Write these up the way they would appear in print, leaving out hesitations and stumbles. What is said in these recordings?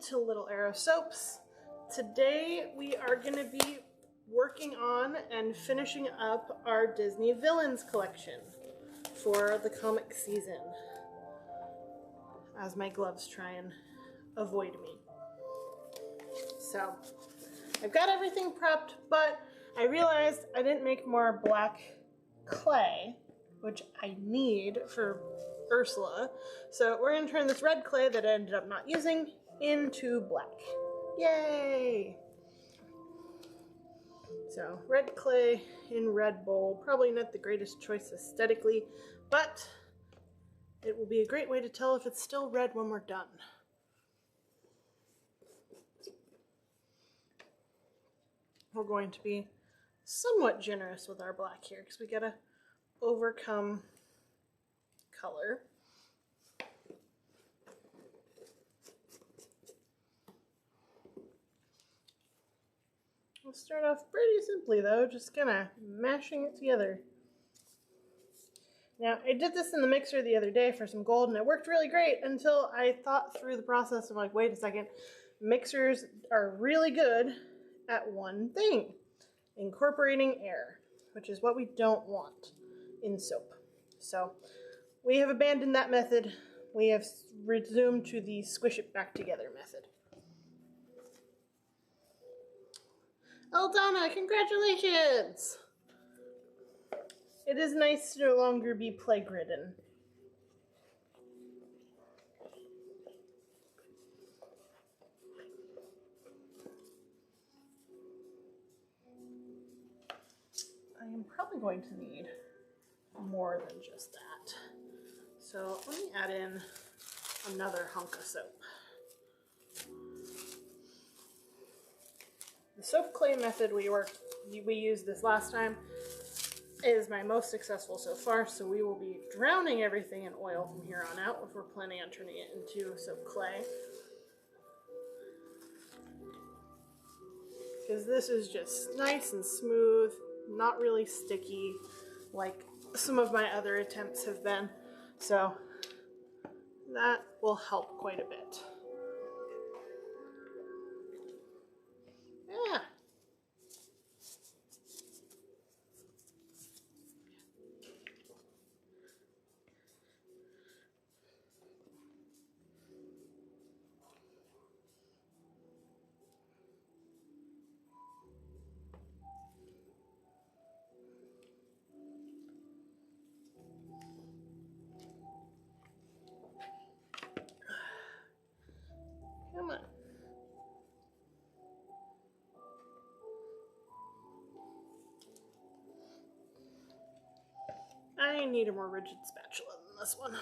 to Little Arrow Soaps. Today we are going to be working on and finishing up our Disney Villains collection for the comic season, as my gloves try and avoid me. So I've got everything prepped, but I realized I didn't make more black clay, which I need for Ursula. So we're going to turn this red clay that I ended up not using into black. Yay! So red clay in red bowl, probably not the greatest choice aesthetically, but it will be a great way to tell if it's still red when we're done. We're going to be somewhat generous with our black here because we gotta overcome color. We'll start off pretty simply though, just kind of mashing it together. Now, I did this in the mixer the other day for some gold and it worked really great until I thought through the process of like, wait a second, mixers are really good at one thing, incorporating air, which is what we don't want in soap. So we have abandoned that method. We have resumed to the squish it back together method. Eldana, congratulations! It is nice to no longer be plague-ridden. I am probably going to need more than just that. So let me add in another hunk of soap. The soap clay method we used this last time is my most successful so far, so we will be drowning everything in oil from here on out if we're planning on turning it into soap clay. Because this is just nice and smooth, not really sticky like some of my other attempts have been, so that will help quite a bit. Yeah. Come on. I need a more rigid spatula than this one.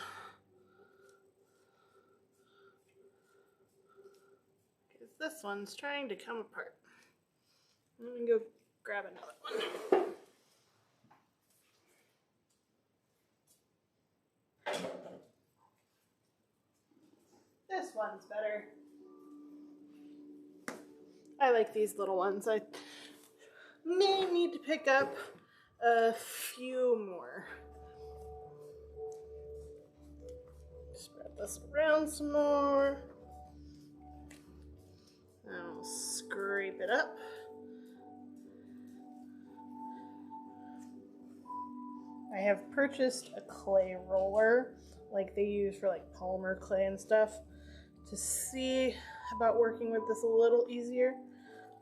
Because this one's trying to come apart. Let me go grab another one. This one's better. I like these little ones. I may need to pick up a few more. Spread this around some more. I'll scrape it up. I have purchased a clay roller like they use for like polymer clay and stuff to see about working with this a little easier,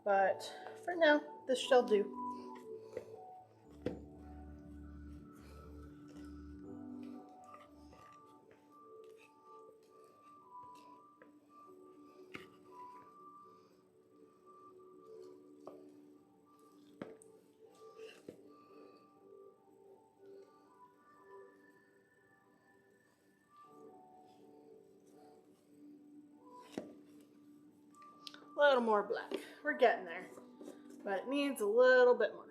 but for now this shall do. A little more black. We're getting there, but it needs a little bit more.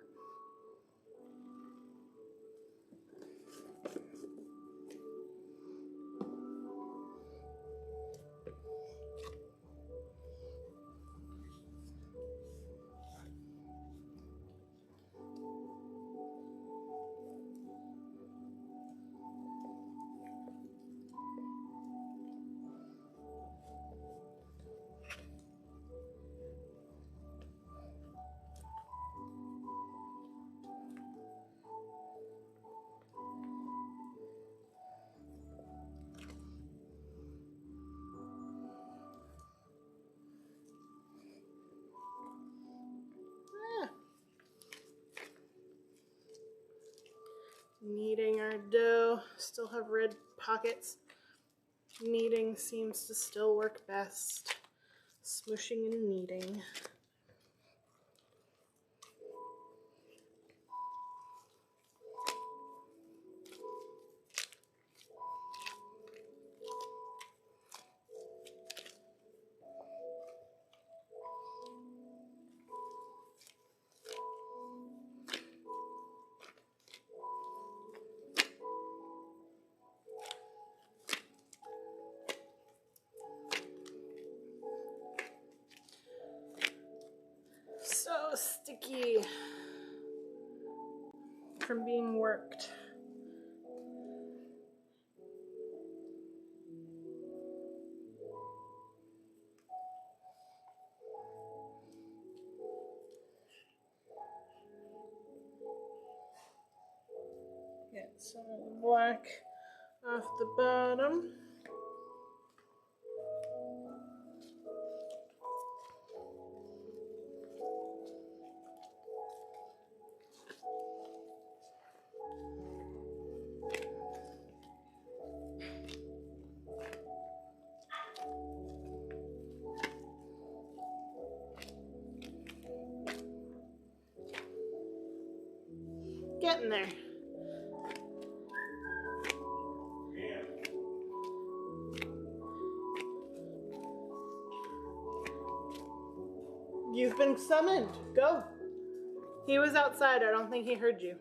Kneading our dough. Still have red pockets. Kneading seems to still work best. Smooshing and kneading. So sticky from being worked. Get some of the black off the bottom. Getting there. You've been summoned. Go. He was outside. I don't think he heard you.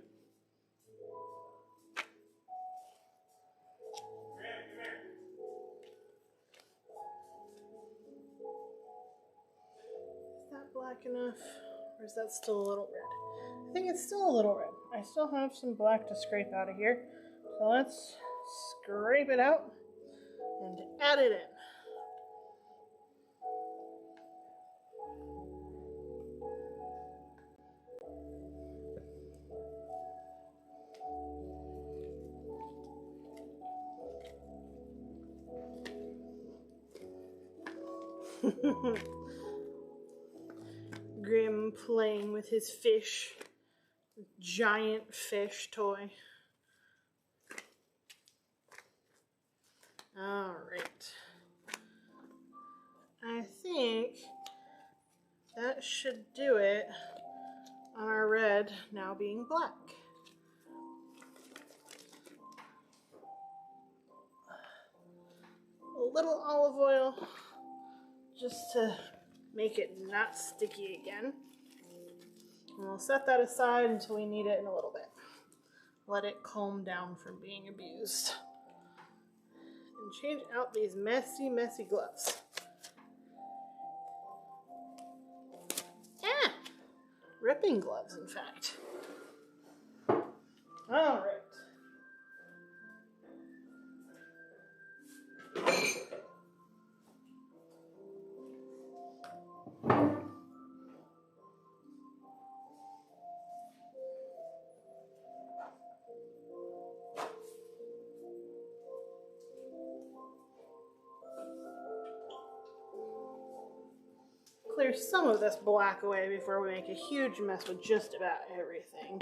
Is that black enough? Or is that still a little red? I think it's still a little red. I still have some black to scrape out of here. So let's scrape it out and add it in. Grim playing with his fish. Giant fish toy. Alright. I think that should do it on our red now being black. A little olive oil just to make it not sticky again. And we'll set that aside until we need it in a little bit. Let it calm down from being abused. And change out these messy, messy gloves. Ah! Ripping gloves, in fact. All right. Clear some of this black away before we make a huge mess with just about everything.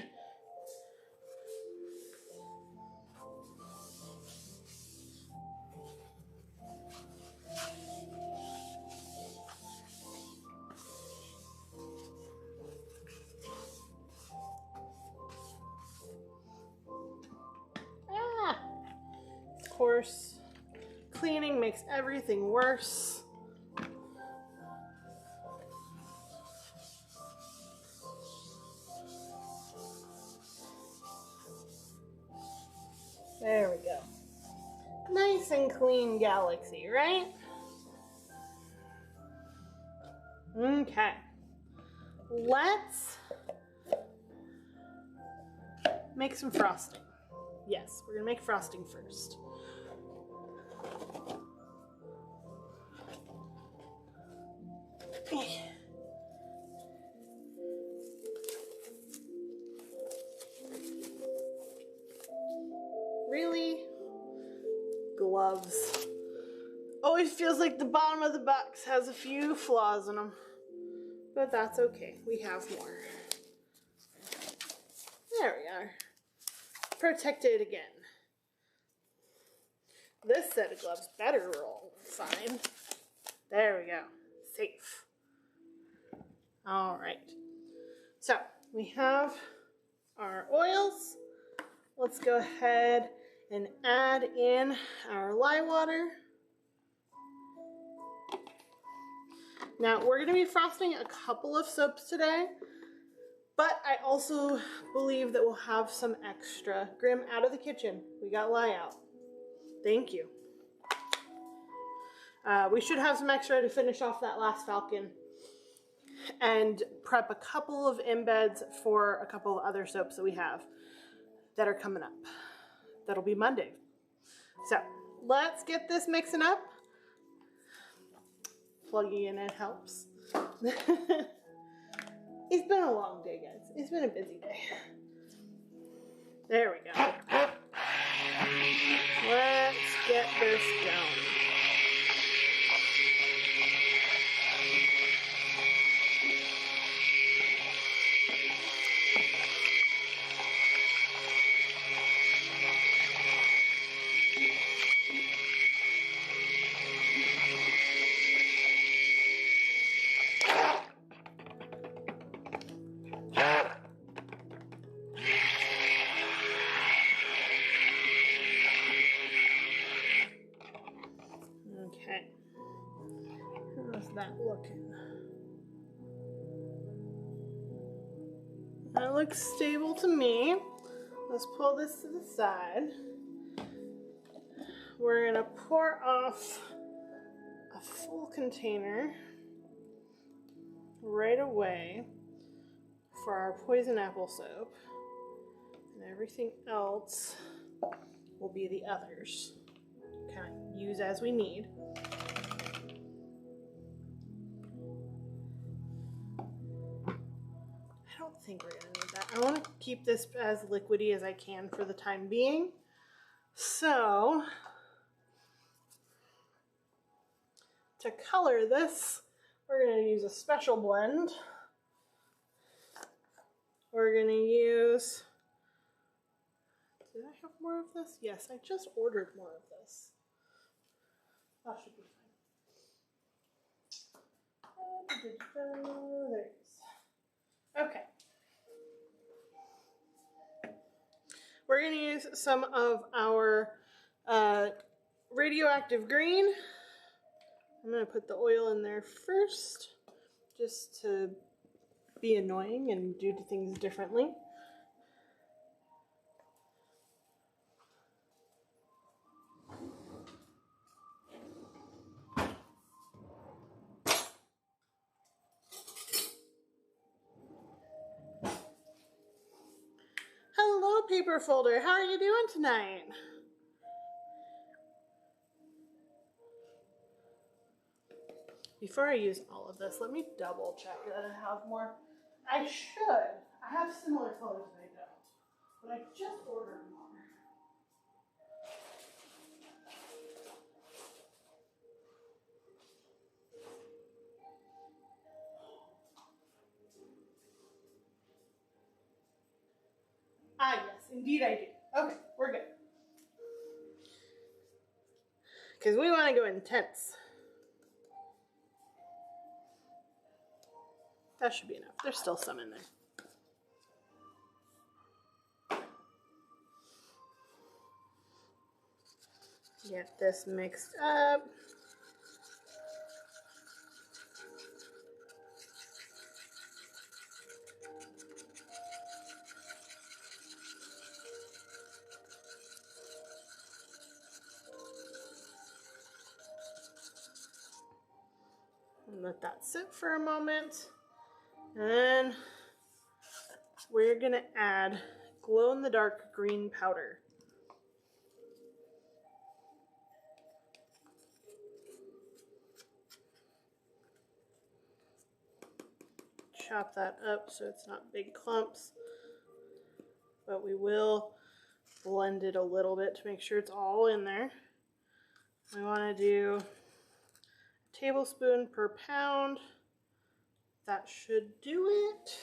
Of course, cleaning makes everything worse. There we go. Nice and clean galaxy, right? Okay. Let's make some frosting. Yes, we're gonna make frosting first. Really? Gloves. Always feels like the bottom of the box has a few flaws in them. But that's okay. We have more. There we are. protected again. This set of gloves better roll fine. There we go. Safe. All right. So we have our oils. Let's go ahead and add in our lye water. Now we're going to be frosting a couple of soaps today, but I also believe that we'll have some extra. Grim, out of the kitchen. We got lye out. Thank you. We should have some extra to finish off that last falcon and prep a couple of embeds for a couple of other soaps that we have that are coming up. That'll be Monday. So let's get this mixing up. Plugging in it helps. It's been a long day, guys. It's been a busy day. There we go. Let's get this going. Okay. How's that looking? That looks stable to me. Let's pull this to the side. We're gonna pour off a full container right away for our poison apple soap, and everything else will be the others. Kind of use as we need. I don't think we're gonna need that. I want to keep this as liquidy as I can for the time being. So, to color this, we're gonna use a special blend. We're gonna use, did I have more of this? Yes, I just ordered more of this. That should be fine. There it is. Okay. We're going to use some of our radioactive green. I'm going to put the oil in there first, just to be annoying and do things differently. Hello, paper folder. How are you doing tonight? Before I use all of this, let me double check that I have more. I should. I have similar colors, but I don't. But I just ordered more. Ah, yes, indeed I do. Okay, we're good. Because we want to go intense. That should be enough. There's still some in there. Get this mixed up. Let that sit for a moment. And then we're going to add glow-in-the-dark green powder. Chop that up so it's not big clumps, but we will blend it a little bit to make sure it's all in there. We want to do a tablespoon per pound. That should do it.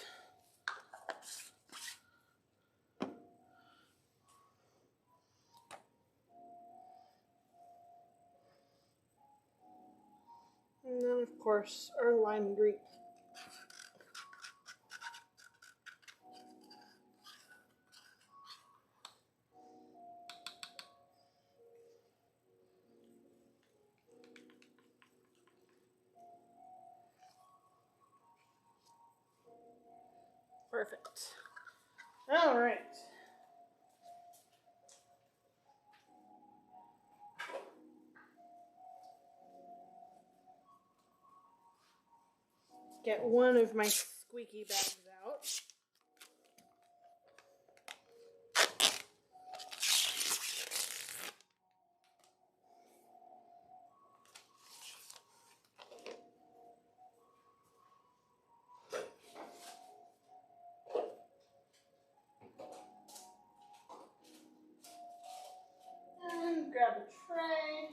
course, our lime green. Perfect. All right. Get one of my squeaky bags out. And grab a tray.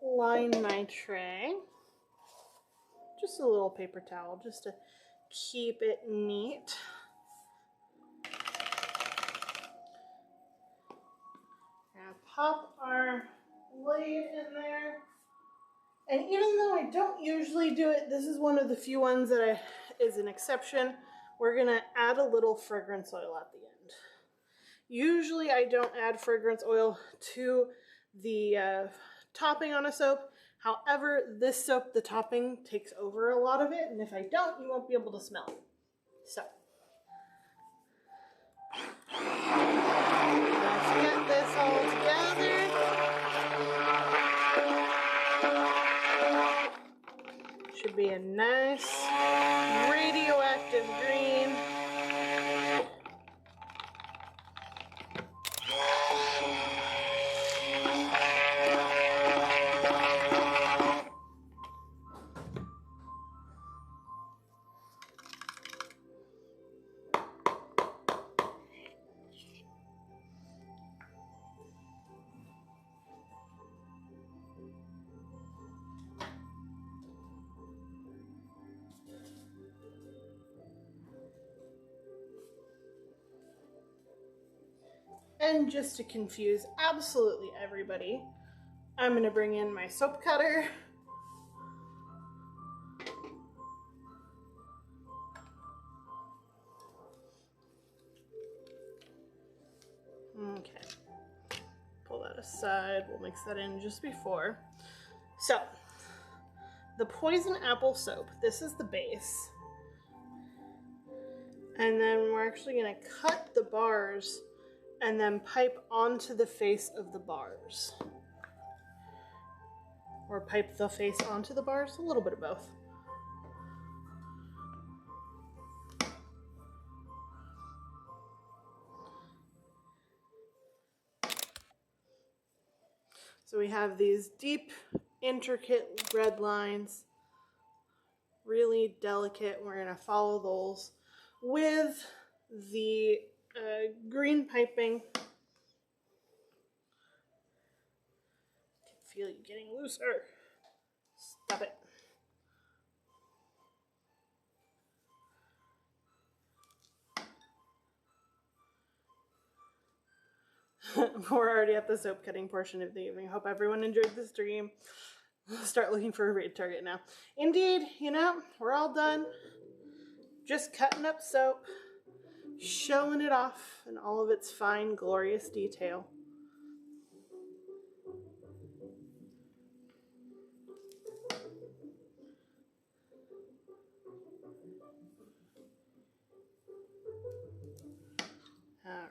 Line my tray. Just a little paper towel just to keep it neat. Now pop our blade in there. And even though I don't usually do it, this is one of the few ones that is an exception. We're gonna add a little fragrance oil at the end. Usually I don't add fragrance oil to the topping on a soap. However, this soap, the topping takes over a lot of it, and if I don't, you won't be able to smell it. So, let's get this all together. Should be a nice radioactive green. And just to confuse absolutely everybody, I'm going to bring in my soap cutter. Okay, pull that aside. We'll mix that in just before. So, the poison apple soap, this is the base. And then we're actually going to cut the bars and then pipe onto the face of the bars. Or pipe the face onto the bars, a little bit of both. So we have these deep, intricate red lines, really delicate. We're gonna follow those with the green piping. I can feel you getting looser. Stop it. We're already at the soap cutting portion of the evening. Hope everyone enjoyed the stream. Start looking for a raid target now. Indeed, you know, we're all done. Just cutting up soap, showing it off in all of its fine, glorious detail. Alright.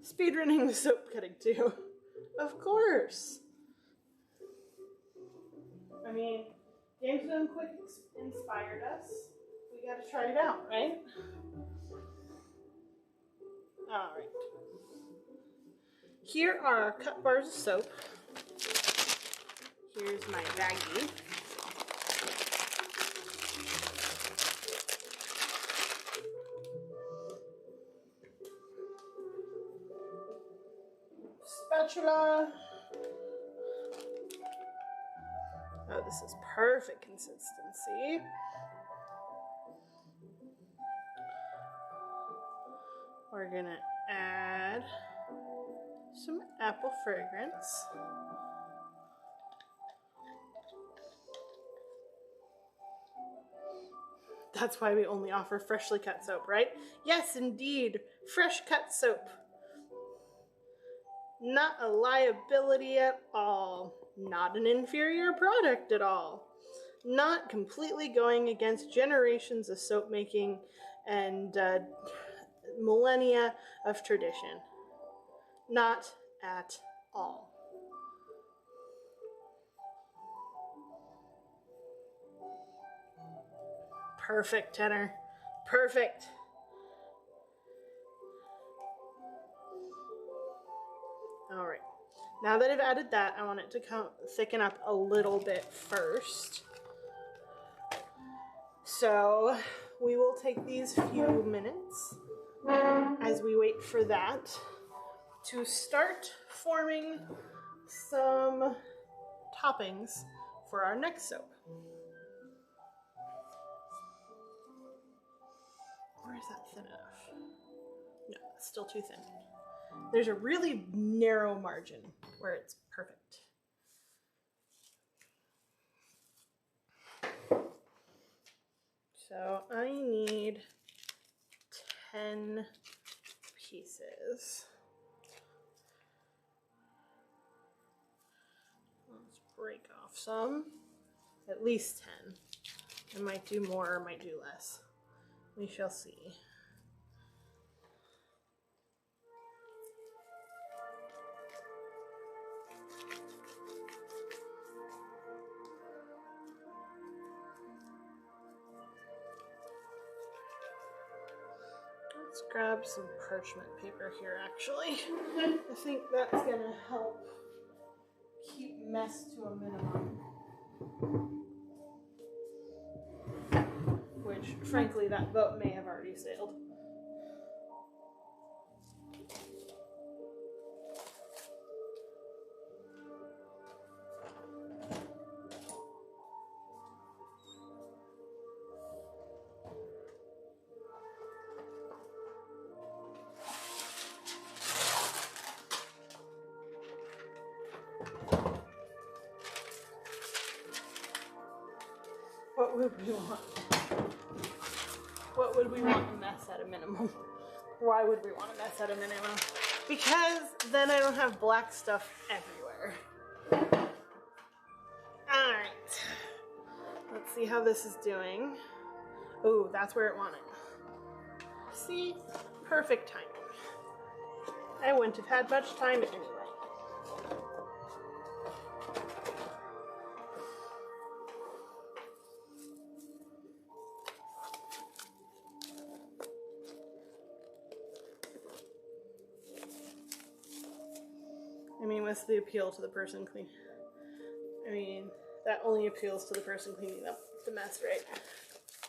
Speedrunning the soap cutting too. Of course. I mean, Games Done Quick inspired us. We gotta try it out, right? Alright. Here are our cut bars of soap. Here's my baggie. Spatula. Oh, this is perfect consistency. We're gonna add some apple fragrance. That's why we only offer freshly cut soap, right? Yes, indeed, fresh cut soap. Not a liability at all. Not an inferior product at all. Not completely going against generations of soap making and millennia of tradition. Not at all. Perfect, Tenor. Perfect. All right. Now that I've added that, I want it to thicken up a little bit first. So we will take these few minutes as we wait for that to start forming some toppings for our next soap. Or is that thin enough? No, it's still too thin. There's a really narrow margin where it's perfect. So I need 10 pieces. Let's break off some. At least 10. I might do more or might do less. We shall see. Let's grab some parchment paper here, actually. I think that's gonna help keep mess to a minimum. Which, frankly, that boat may have already sailed. What would we want? What would we want to mess at a minimum? Why would we want to mess at a minimum? Because then I don't have black stuff everywhere. Alright. Let's see how this is doing. Oh, that's where it wanted. See? Perfect timing. I wouldn't have had much time anyway. I mean, what's the appeal to the person cleaning? I mean, that only appeals to the person cleaning up the mess, right?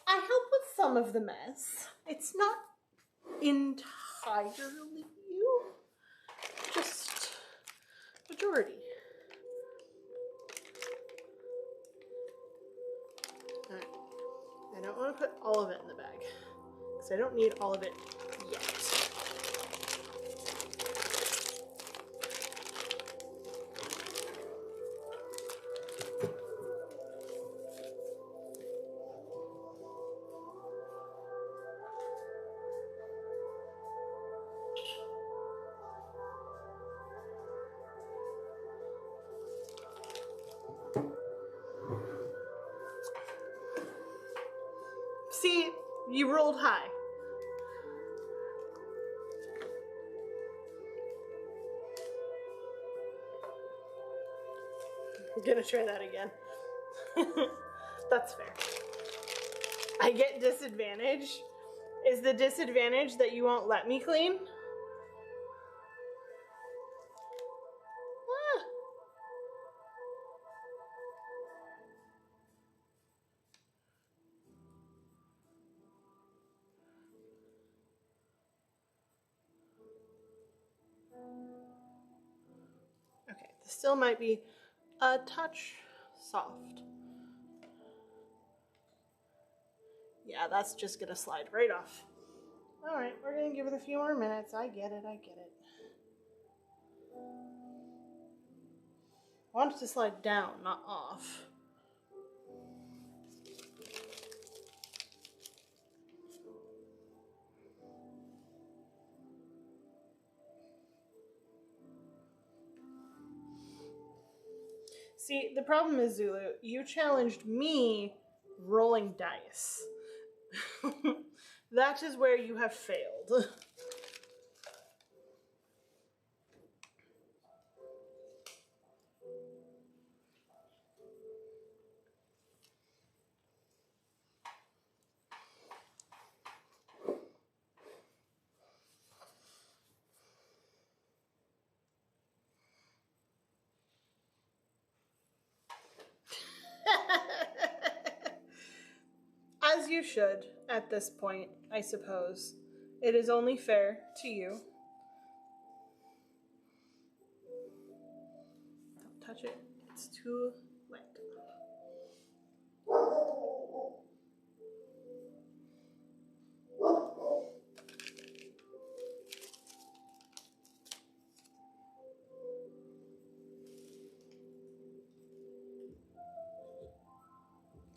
I help with some of the mess. It's not entirely you, just majority. Alright. I don't want to put all of it in the bag, because I don't need all of it yet. See, you rolled high. I'm gonna try that again. That's fair. I get disadvantage. Is the disadvantage that you won't let me clean? Ah. Okay, this still might be a touch soft. Yeah, that's just gonna slide right off. All right, we're gonna give it a few more minutes. I get it, I get it. I want it to slide down, not off. See, the problem is, Zulu, you challenged me rolling dice. That is where you have failed. As you should at this point, I suppose. It is only fair to you. Don't touch it. It's too wet.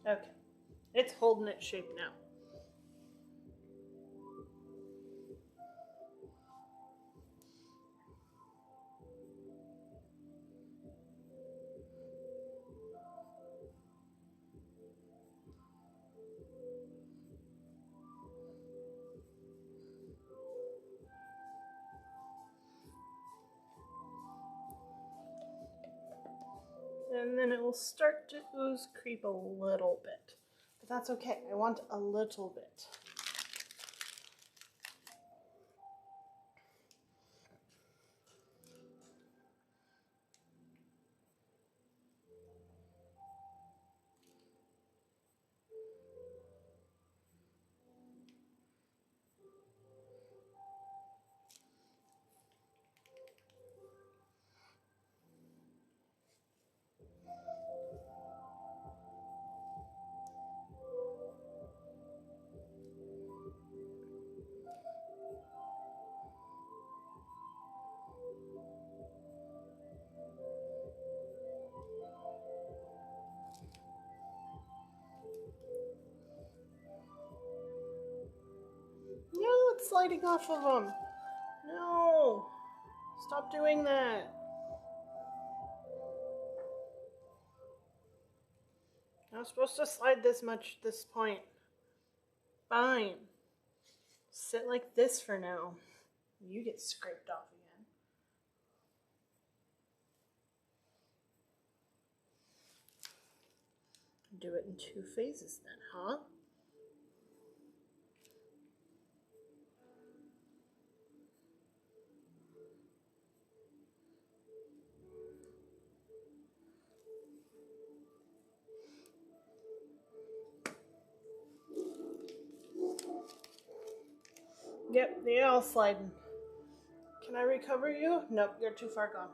Okay. It's holding its shape now. And then it will start to ooze creep a little bit. But that's okay. I want a little bit. No, it's sliding off of them. No. Stop doing that. I was supposed to slide this much this point. Fine. Sit like this for now. You get scraped off again. Do it in 2 phases then, huh? Yep, they all sliding. Can I recover you? Nope, you're too far gone.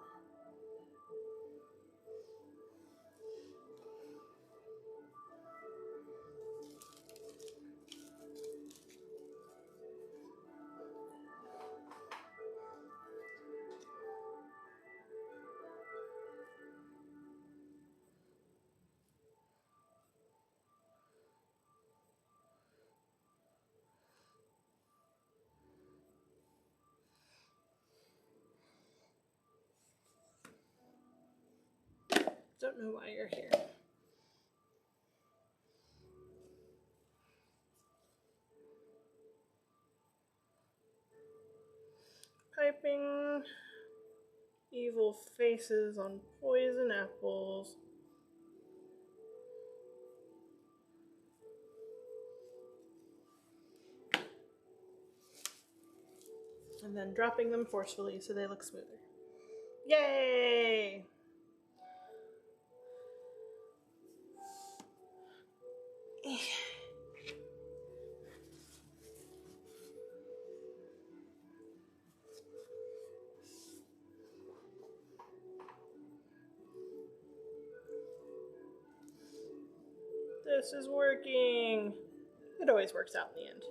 Don't know why you're here. Typing evil faces on poison apples. And then dropping them forcefully so they look smoother. Yay! This is working. It always works out in the end.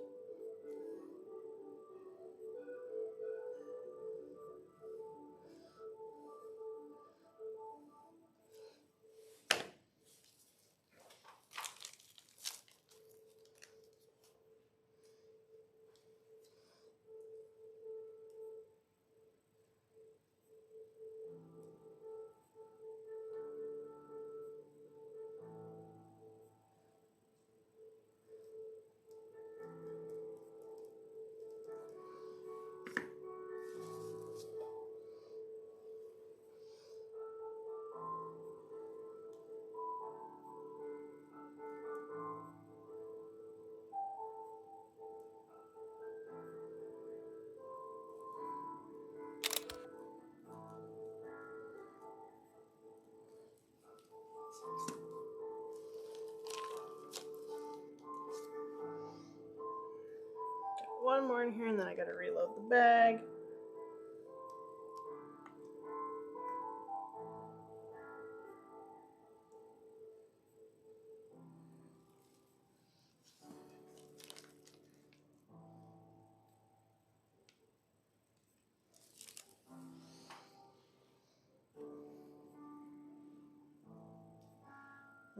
Got one more in here and then I gotta reload the bag.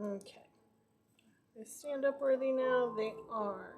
Okay. They stand up worthy now? They are.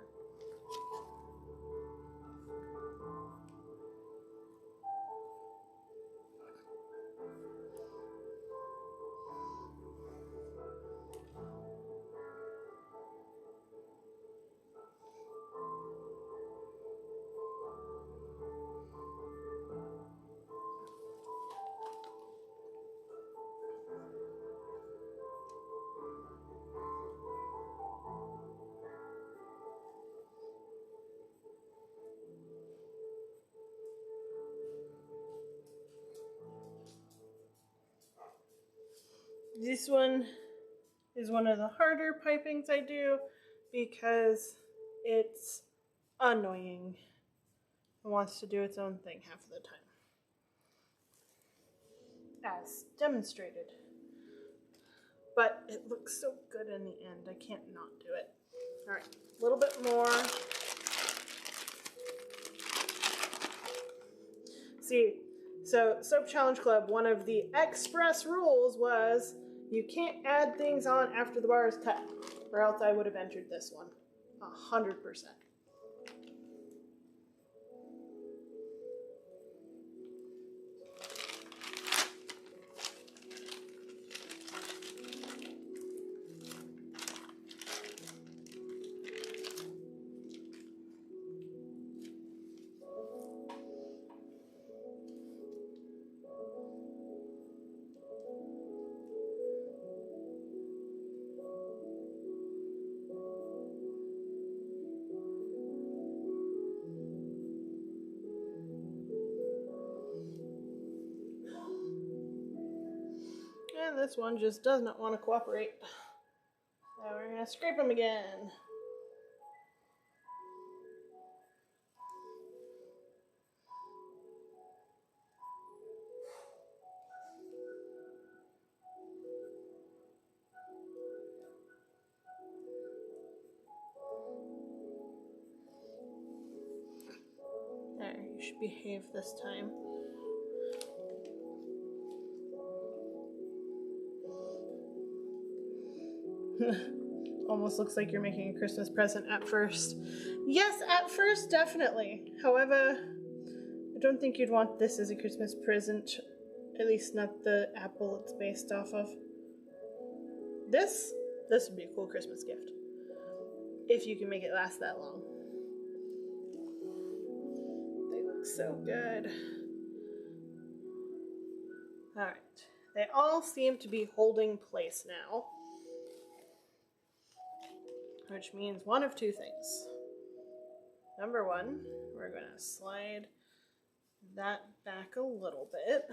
This one is one of the harder pipings I do because it's annoying. It wants to do its own thing half of the time, as demonstrated. But it looks so good in the end, I can't not do it. All right, a little bit more. See, so Soap Challenge Club, one of the express rules was you can't add things on after the bar is cut, or else I would have entered this one, 100%. And this one just does not want to cooperate. So we're going to scrape them again. There, you should behave this time. Almost looks like you're making a Christmas present at first. Yes, at first, definitely. However, I don't think you'd want this as a Christmas present. At least not the apple it's based off of. This would be a cool Christmas gift. If you can make it last that long. They look so good. Alright. They all seem to be holding place now. Which means one of two things. Number one, we're going to slide that back a little bit.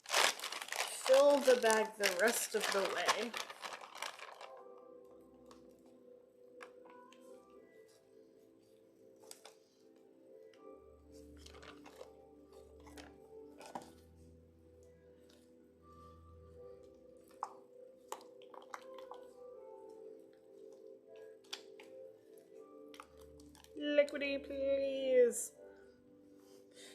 Fill the bag the rest of the way. liquidy, please.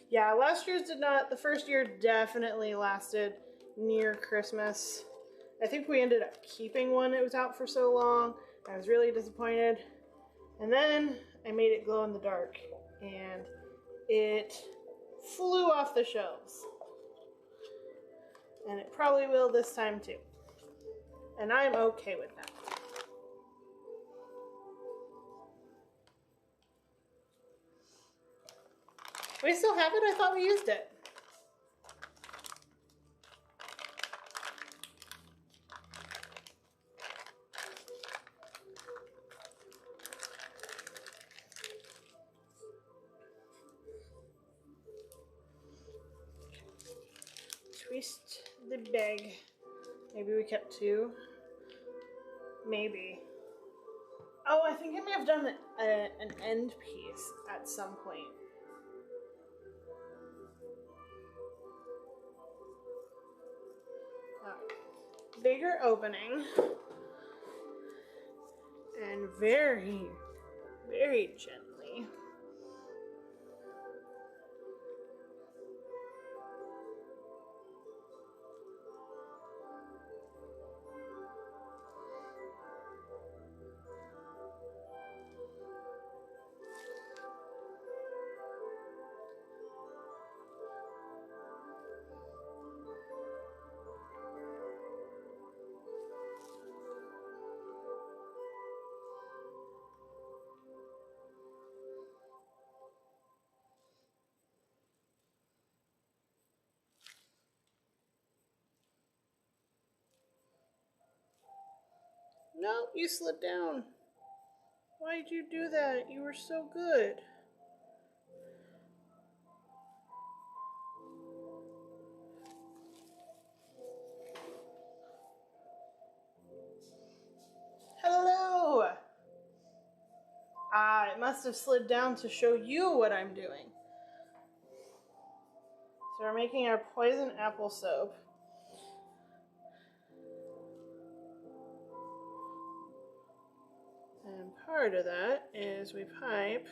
Yeah, last year's did not. The first year definitely lasted near Christmas. I think we ended up keeping one. It was out for so long. I was really disappointed. And then I made it glow in the dark, and it flew off the shelves. And it probably will this time too. And I'm okay with that. We still have it? I thought we used it. Twist the bag. Maybe we kept two. Maybe. Oh, I think I may have done an end piece at some point. Bigger opening. And very, very gently. No, you slid down. Why did you do that? You were so good. Hello! Ah, it must have slid down to show you what I'm doing. So we're making our poison apple soap. And part of that is we pipe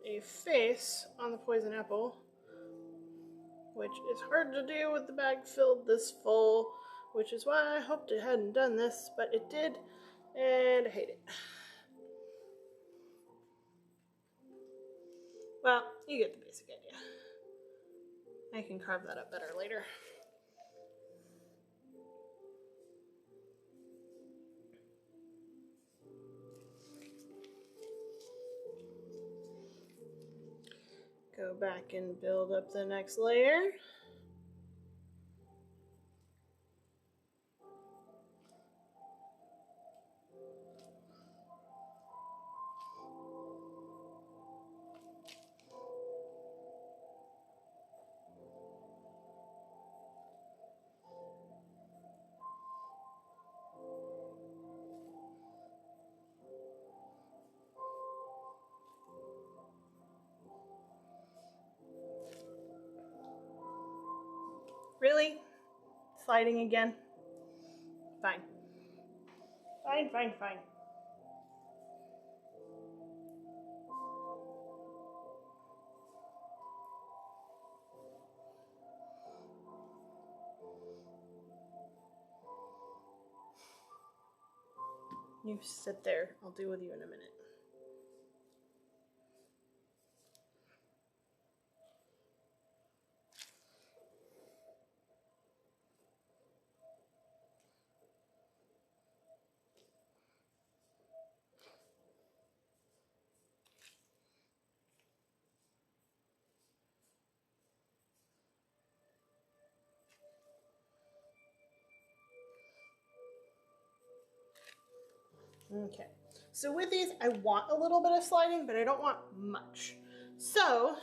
a face on the poison apple, which is hard to do with the bag filled this full, which is why I hoped it hadn't done this, but it did, and I hate it. Well, you get the basic idea. I can carve that up better later. Go back and build up the next layer. Really? Sliding again? Fine. Fine, fine, fine. You sit there. I'll deal with you in a minute. Okay, so with these, I want a little bit of sliding, but I don't want much. So,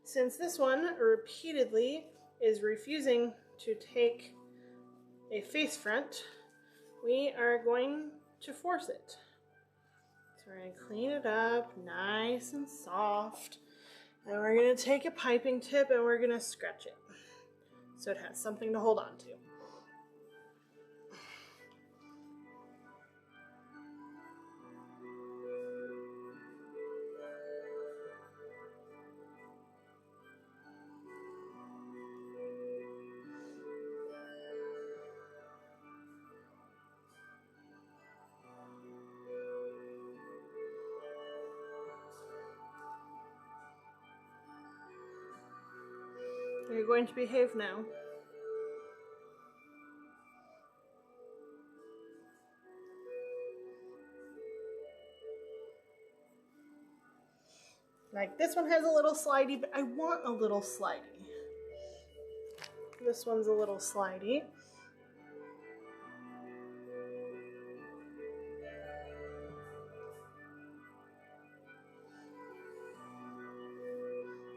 since this one repeatedly is refusing to take a face front, we are going to force it. So we're going to clean it up nice and soft, and we're going to take a piping tip and we're going to scratch it so it has something to hold on to. you're going to behave now. Like this one has a little slidey, but I want a little slidey. This one's a little slidey.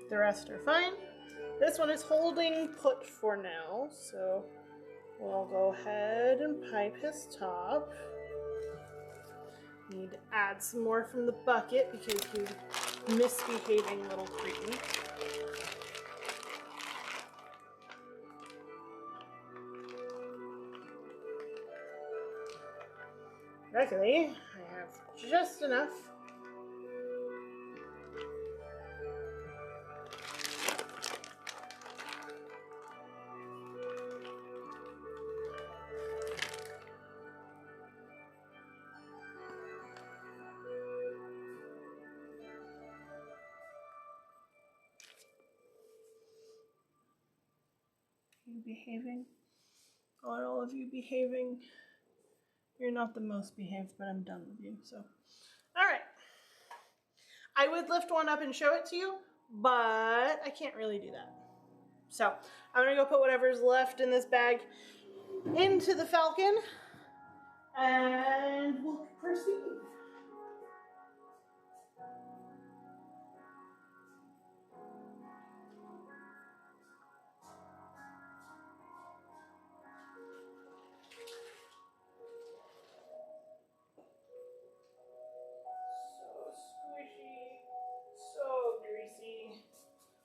The rest are fine. This one is holding put for now, so we'll go ahead and pipe his top. Need to add some more from the bucket because he's misbehaving little cretin. Luckily, I have just enough. You behaving? Are all of you behaving? You're not the most behaved, but I'm done with you, so. All right. I would lift one up and show it to you, but I can't really do that. So I'm gonna go put whatever's left in this bag into the Falcon, and we'll proceed.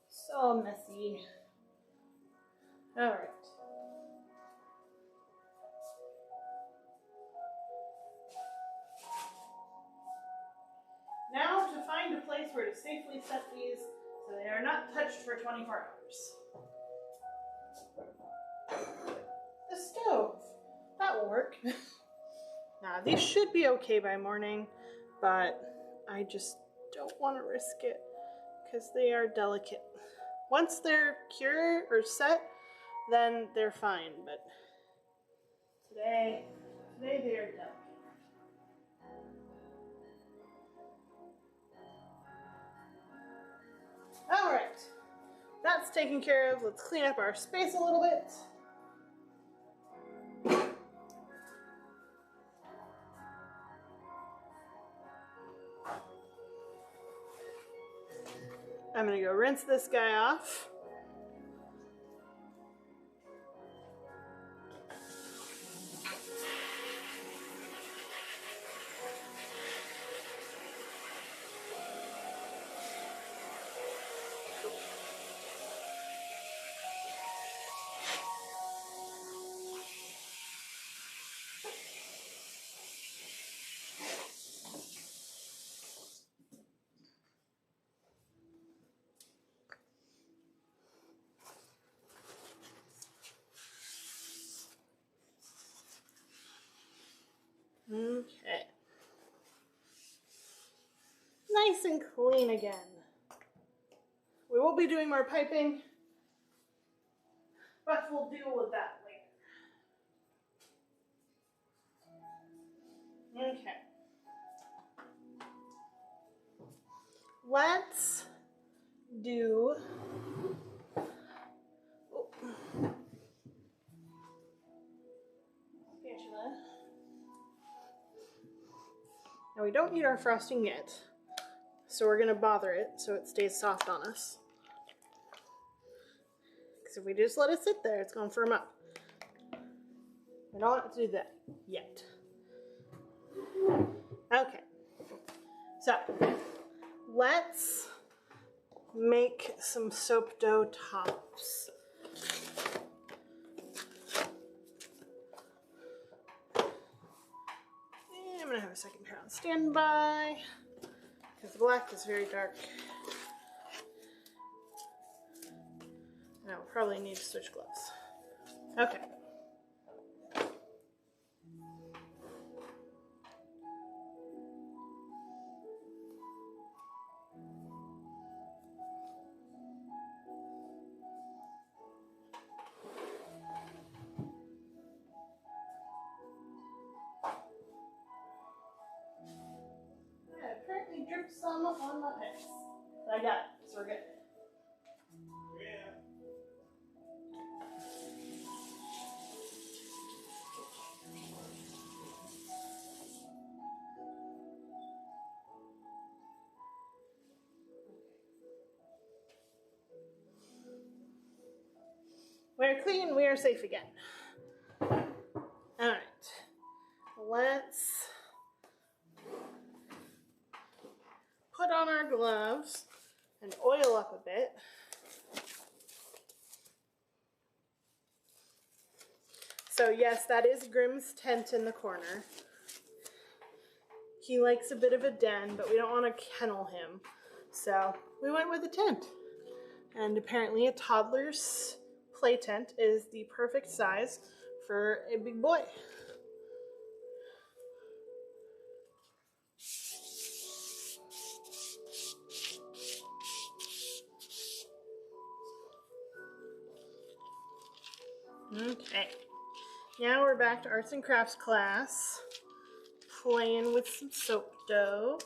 So messy. All right. Now to find a place where to safely set these so they are not touched for 24 hours. The stove. That will work. Now these should be okay by morning, but I just don't want to risk it because they are delicate. Once they're cured or set, then they're fine, but today they are delicate. All right, that's taken care of. Let's clean up our space a little bit. I'm gonna go rinse this guy off. Okay. Nice and clean again. We will be doing more piping, but we'll deal with that later. Okay. Let's do spatula. Now we don't need our frosting yet, so we're gonna bother it so it stays soft on us. Because if we just let it sit there, it's gonna firm up. We don't want to do that yet. Okay, so let's make some soap dough tops. I'm gonna have a second pair on standby because the black is very dark. And I will probably need to switch gloves. Okay. got it, so we're good. We're clean, we are safe again. Alright, let's put on our gloves and oil up a bit. So yes, that is Grimm's tent in the corner. He likes a bit of a den, but we don't want to kennel him. So we went with a tent. And apparently a toddler's play tent is the perfect size for a big boy. Okay, now we're back to arts and crafts class, playing with some soap dough.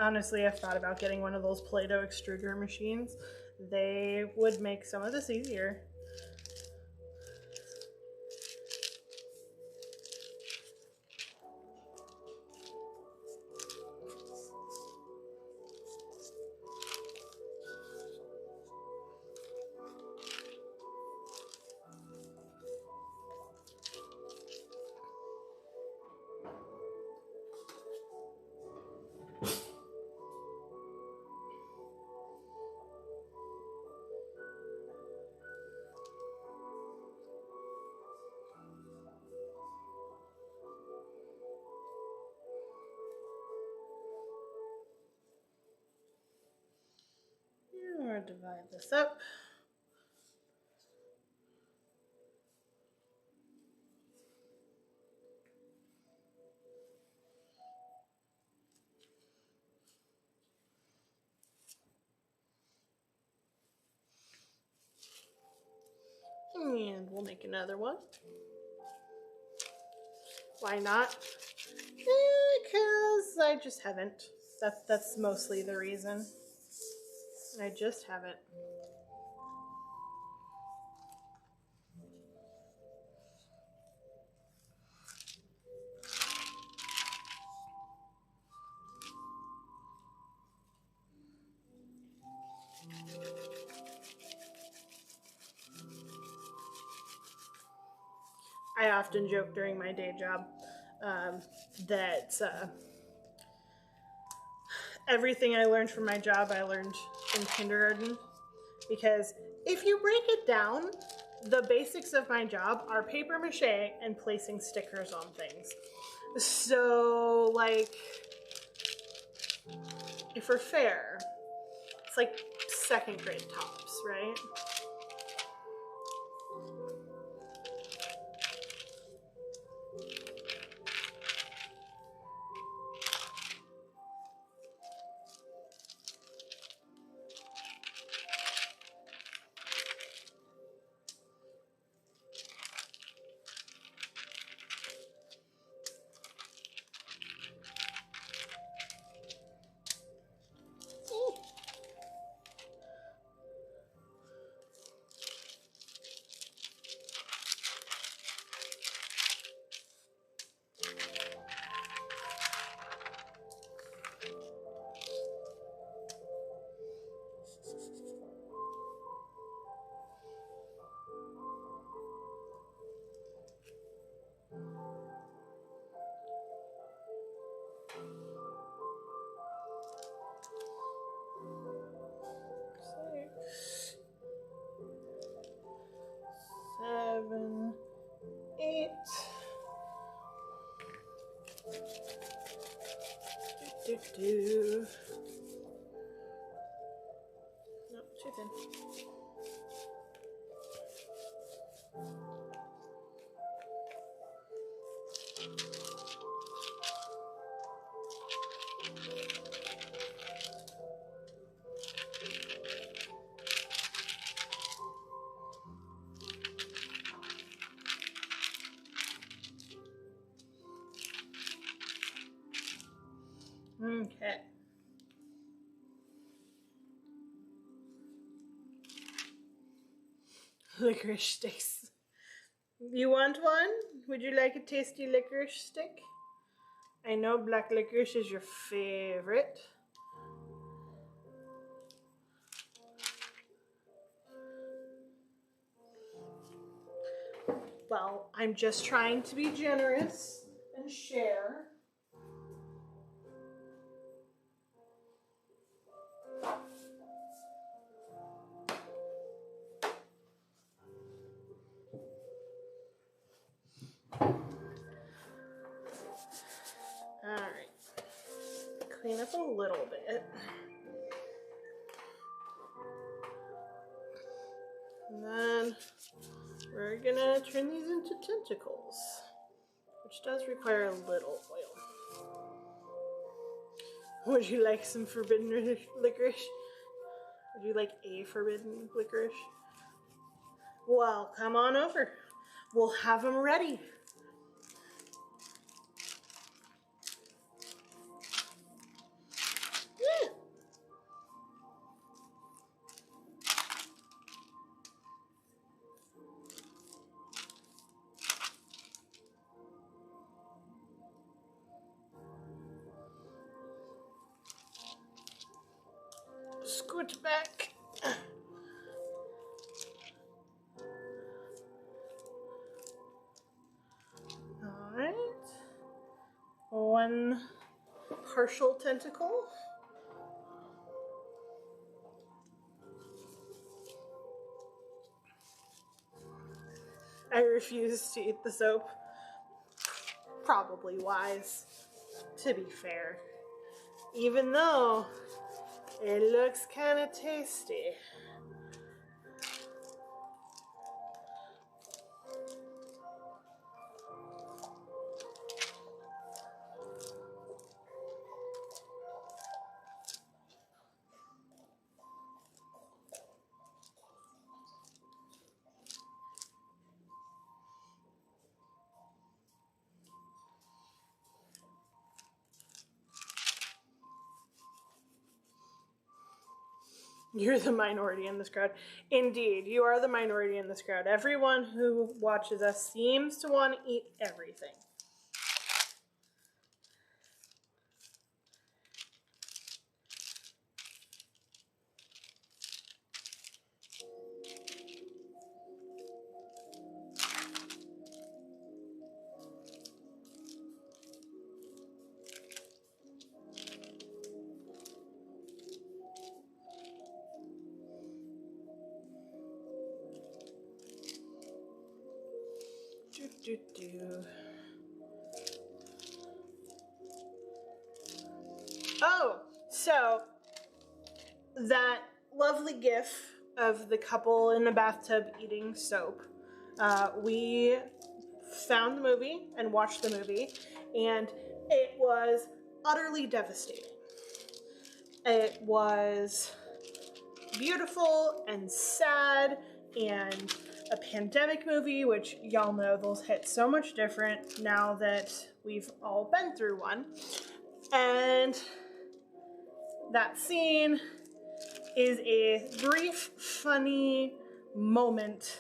Honestly, I've thought about getting one of those Play-Doh extruder machines. They would make some of this easier. Or divide this up. And we'll make another one. Why not? Because I just haven't. That's mostly the reason. I just haven't. I often joke during my day job that everything I learned from my job I learned in kindergarten, because if you break it down, the basics of my job are paper mache and placing stickers on things. So, like, if we're fair, it's like second grade tops, right? Seven, 8. Nope, too thin. Okay. Licorice sticks. You want one? Would you like a tasty licorice stick? I know black licorice is your favorite. Well, I'm just trying to be generous and share. Alright. Clean up a little bit. And then we're gonna turn these into tentacles, which does require a little oil. Would you like some forbidden licorice? Would you like a forbidden licorice? Well, come on over. We'll have them ready. Yeah. Scoot back. Alright. One partial tentacle. I refuse to eat the soap. Probably wise, to be fair. Even though it looks kind of tasty. You're the minority in this crowd. Indeed, you are the minority in this crowd. Everyone who watches us seems to want to eat everything. Oh, so that lovely gif of the couple in the bathtub eating soap. We found the movie and watched the movie, and it was utterly devastating. It was beautiful and sad and a pandemic movie, which y'all know those hit so much different now that we've all been through one. And that scene is a brief, funny moment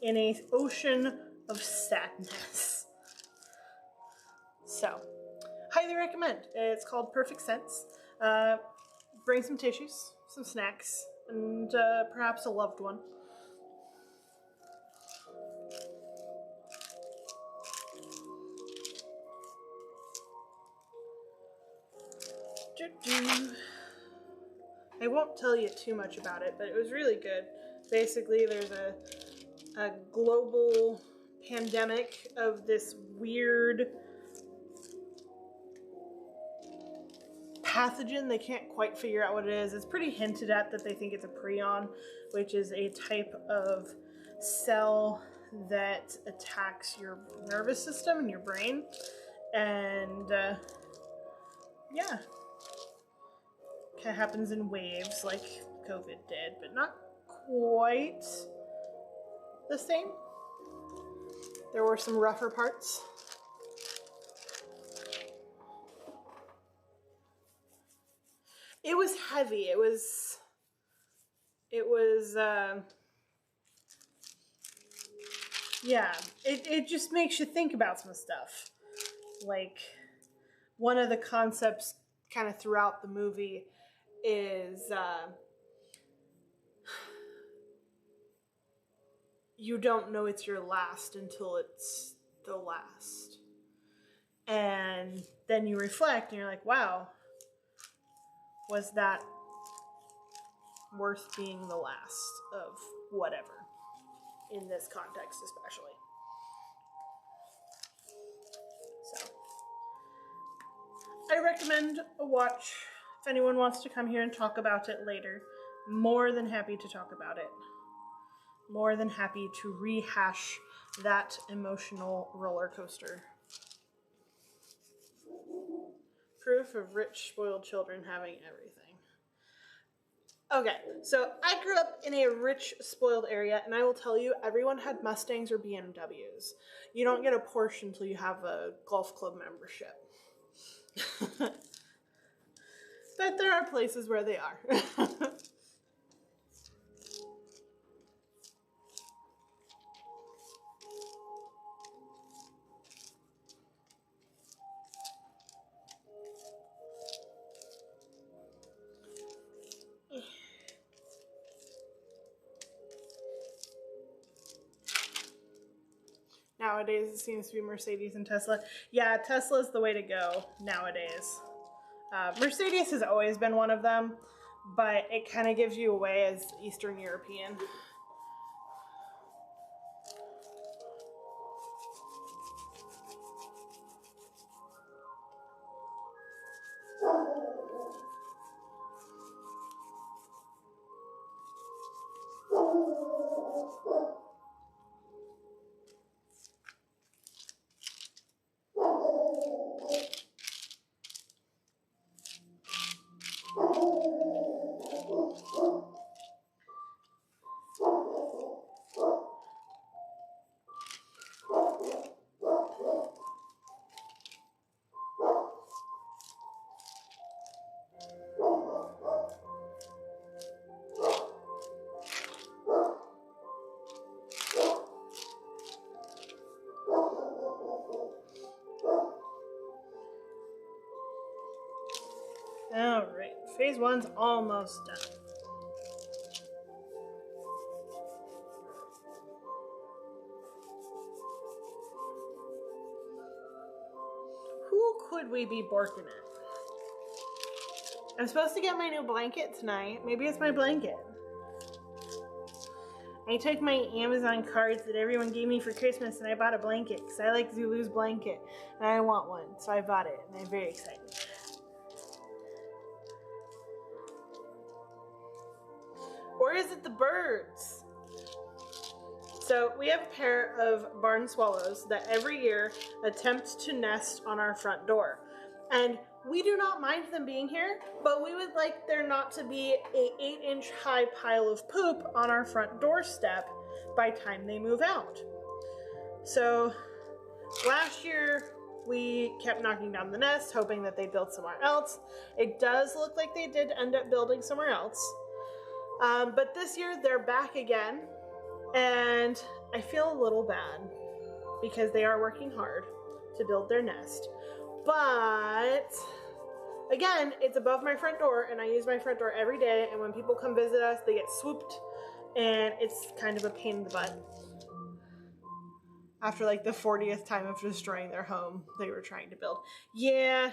in an ocean of sadness. So, highly recommend. It's called Perfect Sense. Bring some tissues, some snacks, and perhaps a loved one. I won't tell you too much about it, but it was really good. Basically, there's a global pandemic of this weird pathogen. They can't quite figure out what it is. It's pretty hinted at that they think it's a prion, which is a type of cell that attacks your nervous system and your brain. And yeah, kind of happens in waves like COVID did, but not quite the same. There were some rougher parts. It was heavy. Yeah, it just makes you think about some stuff. Like, one of the concepts kind of throughout the movie is you don't know it's your last until it's the last. And then you reflect and you're like, wow, was that worth being the last of whatever? In this context, especially. So, I recommend a watch if anyone wants to come here and talk about it later. More than happy to talk about it. More than happy to rehash that emotional roller coaster. Proof of rich, spoiled children having everything. Okay, so I grew up in a rich, spoiled area, and I will tell you, everyone had Mustangs or BMWs. You don't get a Porsche until you have a golf club membership. But there are places where they are. Nowadays, it seems to be Mercedes and Tesla. Yeah, Tesla's the way to go nowadays. Mercedes has always been one of them, but it kind of gives you away as Eastern European. Alright, phase one's almost done. Who could we be borking at? I'm supposed to get my new blanket tonight. Maybe it's my blanket. I took my Amazon cards that everyone gave me for Christmas and I bought a blanket because I like Zulu's blanket and I want one. So I bought it and I'm very excited. Or is it the birds? So we have a pair of barn swallows that every year attempt to nest on our front door. And we do not mind them being here, but we would like there not to be a 8-inch high pile of poop on our front doorstep by the time they move out. So last year we kept knocking down the nest, hoping that they'd build somewhere else. It does look like they did end up building somewhere else. But this year they're back again, and I feel a little bad because they are working hard to build their nest. But again, it's above my front door, and I use my front door every day, and when people come visit us, they get swooped, and it's kind of a pain in the butt. After like the 40th time of destroying their home they were trying to build. Yeah.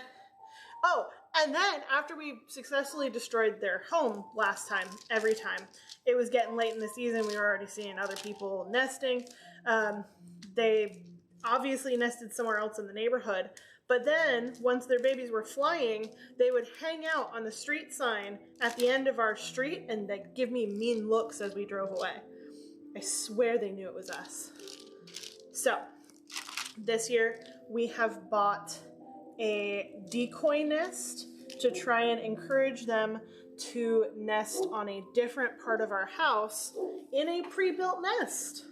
Oh, and then after we successfully destroyed their home last time, every time, it was getting late in the season. We were already seeing other people nesting. They obviously nested somewhere else in the neighborhood. But then, once their babies were flying, they would hang out on the street sign at the end of our street and they'd give me mean looks as we drove away. I swear they knew it was us. So, this year we have bought a decoy nest to try and encourage them to nest on a different part of our house in a pre-built nest.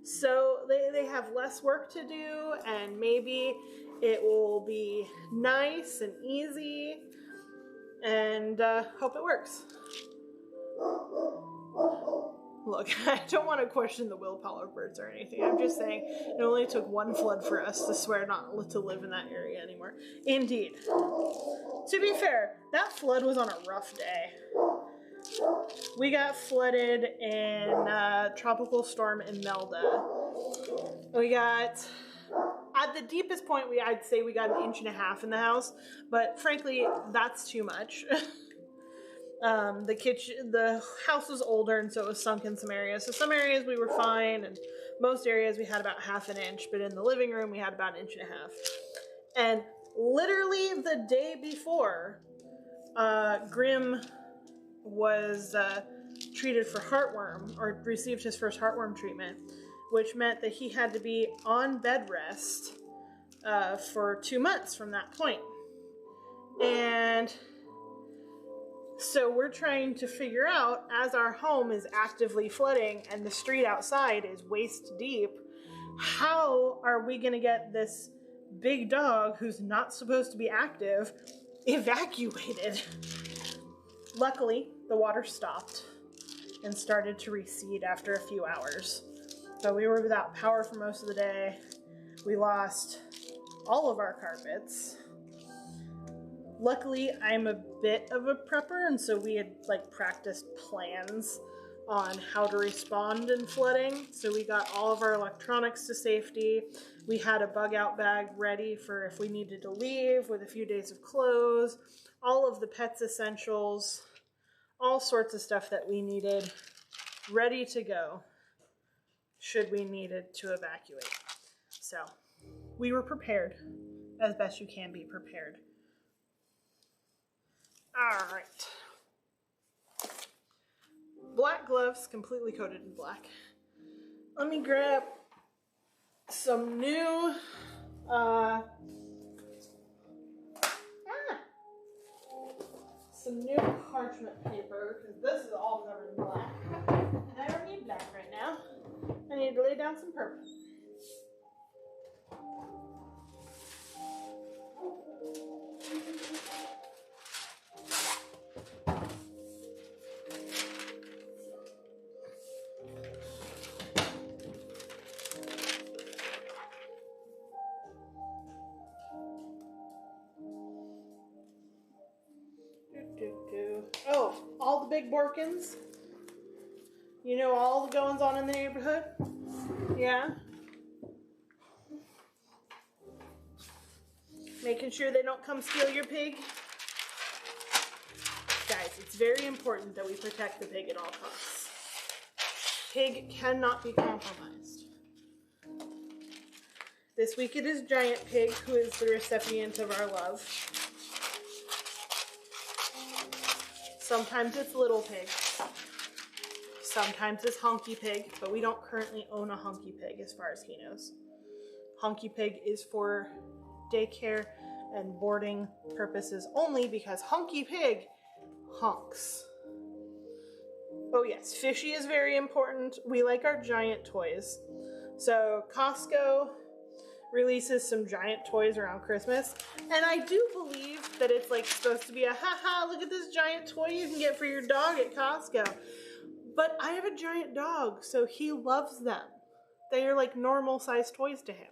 So they have less work to do, and maybe it will be nice and easy, and hope it works. Look, I don't want to question the willpower of birds or anything. I'm just saying it only took one flood for us to swear not to live in that area anymore. Indeed. To be fair, that flood was on a rough day. We got flooded in Tropical Storm Imelda. We got, at the deepest point, I'd say we got 1.5 inches in the house, but frankly, that's too much. The house was older, and so it was sunk in some areas. So some areas we were fine, and most areas we had about 1/2 inch, but in the living room we had about 1.5 inches. And literally the day before, Grim was treated for heartworm, or received his first heartworm treatment, which meant that he had to be on bed rest for 2 months from that point. And so we're trying to figure out, as our home is actively flooding and the street outside is waist deep, how are we going to get this big dog who's not supposed to be active evacuated? Luckily, the water stopped and started to recede after a few hours. But we were without power for most of the day. We lost all of our carpets. Luckily, I'm a bit of a prepper, and so we had practiced plans on how to respond in flooding. So we got all of our electronics to safety. We had a bug out bag ready for if we needed to leave, with a few days of clothes, all of the pets' essentials, all sorts of stuff that we needed ready to go should we needed to evacuate. So we were prepared as best you can be prepared. All right. Black gloves, completely coated in black. Let me grab some new parchment paper, because this is all covered in black. And I don't need black right now. I need to lay down some purple. Oh, all the big Borkins? You know all the goings on in the neighborhood? Yeah? Making sure they don't come steal your pig? Guys, it's very important that we protect the pig at all costs. Pig cannot be compromised. This week it is Giant Pig who is the recipient of our love. Sometimes it's Little Pig. Sometimes it's Hunky Pig, but we don't currently own a Hunky Pig as far as he knows. Hunky Pig is for daycare and boarding purposes only, because Hunky Pig honks. Oh yes, Fishy is very important. We like our giant toys. So Costco releases some giant toys around Christmas, and I do believe that it's supposed to be a haha, look at this giant toy you can get for your dog at Costco. But I have a giant dog, so he loves them. They are like normal sized toys to him.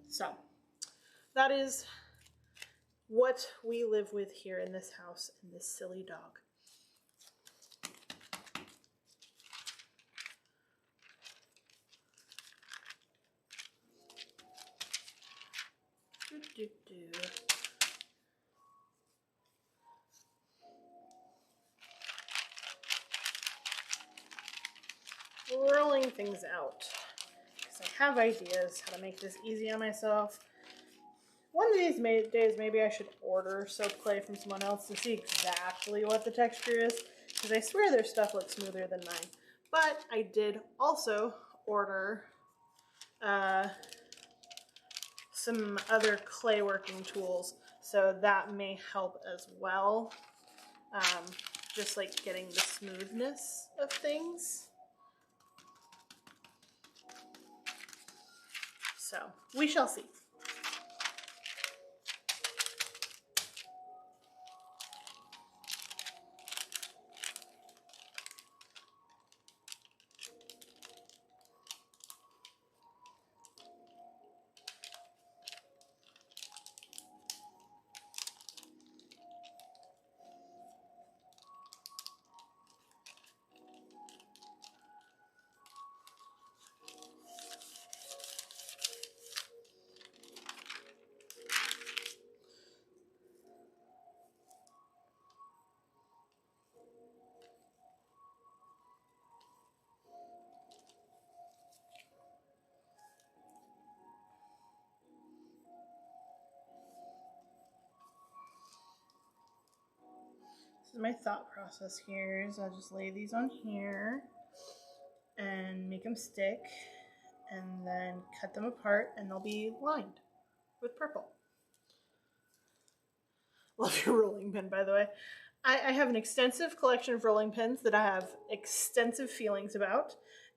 So that is what we live with here in this house, and this silly dog. Rolling things out, because I have ideas how to make this easy on myself. One of these days, maybe I should order soap clay from someone else to see exactly what the texture is, because I swear their stuff looks smoother than mine. But I did also order some other clay working tools, so that may help as well. Just like getting the smoothness of things. So we shall see. This is my thought process here. So I'll just lay these on here and make them stick, and then cut them apart, and they'll be lined with purple. Love your rolling pin, by the way. I have an extensive collection of rolling pins that I have extensive feelings about,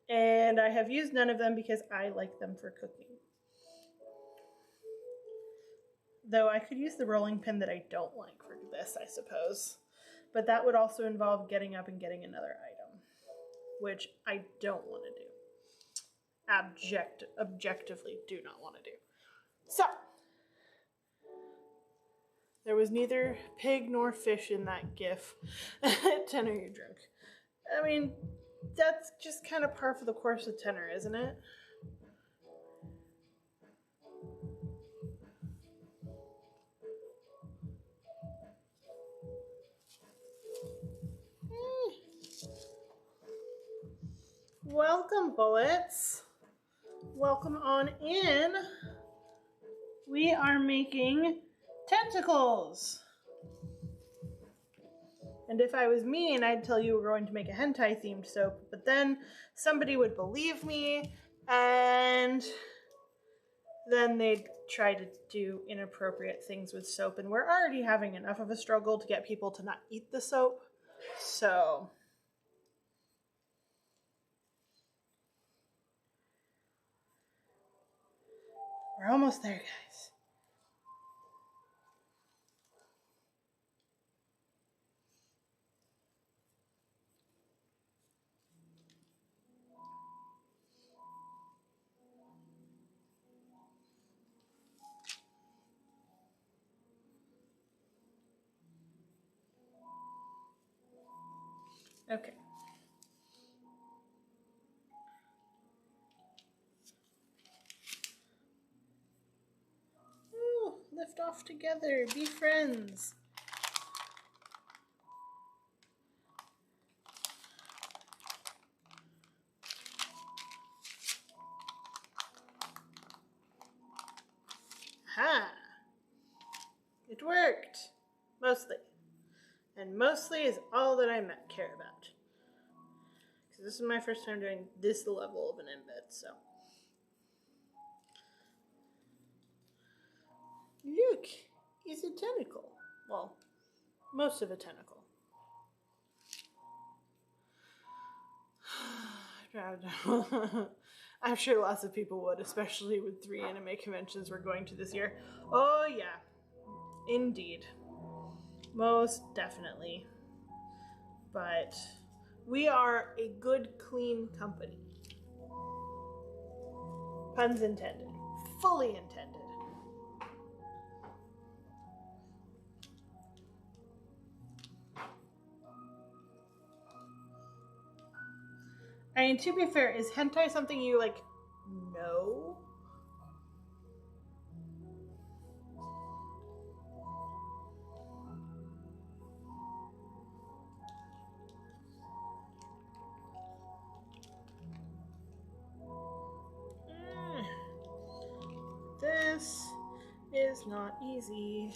and I have used none of them because I like them for cooking. Though I could use the rolling pin that I don't like for this, I suppose. But that would also involve getting up and getting another item, which I don't want to do. Objectively do not want to do. So, there was neither pig nor fish in that gif. 10 are you drunk? I mean, that's just kind of par for the course of tenor, isn't it? Welcome, bullets. Welcome on in. We are making tentacles. And if I was mean, I'd tell you we're going to make a hentai themed soap, but then somebody would believe me, and then they'd try to do inappropriate things with soap, and we're already having enough of a struggle to get people to not eat the soap. So we're almost there, guys. Okay. Ooh, lift off together. Be friends. Ha! It worked. Mostly. And mostly is all that I care about. Because this is my first time doing this level of an embed, so. Look, it's a tentacle. Well, most of a tentacle. I'm sure lots of people would, especially with 3 anime conventions we're going to this year. Oh yeah, indeed. Most definitely. But we are a good, clean company. Puns intended. Fully intended. I mean, to be fair, is hentai something you, like, know? This is not easy.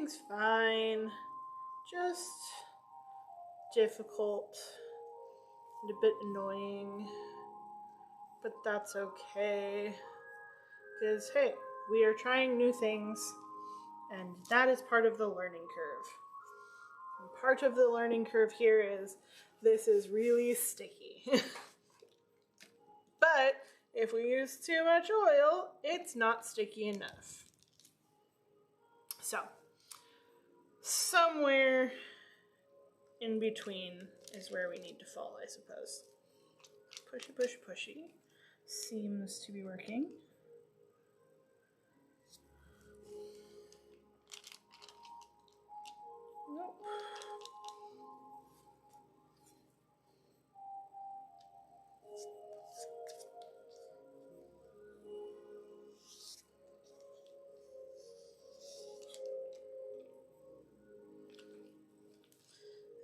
everything's fine, just difficult and a bit annoying, but that's okay, because hey, we are trying new things, and that is part of the learning curve. And part of the learning curve here is this is really sticky. But if we use too much oil, it's not sticky enough. So, somewhere in between is where we need to fall, I suppose. Pushy, pushy, pushy. Seems to be working. Nope.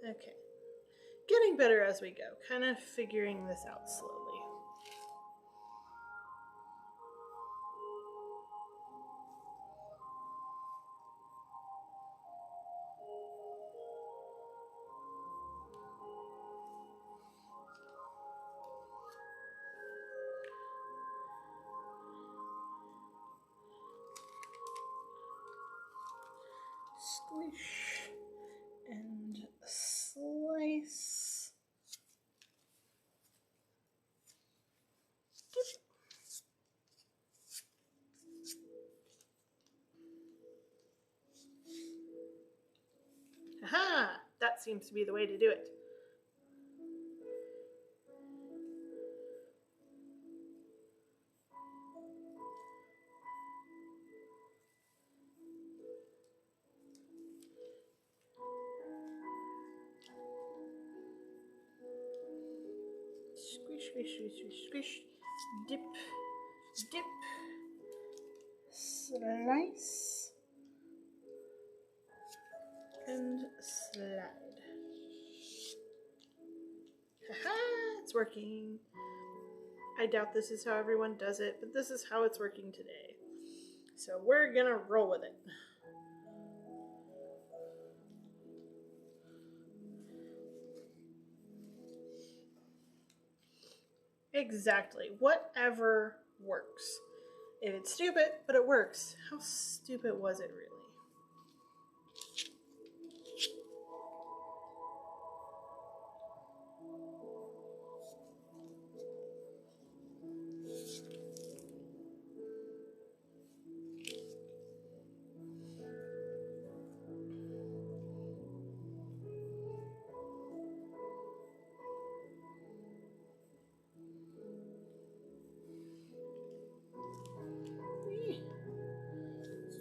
Okay. Getting better as we go, kind of figuring this out slowly. Squish and slice. Aha! That seems to be the way to do it. Squish, squish, squish, squish, squish. Dip, dip. Slice. And slide. Haha, it's working. I doubt this is how everyone does it, but this is how it's working today. So we're gonna roll with it. Exactly. Whatever works. If it's stupid, but it works, how stupid was it really?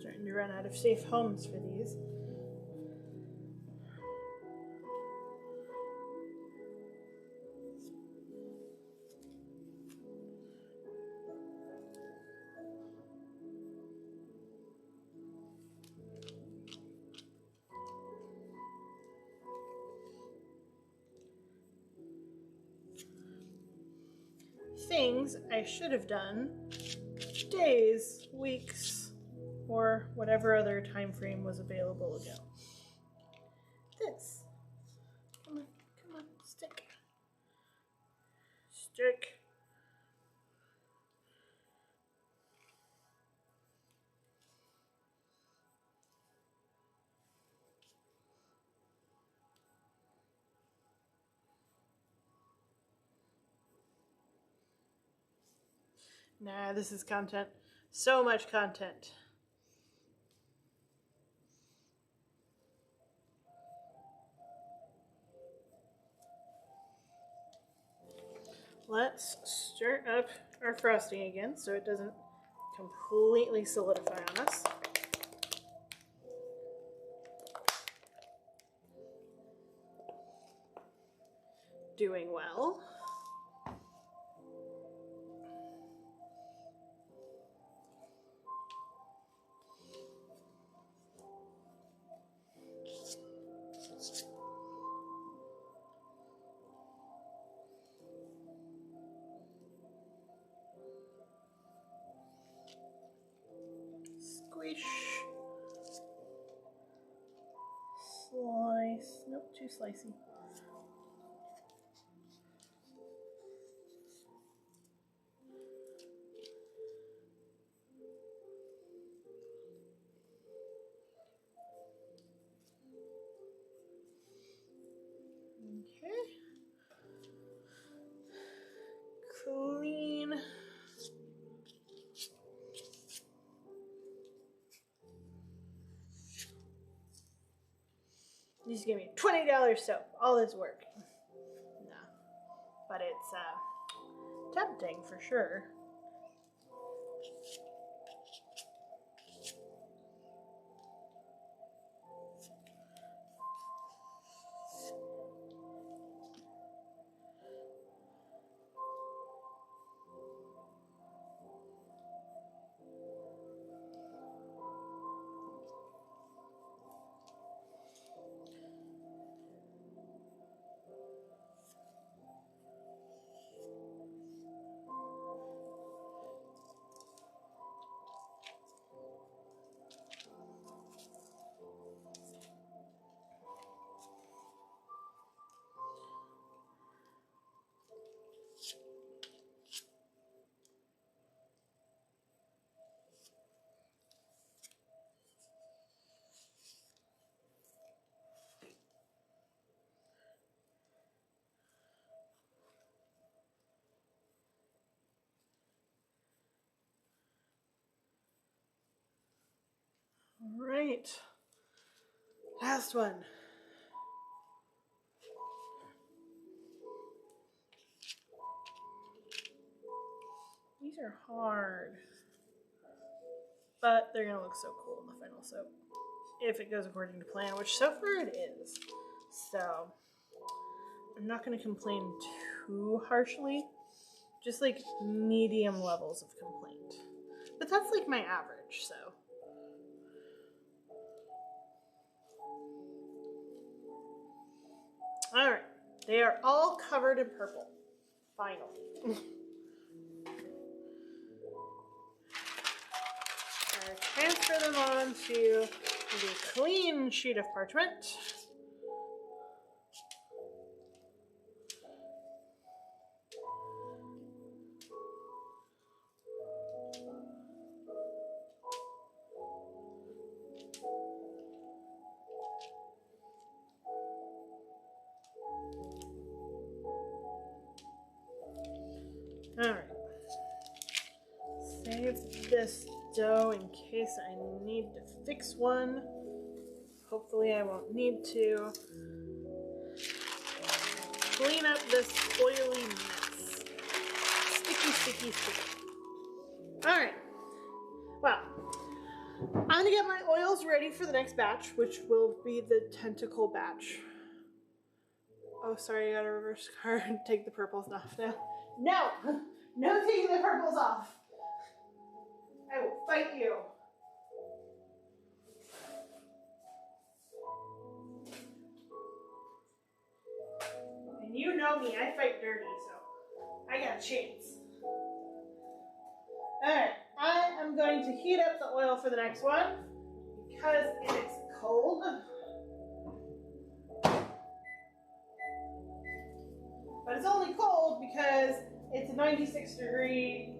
Starting to run out of safe homes for these. Things I should have done days, weeks, or whatever other time frame was available ago. This. Come on, stick. Stick. Nah, this is content. So much content. Let's stir up our frosting again so it doesn't completely solidify on us. Doing well. Squish. slicey. Okay. Clean. You just gave me $20 soap. All this work. No. But it's tempting for sure. All right. Last one. These are hard, but they're gonna look so cool in the final soap if it goes according to plan, which so far it is. So I'm not gonna complain too harshly, just like medium levels of complaint. But that's like my average, so. All right, they are all covered in purple, finally. Transfer them onto the clean sheet of parchment. All right. Save this dough in case I need to fix one. Hopefully I won't need to. Clean up this oily mess. Sticky, sticky, sticky. All right. Well, I'm gonna get my oils ready for the next batch, which will be the tentacle batch. Oh, sorry, I got a reverse card. Take the purples off now. No! No taking the purples off. I will fight you. And you know me, I fight dirty, so I got a chance. Alright, I am going to heat up the oil for the next one because it is cold. But it's only cold because it's a 96-degree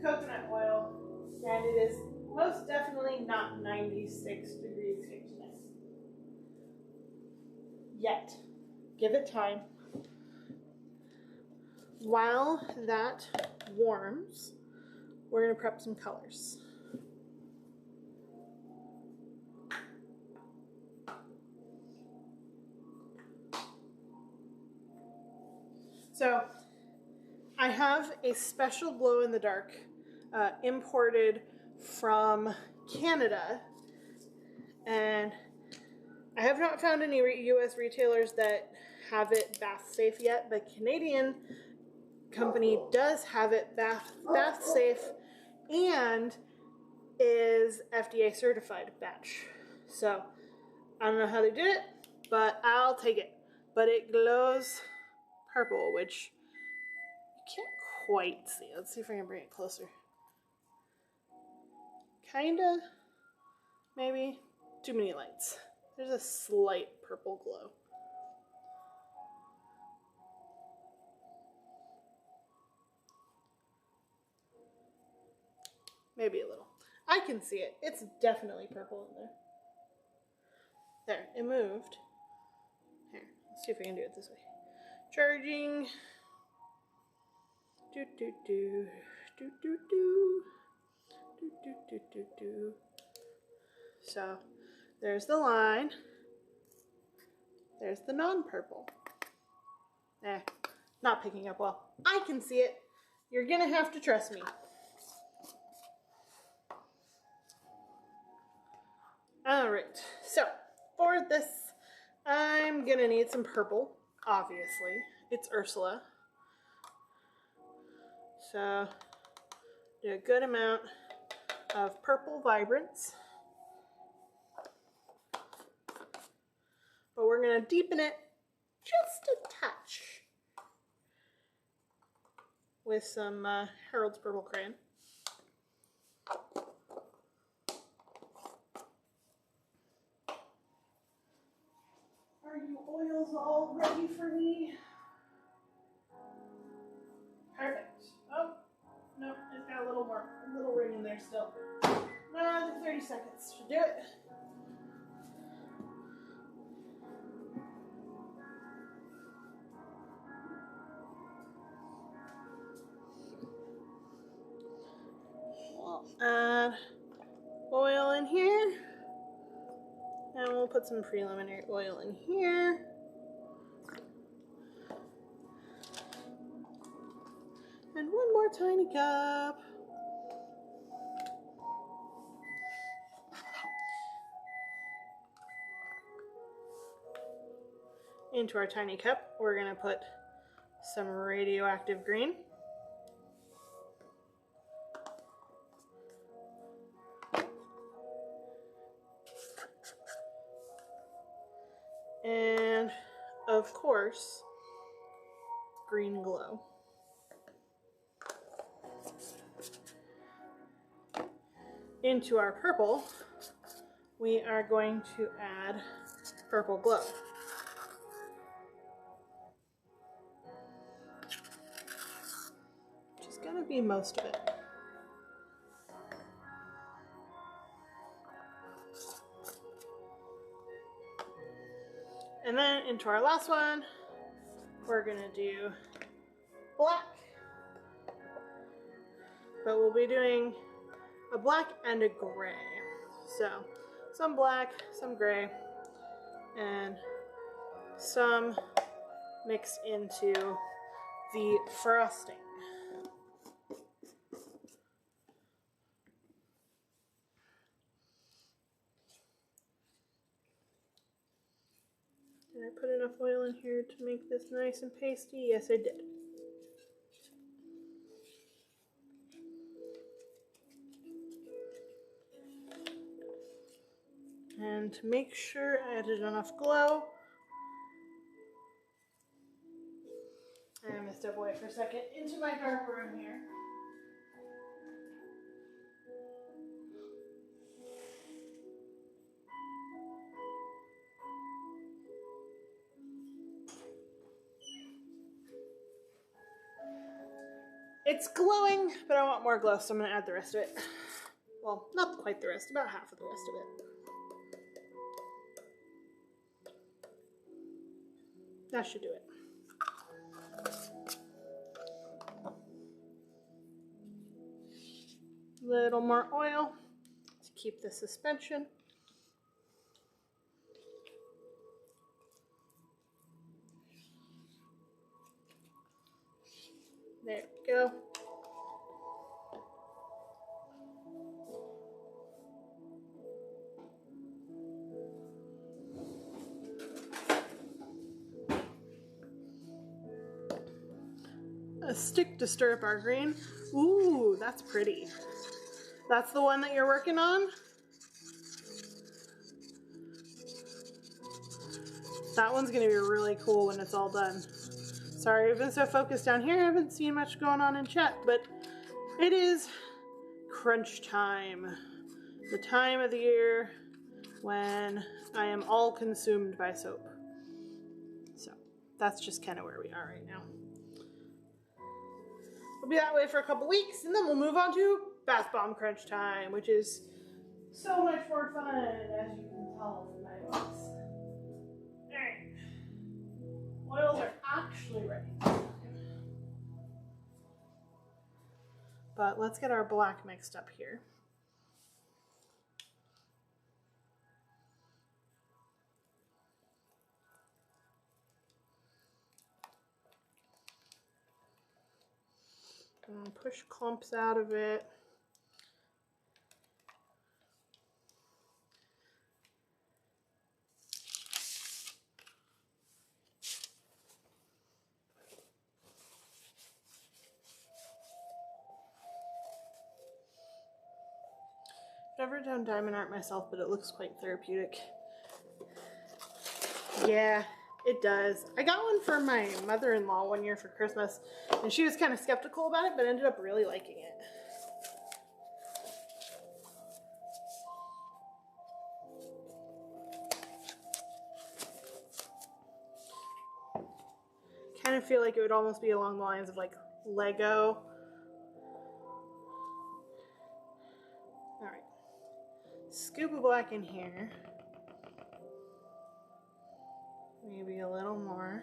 coconut oil, and it is most definitely not 96 degrees Fahrenheit. Yet. Give it time. While that warms, we're going to prep some colors. So I have a special glow-in-the-dark imported from Canada, and I have not found any US retailers that have it bath safe yet, but Canadian company does have it bath safe and is FDA certified batch. So I don't know how they did it, but I'll take it. But it glows purple, which you can't quite see. Let's see if I can bring it closer. Kinda, maybe. Too many lights. There's a slight purple glow. Maybe a little. I can see it. It's definitely purple in there. There, it moved. Here, let's see if we can do it this way. Charging. Do do do do do do do do do do do. So there's the line. There's the non-purple. Not picking up well. I can see it. You're gonna have to trust me. All right, so for this, I'm gonna need some purple, obviously. It's Ursula. So do a good amount of purple vibrance. But we're gonna deepen it just a touch with some Harold's Purple Crayon. Are you oils all ready for me? Perfect. Oh, no, it's got a little ring in there still. Another 30 seconds to do it. We'll add oil in here. And we'll put some preliminary oil in here. And one more tiny cup. Into our tiny cup, we're gonna put some radioactive green. And of course, green glow. Into our purple, we are going to add purple glow. Which is going to be most of it. And then into our last one, we're going to do black. But we'll be doing a black and a gray. So some black, some gray, and some mixed into the frosting. Did I put enough oil in here to make this nice and pasty? Yes, I did. And to make sure I added enough glow, I'm going to step away for a second into my dark room here. It's glowing, but I want more glow, so I'm going to add the rest of it. Well, not quite the rest, about half of the rest of it. That should do it. Little more oil to keep the suspension. There we go. A stick to stir up our green. Ooh, that's pretty. That's the one that you're working on? That one's gonna be really cool when it's all done. Sorry, I've been so focused down here, I haven't seen much going on in chat, but it is crunch time. The time of the year when I am all consumed by soap. So that's just kind of where we are right now. We'll be that way for a couple weeks, and then we'll move on to bath bomb crunch time, which is so much more fun, as you can tell from my voice. Alright. Oils are actually ready. But let's get our black mixed up here. And push clumps out of it. I've never done diamond art myself, but it looks quite therapeutic. Yeah, it does. I got one for my mother-in-law one year for Christmas, and she was kind of skeptical about it, but ended up really liking it. Kind of feel like it would almost be along the lines of like Lego. Alright. Scoop of black in here. Maybe a little more.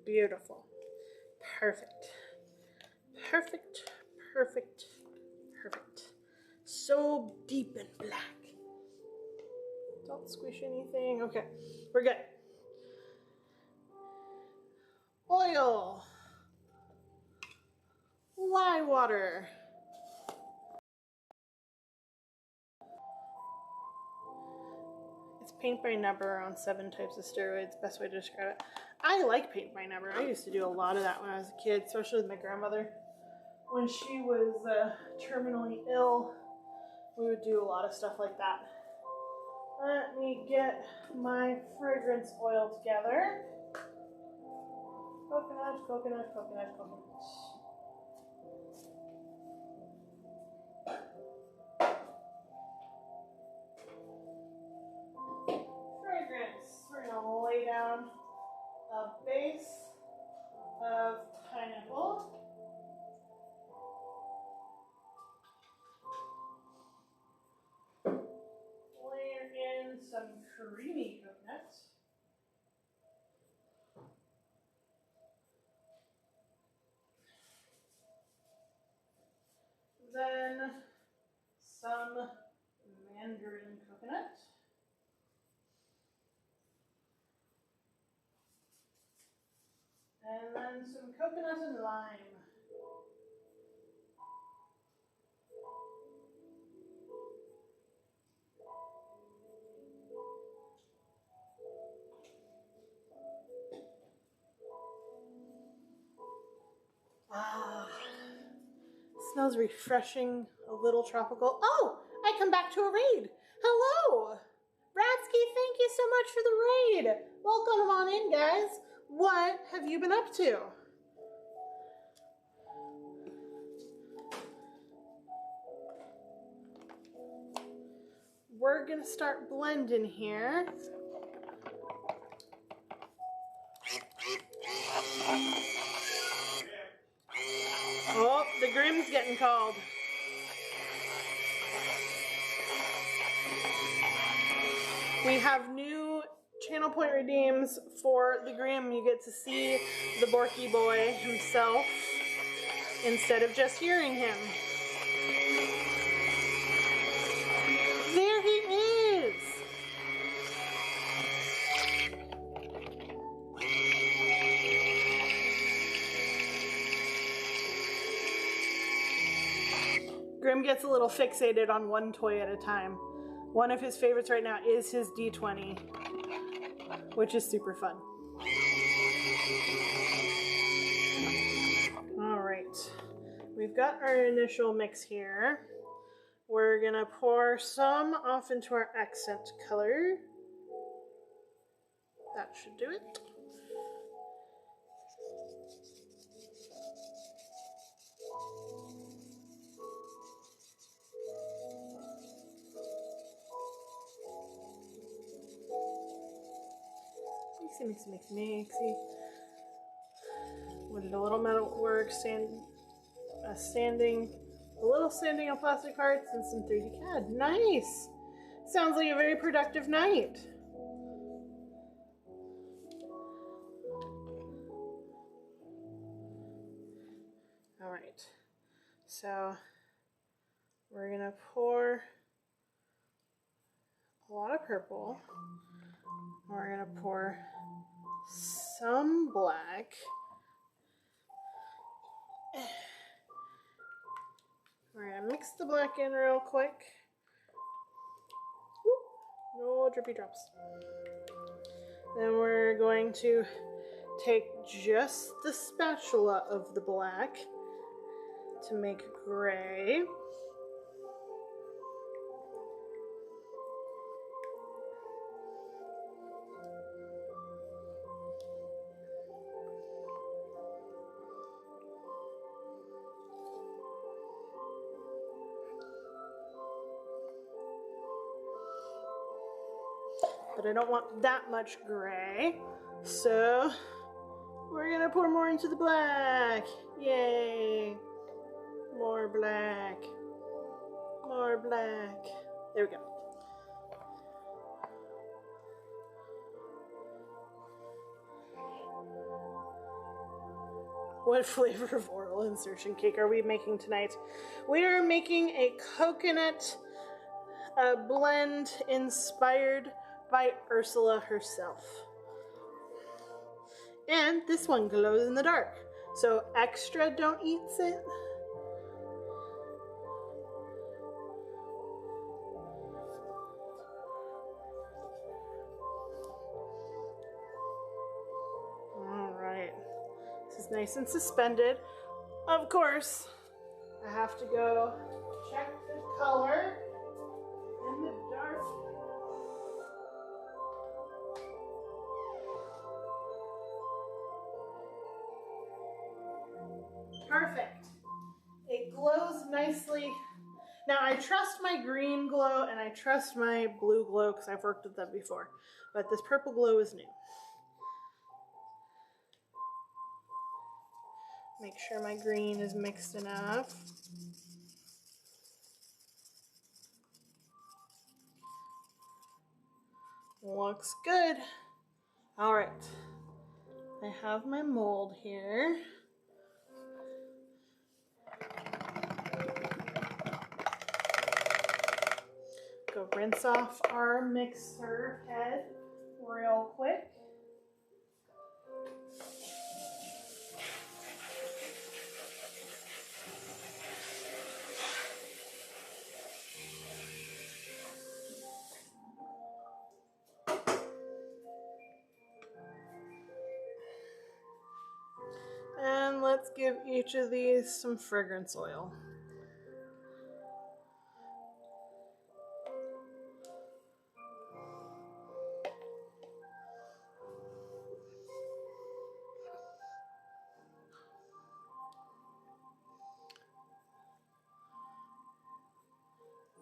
Beautiful. Perfect. Perfect, perfect, perfect. So deep and black. Don't squish anything. Okay, we're good. Oil. Lye water. It's paint by number on 7 types of steroids. Best way to describe it. I like paint by number. I used to do a lot of that when I was a kid, especially with my grandmother. When she was terminally ill, we would do a lot of stuff like that. Let me get my fragrance oil together. Coconut, coconut, coconut, coconut. Fragrance. We're going to lay down a base of pineapple. Layer in some creamy coconut. Then some mandarin coconut. And then some coconut and lime. Ah, smells refreshing, a little tropical. Oh, I come back to a raid. Hello, Bradsky, thank you so much for the raid. Welcome on in, guys. What have you been up to? We're gonna start blending here. Oh, the Grimm's getting called. We have new channel point redeems for the Grimm. You get to see the Borky boy himself instead of just hearing him. There he is. Grimm gets a little fixated on one toy at a time. One of his favorites right now is his D20, which is super fun. All right, we've got our initial mix here. We're gonna pour some off into our accent color. That should do it. Mixy, mixy, mixy, mixy. With a little metal work, a little sanding on plastic parts, and some 3D CAD. Nice! Sounds like a very productive night. All right, so we're gonna pour a lot of purple. We're gonna pour some black. We're gonna mix the black in real quick. Whoop, no drippy drops. Then we're going to take just the spatula of the black to make gray. But I don't want that much gray, so we're gonna pour more into the black. Yay! More black. More black. There we go. What flavor of oral insertion cake are we making tonight? We are making a coconut blend inspired by Ursula herself. And this one glows in the dark. So extra don't eats it. All right. This is nice and suspended. Of course, I have to go check the color in the dark. Perfect. It glows nicely. Now I trust my green glow and I trust my blue glow because I've worked with them before, but this purple glow is new. Make sure my green is mixed enough. Looks good. All right, I have my mold here. Go rinse off our mixer head real quick. And let's give each of these some fragrance oil.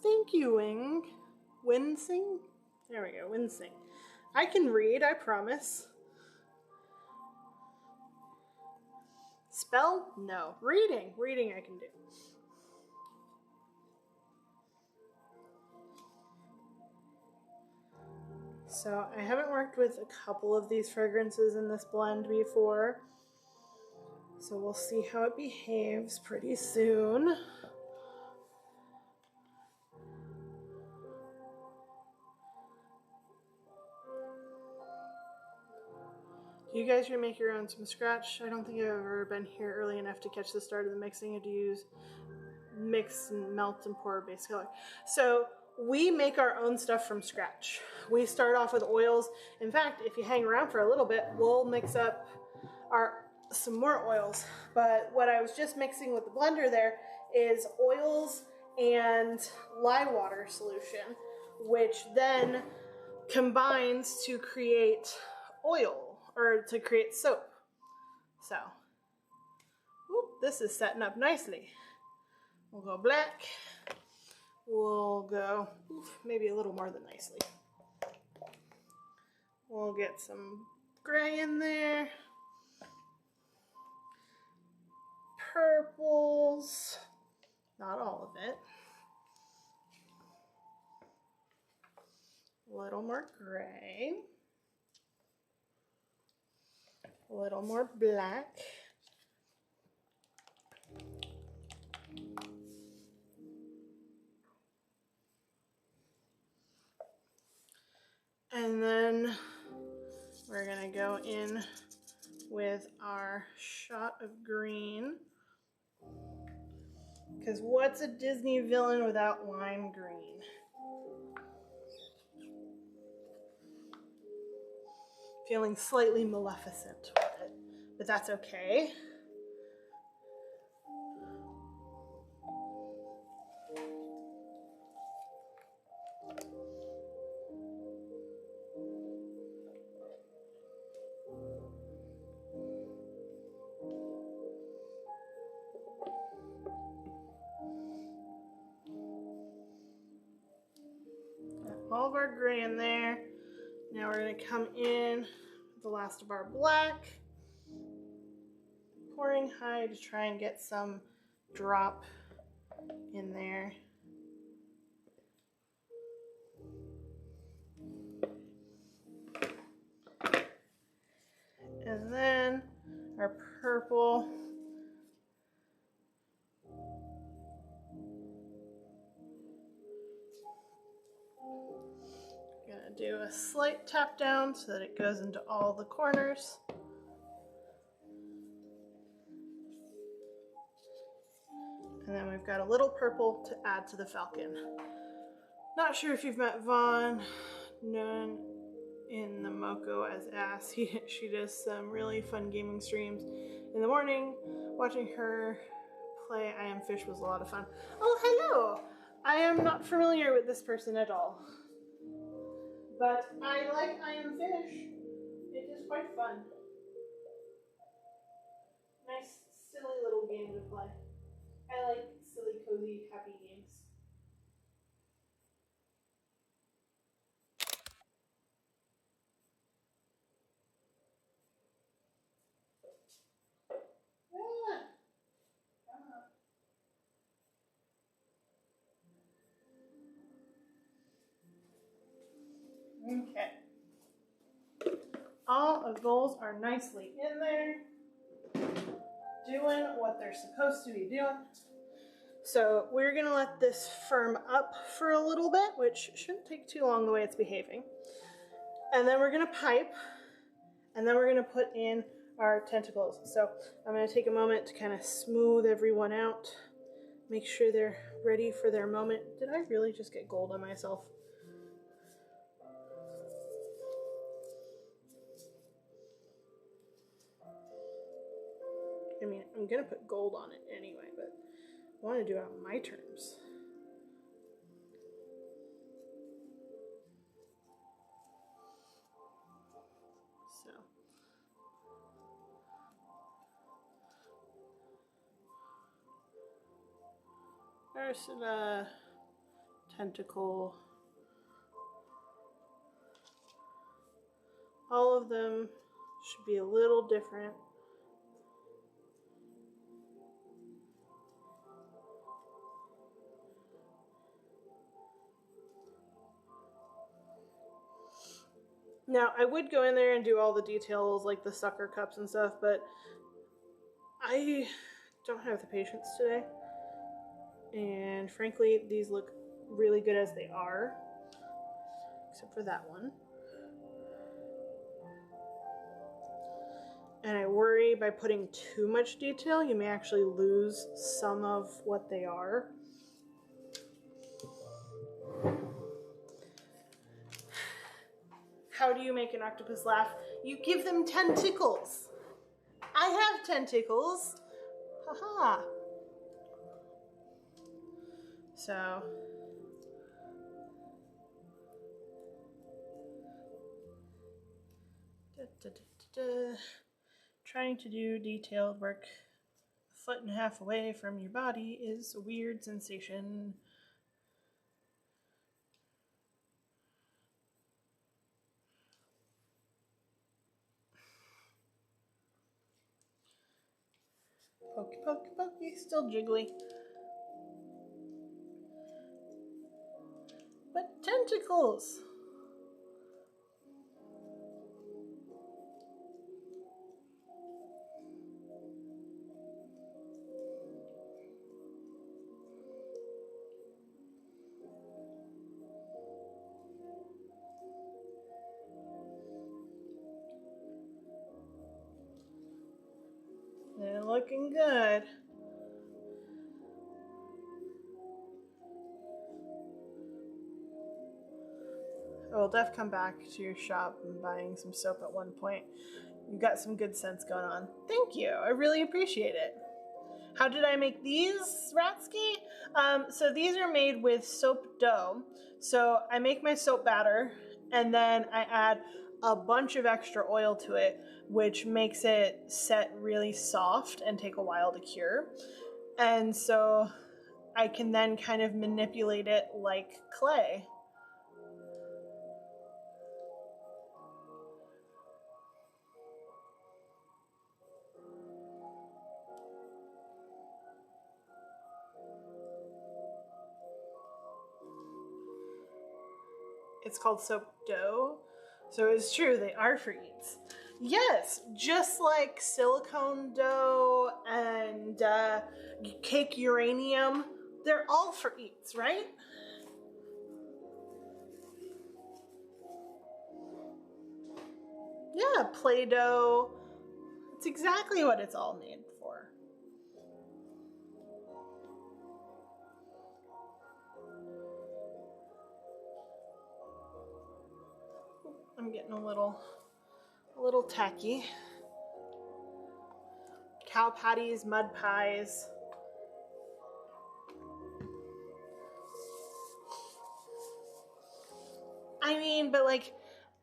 Thank you, Winsing. There we go, Winsing. I can read, I promise. Spell? No. Reading I can do. So I haven't worked with a couple of these fragrances in this blend before. So we'll see how it behaves pretty soon. You guys are gonna make your own from scratch. I don't think I've ever been here early enough to catch the start of the mixing. You have to use mix and melt and pour base color. So we make our own stuff from scratch. We start off with oils. In fact, if you hang around for a little bit, we'll mix up some more oils. But what I was just mixing with the blender there is oils and lye water solution, which then combines to create oil. Or to create soap. So, whoop, this is setting up nicely. We'll go black. We'll go, maybe a little more than nicely. We'll get some gray in there. Purples, not all of it. A little more gray. A little more black. And then we're gonna go in with our shot of green. Because what's a Disney villain without lime green? Feeling slightly Maleficent with it, but that's okay. All of our gray in there. Now we're going to come in with the last of our black, pouring high to try and get some drop in there. And then our purple. Gonna do a slight tap down so that it goes into all the corners. And then we've got a little purple to add to the falcon. Not sure if you've met Vaughn, known in the Moko as Ass. She does some really fun gaming streams in the morning. Watching her play I Am Fish was a lot of fun. Oh, hello! I am not familiar with this person at all. But I like I Am Fish. It is quite fun. Nice, silly little game to play. I like silly, cozy, happy games. Ah, come on. Okay. All of those are nicely in there, doing what they're supposed to be doing. So we're gonna let this firm up for a little bit, which shouldn't take too long the way it's behaving. And then we're gonna pipe, and then we're gonna put in our tentacles. So I'm gonna take a moment to kind of smooth everyone out, make sure they're ready for their moment. Did I really just get gold on myself? I mean, I'm gonna put gold on it anyway, but I want to do it on my terms. So Ursula, tentacle, all of them should be a little different. Now, I would go in there and do all the details like the sucker cups and stuff, but I don't have the patience today. And frankly, these look really good as they are, except for that one. And I worry by putting too much detail, you may actually lose some of what they are. How do you make an octopus laugh? You give them tentacles. I have tentacles. Haha. So trying to do detailed work a 1.5 feet away from your body is a weird sensation. Pokey, pokey, pokey. Still jiggly. But tentacles. They're looking good. I will def come back to your shop and buying some soap at one point. You've got some good sense going on. Thank you. I really appreciate it. How did I make these, Ratsky? So these are made with soap dough. So I make my soap batter and then I add a bunch of extra oil to it, which makes it set really soft and take a while to cure. And so I can then kind of manipulate it like clay. It's called soap dough. So it's true, they are for eats. Yes, just like silicone dough and cake uranium, they're all for eats, right? Yeah, Play-Doh. It's exactly what it's all made for. I'm getting a little tacky. Cow patties, mud pies. I mean, but like,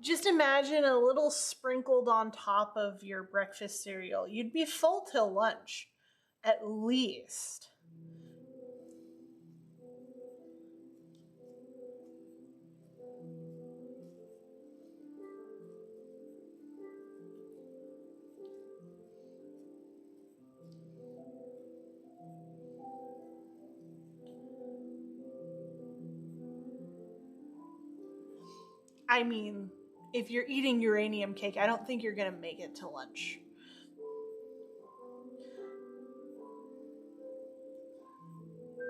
just imagine a little sprinkled on top of your breakfast cereal. You'd be full till lunch, at least. I mean, if you're eating uranium cake, I don't think you're gonna make it to lunch.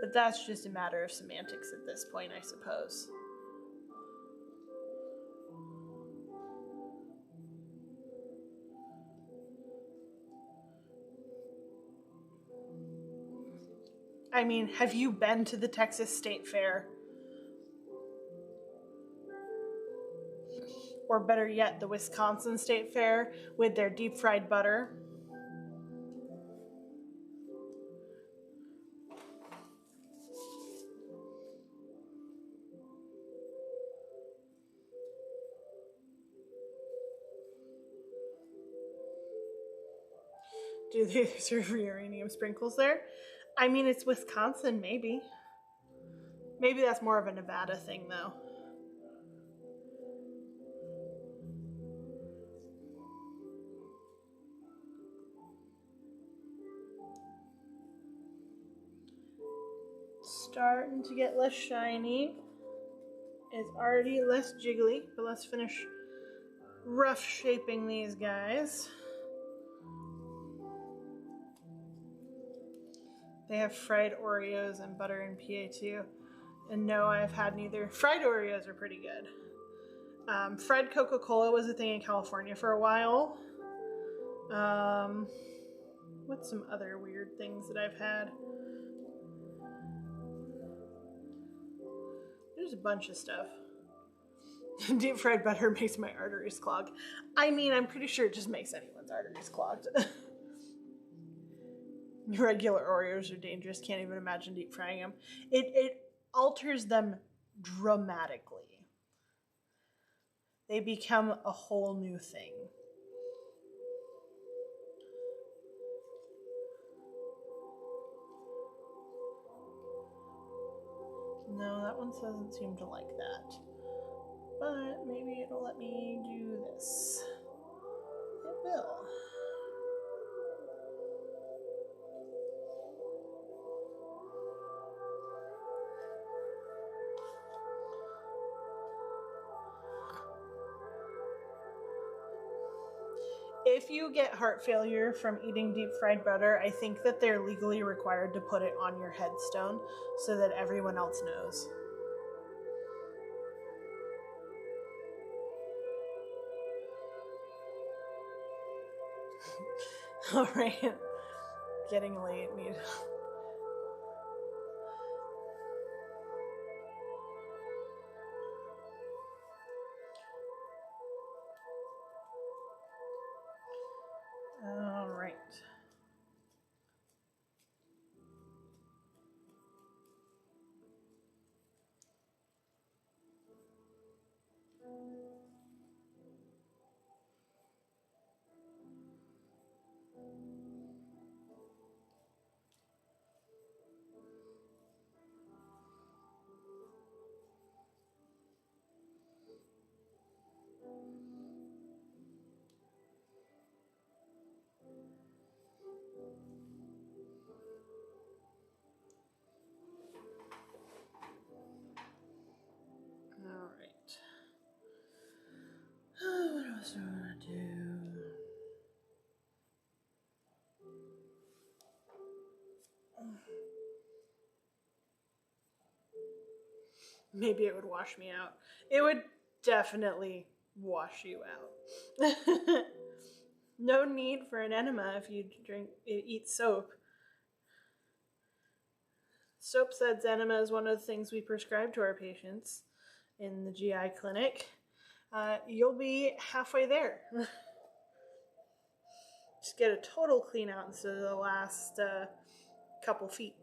But that's just a matter of semantics at this point, I suppose. I mean, have you been to the Texas State Fair? Or better yet, the Wisconsin State Fair with their deep fried butter? Do they serve uranium sprinkles there? I mean, it's Wisconsin, maybe. Maybe that's more of a Nevada thing, though. Starting to get less shiny. It's already less jiggly, but let's finish rough shaping these guys. They have fried Oreos and butter and PA2. And no, I've had neither. Fried Oreos are pretty good. Fried Coca-Cola was a thing in California for a while. What's some other weird things that I've had? There's a bunch of stuff. Deep fried butter makes my arteries clog. I mean, I'm pretty sure it just makes anyone's arteries clogged. Regular Oreos are dangerous. Can't even imagine deep frying them. It alters them dramatically. They become a whole new thing. No, that one doesn't seem to like that. But maybe it'll let me do this. It will. if you get heart failure from eating deep fried butter, I think that they're legally required to put it on your headstone so that everyone else knows. All right. Getting late. Need. All right. All right. What else do I want to do? Maybe it would wash me out. It would definitely wash you out. No need for an enema if you eat soap. Soap suds enema is one of the things we prescribe to our patients in the GI clinic. You'll be halfway there. Just get a total clean out instead of the last couple feet.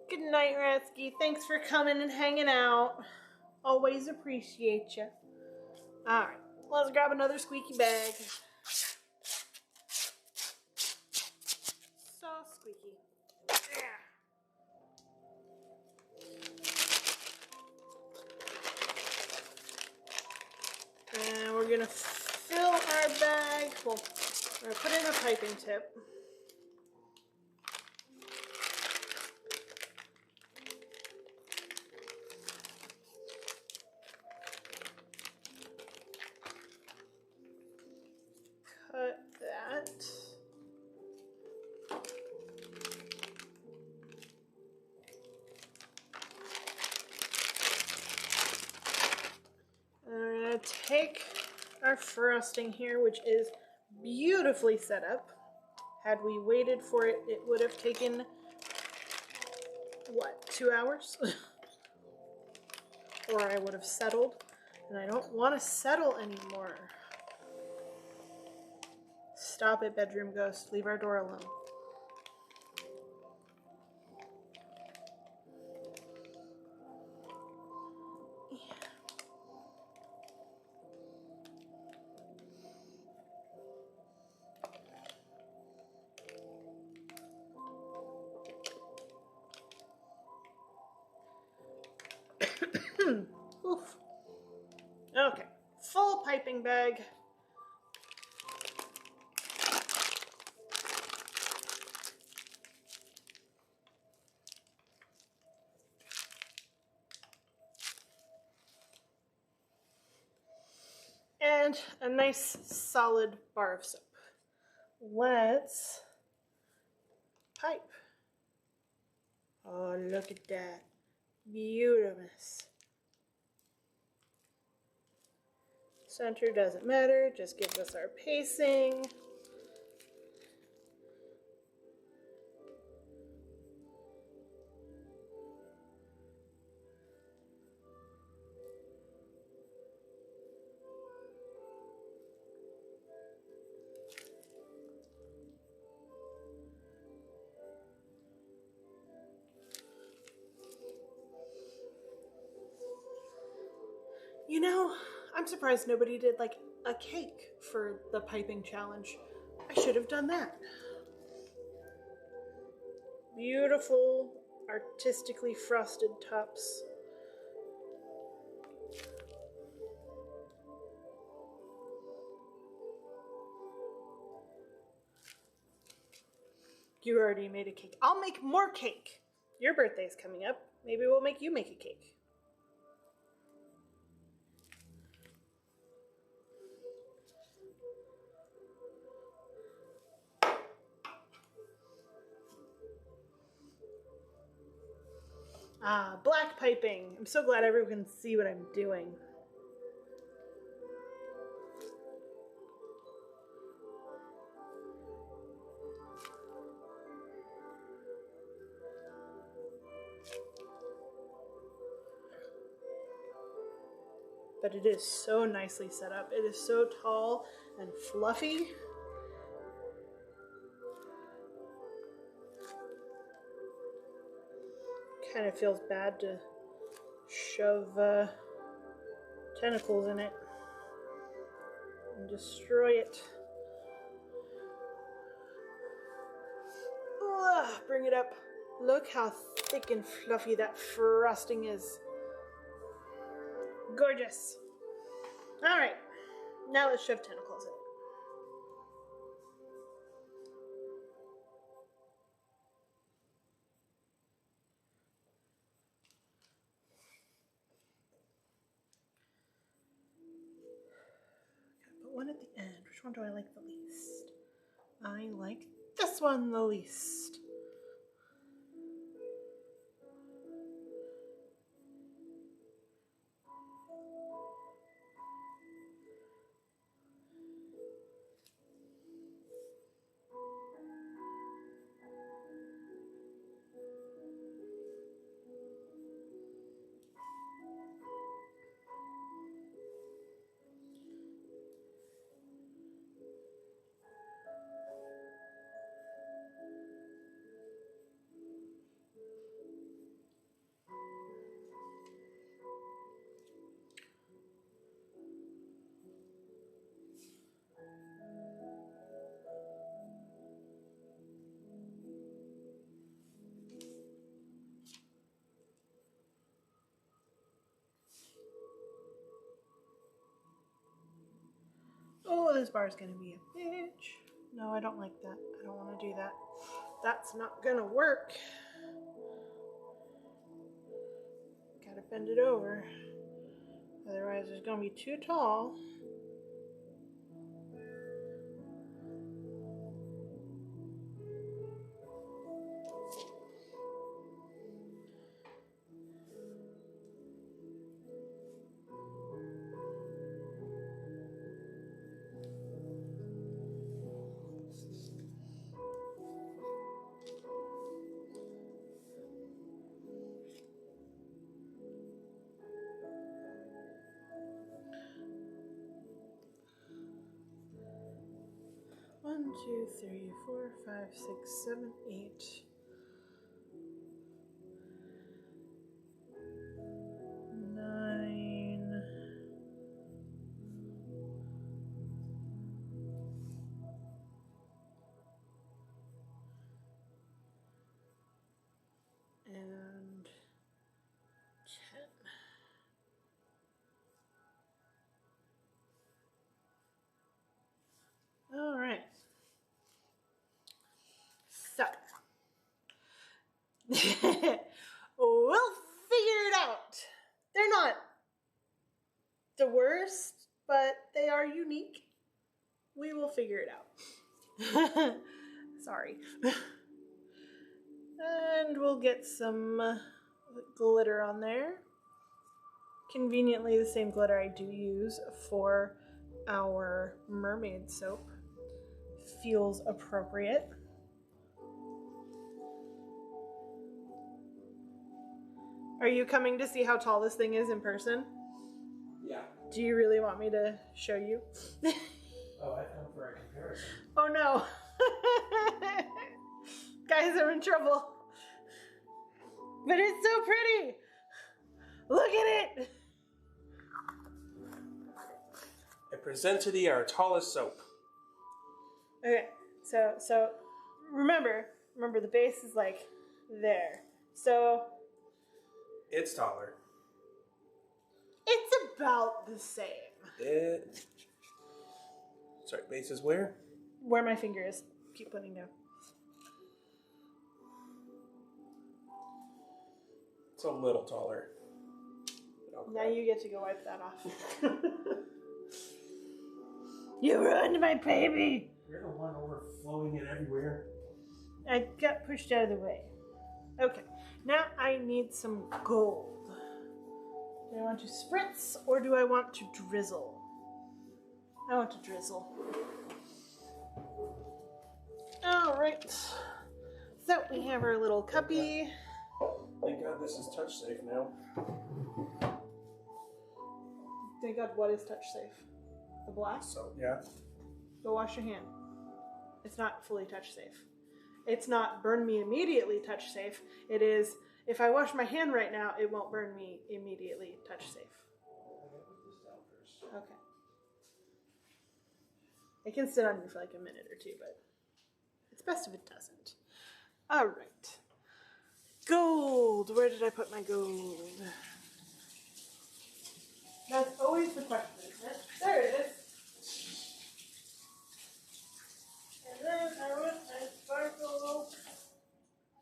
Good night, Ratsky. Thanks for coming and hanging out. Always appreciate you. All right, let's grab another squeaky bag. So squeaky. Yeah. And we're gonna fill our bag. Well, we're gonna put in a piping tip. Cut that. We're gonna take our frosting here, which is beautifully set up. Had we waited for it, it would have taken, what, 2 hours? Or I would have settled, and I don't want to settle anymore. Stop it, bedroom ghost. Leave our door alone. Oof. Okay, full piping bag. And a nice solid bar of soap. Let's pipe. Oh, look at that. Beautiful. Center doesn't matter, just gives us our pacing. You know, I'm surprised nobody did like a cake for the piping challenge. I should have done that. Beautiful, artistically frosted tops. You already made a cake. I'll make more cake. Your birthday's coming up. Maybe we'll make you make a cake. Ah, black piping. I'm so glad everyone can see what I'm doing. But it is so nicely set up. It is so tall and fluffy. Kind of feels bad to shove tentacles in it and destroy it. Ugh, bring it up. Look how thick and fluffy that frosting is. Gorgeous. All right, now let's shove tentacles in it. Gotta put one at the end. Which one do I like the least? I like this one the least. Oh, this bar's gonna be a bitch. No, I don't like that. I don't want to do that. That's not gonna work. Gotta bend it over. Otherwise, it's gonna be too tall. One, two, three, four, five, six, 7, 8. 9. And 10. All right. So, we'll figure it out. They're not the worst, but they are unique. We will figure it out. Sorry. And we'll get some glitter on there. Conveniently, the same glitter I do use for our mermaid soap. Feels appropriate. Are you coming to see how tall this thing is in person? Yeah. Do you really want me to show you? Oh, I've come for a comparison. Oh no. Guys, I'm in trouble. But it's so pretty. Look at it. I present to thee our tallest soap. Okay, so remember the base is like there. So It's taller. it's about the same. Sorry, base is where? Where my finger is. Keep putting down. It's a little taller. Okay. Now you get to go wipe that off. You ruined my baby! You're the one overflowing it everywhere. I got pushed out of the way. Okay, now I need some gold. Do I want to spritz or do I want to drizzle? I want to drizzle. Alright. So we have our little cuppy. Thank God this is touch safe now. Thank God, what is touch safe? The blast? So, yeah. Go wash your hand. It's not fully touch safe. It's not burn me immediately touch safe. It is, if I wash my hand right now, it won't burn me immediately touch safe. Okay. It can sit on you for like a minute or two, but it's best if it doesn't. All right. Gold. Where did I put my gold? That's always the question, isn't it? There it is. And then I went and sparkles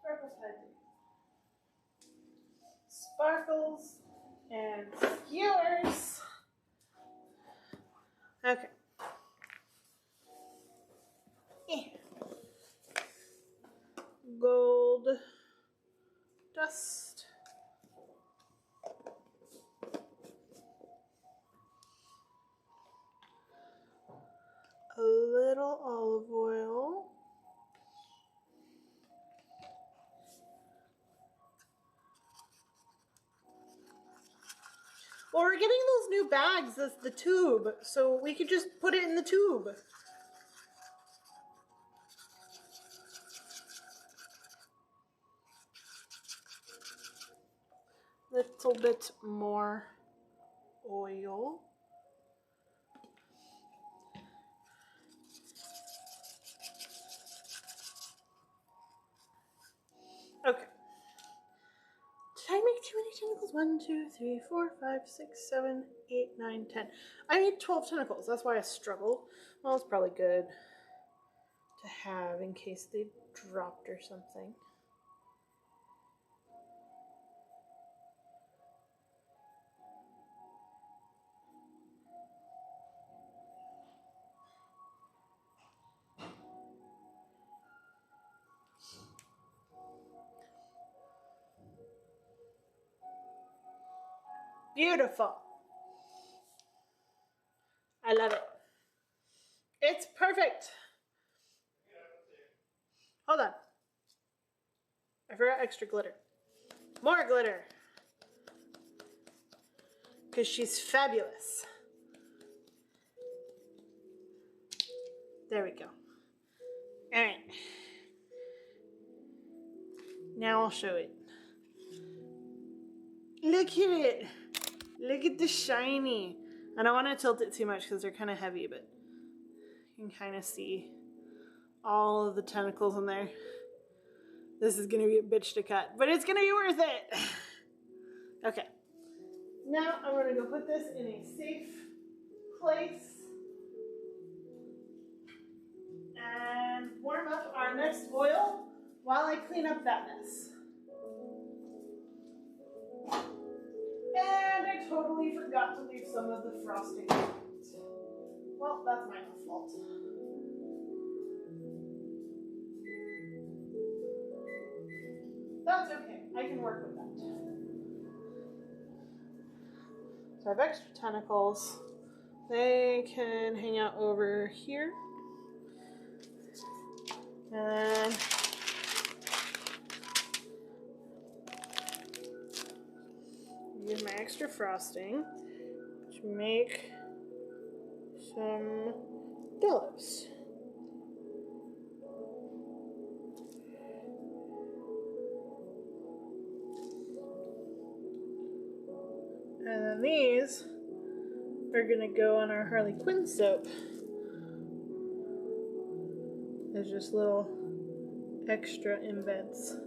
heavy. Sparkles and skewers. Okay. Gold dust. A little olive oil. Well, we're getting those new bags, that's the tube, so we could just put it in the tube. Little bit more oil. Okay. Did I make too many tentacles? 1, 2, 3, 4, 5, 6, 7, 8, 9, 10. I made 12 tentacles. That's why I struggled. Well, it's probably good to have in case they dropped or something. Beautiful. I love it. It's perfect. Hold on. I forgot extra glitter. More glitter. Because she's fabulous. There we go. All right. Now I'll show it. Look at it. Look at the shiny. I don't want to tilt it too much because they're kind of heavy, but you can kind of see all of the tentacles in there. This is going to be a bitch to cut, but it's going to be worth it. Okay. Now I'm going to go put this in a safe place and warm up our next oil while I clean up that mess. And I totally forgot to leave some of the frosting out. Well, that's my own fault. That's okay. I can work with that. So I have extra tentacles. They can hang out over here. And then use my extra frosting to make some dollops. And then these are going to go on our Harley Quinn soap. There's just little extra embeds.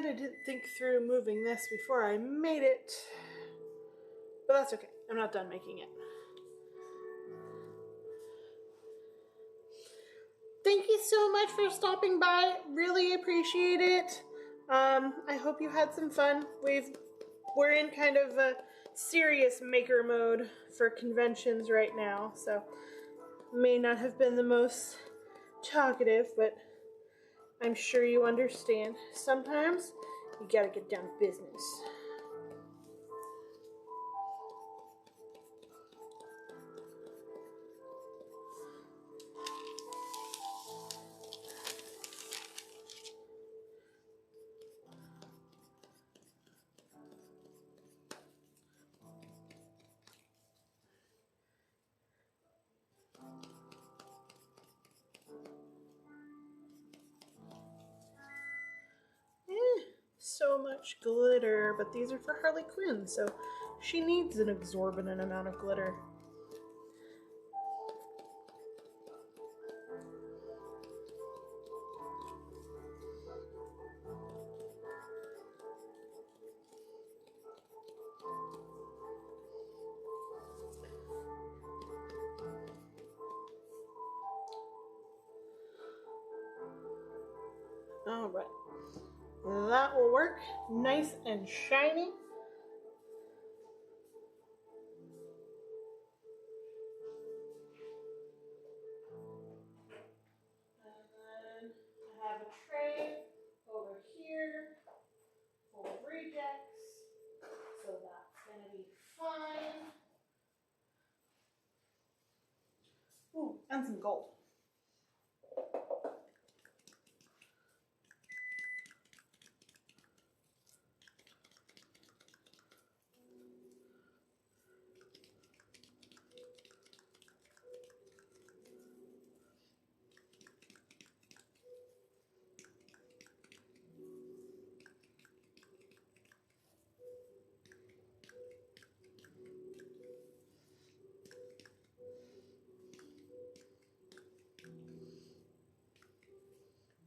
I didn't think through moving this before I made it. But that's okay. I'm not done making it. Thank you so much for stopping by. Really appreciate it. I hope you had some fun. We're in kind of a serious maker mode for conventions right now, so may not have been the most talkative, but I'm sure you understand. Sometimes you gotta get down to business. So much glitter, but these are for Harley Quinn, so she needs an exorbitant amount of glitter. All right. That will work. Nice and shiny. And then I have a tray over here full of rejects, so that's going to be fine. Ooh, and some gold.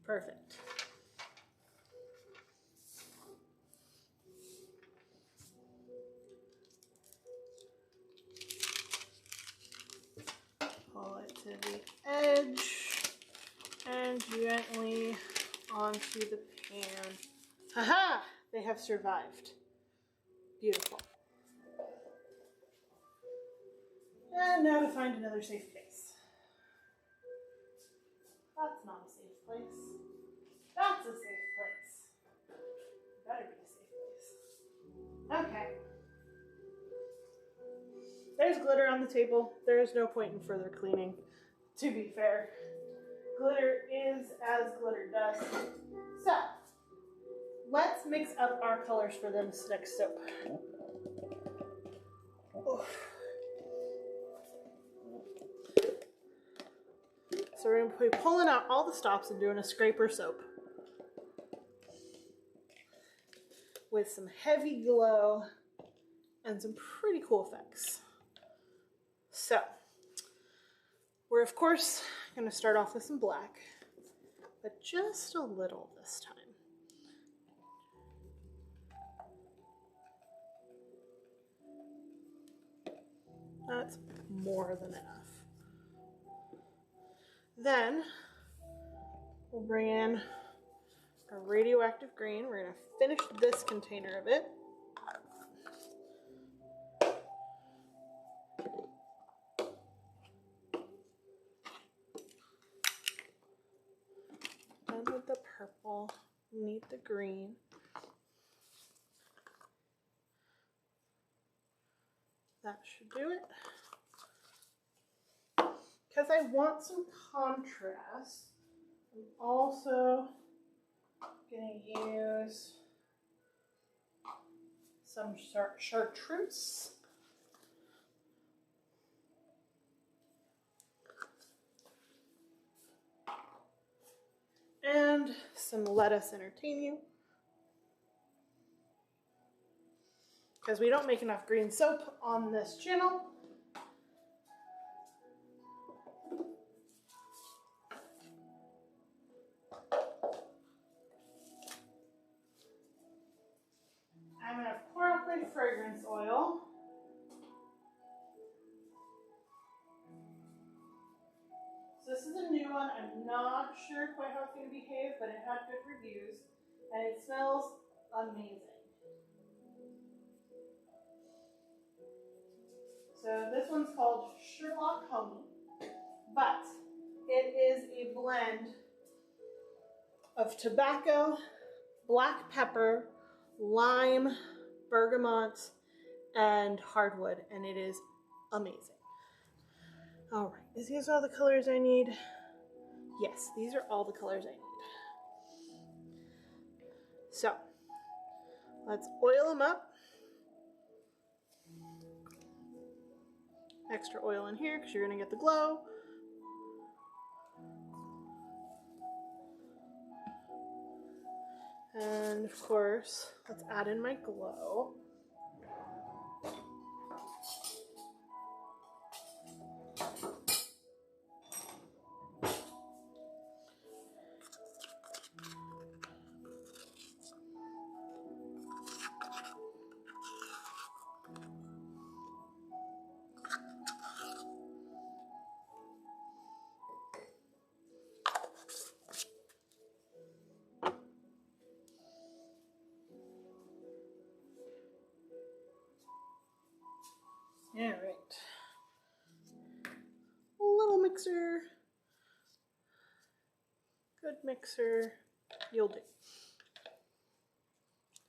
Perfect. Pull it to the edge and gently onto the pan. Haha! They have survived. Beautiful. And now to find another safe place. That's not a safe place. That's a safe place. Better be a safe place. Okay. There's glitter on the table. There is no point in further cleaning, to be fair. Glitter is as glitter does. So, let's mix up our colors for this next soap. So we're going to be pulling out all the stops and doing a scraper soap with some heavy glow and some pretty cool effects. So, we're of course going to start off with some black, but just a little this time. That's more than enough. Then we'll bring in our radioactive green. We're going to finish this container of it. Done with the purple, need the green. That should do it. Because I want some contrast, I'm also going to use some chartreuse. And some Let Us Entertain You. Because we don't make enough green soap on this channel. sure quite how it's going to behave, but it had good reviews, and it smells amazing. So this one's called Sherlock Honey, but it is a blend of tobacco, black pepper, lime, bergamot, and hardwood, and it is amazing. All right, is these all the colors I need? Yes, these are all the colors I need. So, let's oil them up. Extra oil in here because you're gonna get the glow. And of course, let's add in my glow. All right. Little mixer. Good mixer. You'll do.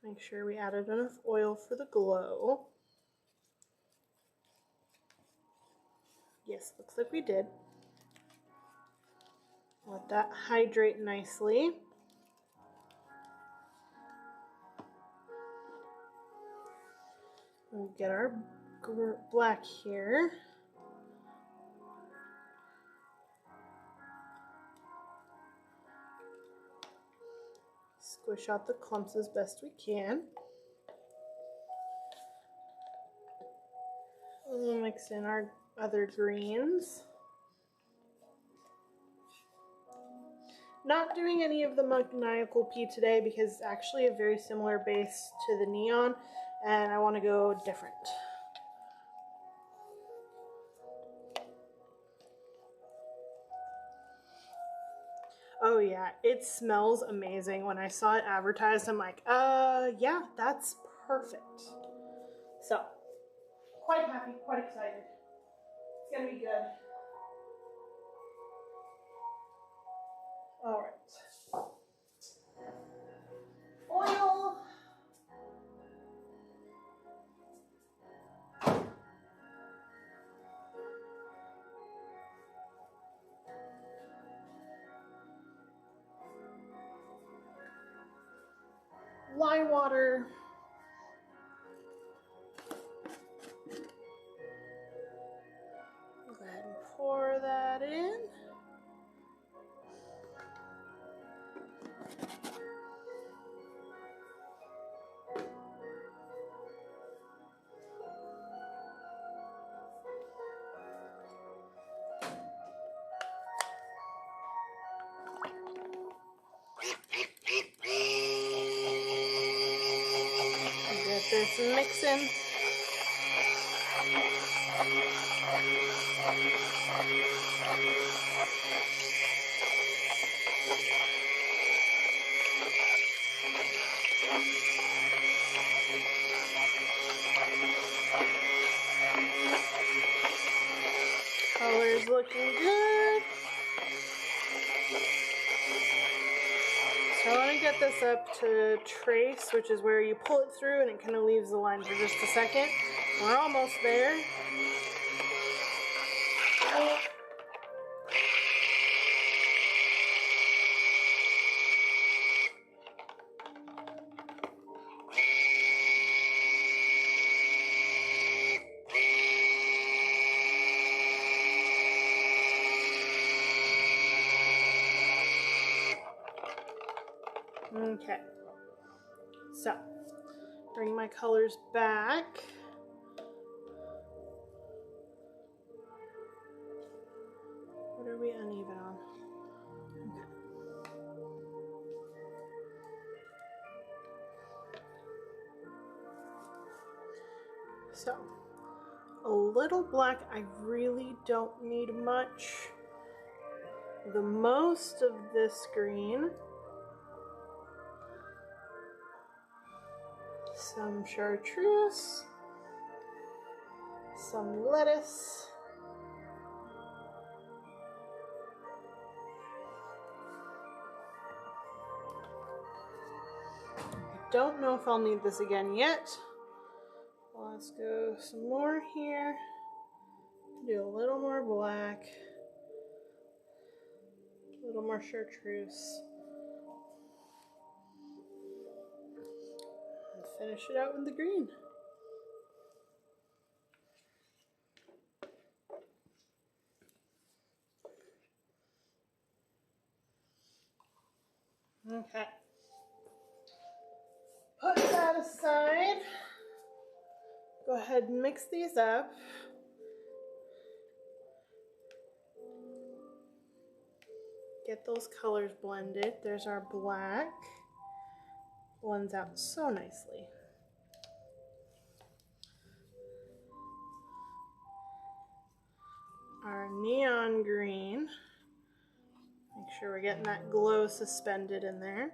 Make sure we added enough oil for the glow. Yes, looks like we did. Let that hydrate nicely. We'll get our black here. Squish out the clumps as best we can. We'll mix in our other greens. Not doing any of the Maniacal Pea today because it's actually a very similar base to the Neon, and I want to go different. Oh yeah, it smells amazing. When I saw it advertised, I'm like, yeah, that's perfect. So, quite happy, quite excited. It's gonna be good. All right. Oil. Lye water. Go ahead and pour that in. Get this mixing. Color's looking good. So I want to get this up to trace, which is where you pull it through and it kind of leaves the line for just a second. We're almost there. Okay, so bring my colors back. What are we uneven on? Okay. So, a little black. I really don't need much. the most of this green. Some chartreuse, some lettuce, I don't know if I'll need this again yet. Let's go some more here. Do a little more black, a little more chartreuse. And finish it out with the green. Okay. Put that aside. Go ahead and mix these up. Get those colors blended. There's our black. Blends out so nicely. Our neon green. Make sure we're getting that glow suspended in there.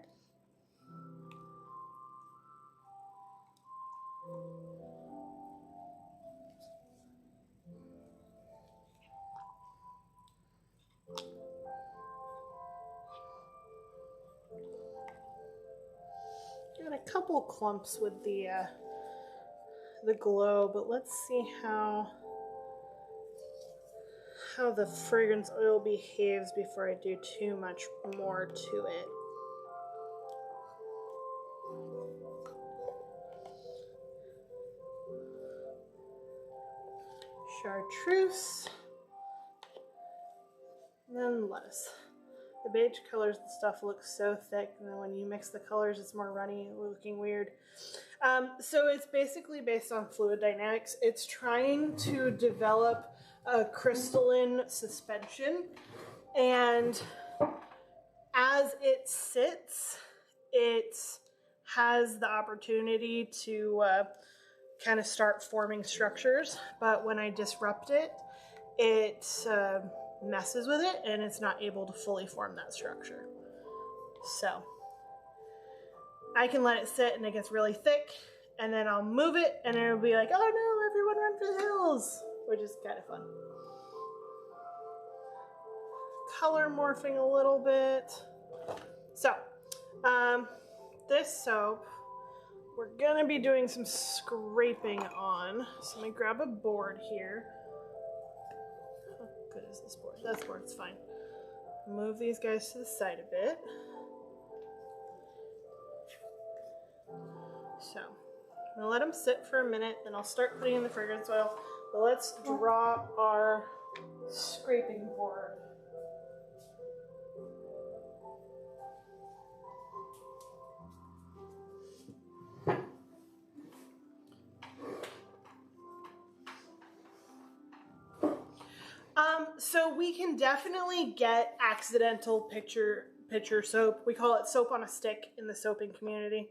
Got a couple clumps with the glow, but let's see how the fragrance oil behaves before I do too much more to it. Chartreuse, and then lettuce. The beige colors and stuff look so thick, and then when you mix the colors, it's more runny, looking weird. So it's basically based on fluid dynamics. It's trying to develop a crystalline suspension, and as it sits, it has the opportunity to kind of start forming structures, but when I disrupt it, it messes with it and it's not able to fully form that structure. So I can let it sit and it gets really thick, and then I'll move it and it'll be like, oh no, everyone run for the hills, which is kind of fun. Color morphing a little bit. So this soap we're gonna be doing some scraping on. So let me grab a board here. How good is this board? This board's fine. Move these guys to the side a bit. So I'm gonna let them sit for a minute, then I'll start putting in the fragrance oil. But let's draw our scraping board. So we can definitely get accidental picture soap. We call it soap on a stick in the soaping community.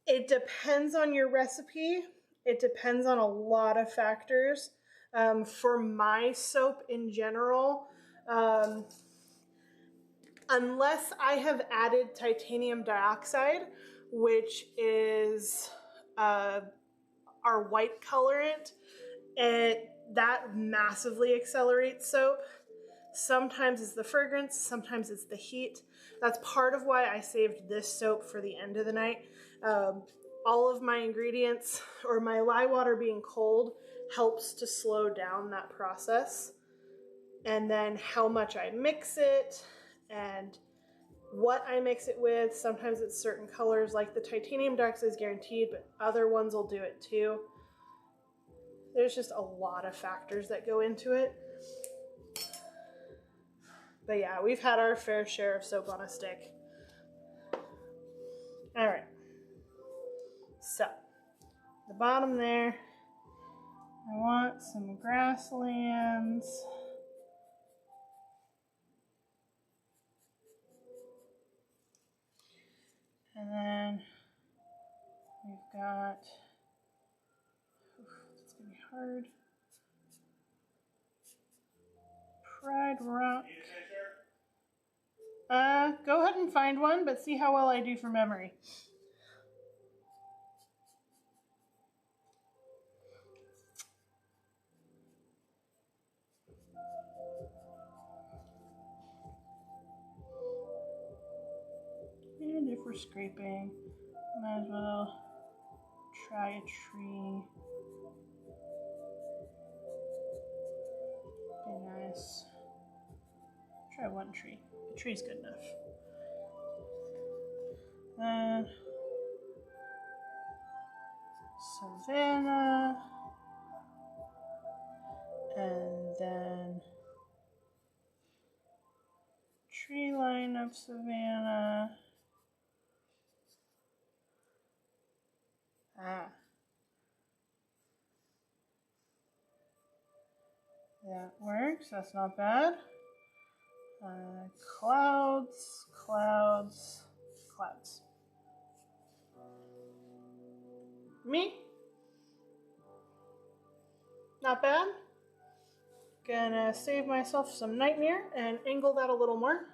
It depends on your recipe. It depends on a lot of factors. For my soap in general, unless I have added titanium dioxide, which is our white colorant, that massively accelerates soap. Sometimes it's the fragrance, sometimes it's the heat. That's part of why I saved this soap for the end of the night. All of my ingredients, or my lye water being cold, helps to slow down that process. And then how much I mix it and what I mix it with. Sometimes it's certain colors, like the titanium dioxide is guaranteed, but other ones will do it too. There's just a lot of factors that go into it. But yeah, we've had our fair share of soap on a stick. All right. So, the bottom there, I want some grasslands. And then we've got, it's gonna be hard, Pride Rock. Go ahead and find one, but see how well I do for memory. And if we're scraping, might as well try a tree. Be nice. Try one tree. A tree's good enough. Then Savannah. And then tree line of Savannah. That works. That's not bad. Clouds, clouds, clouds. Me? Not bad. Gonna save myself some nightmare and angle that a little more.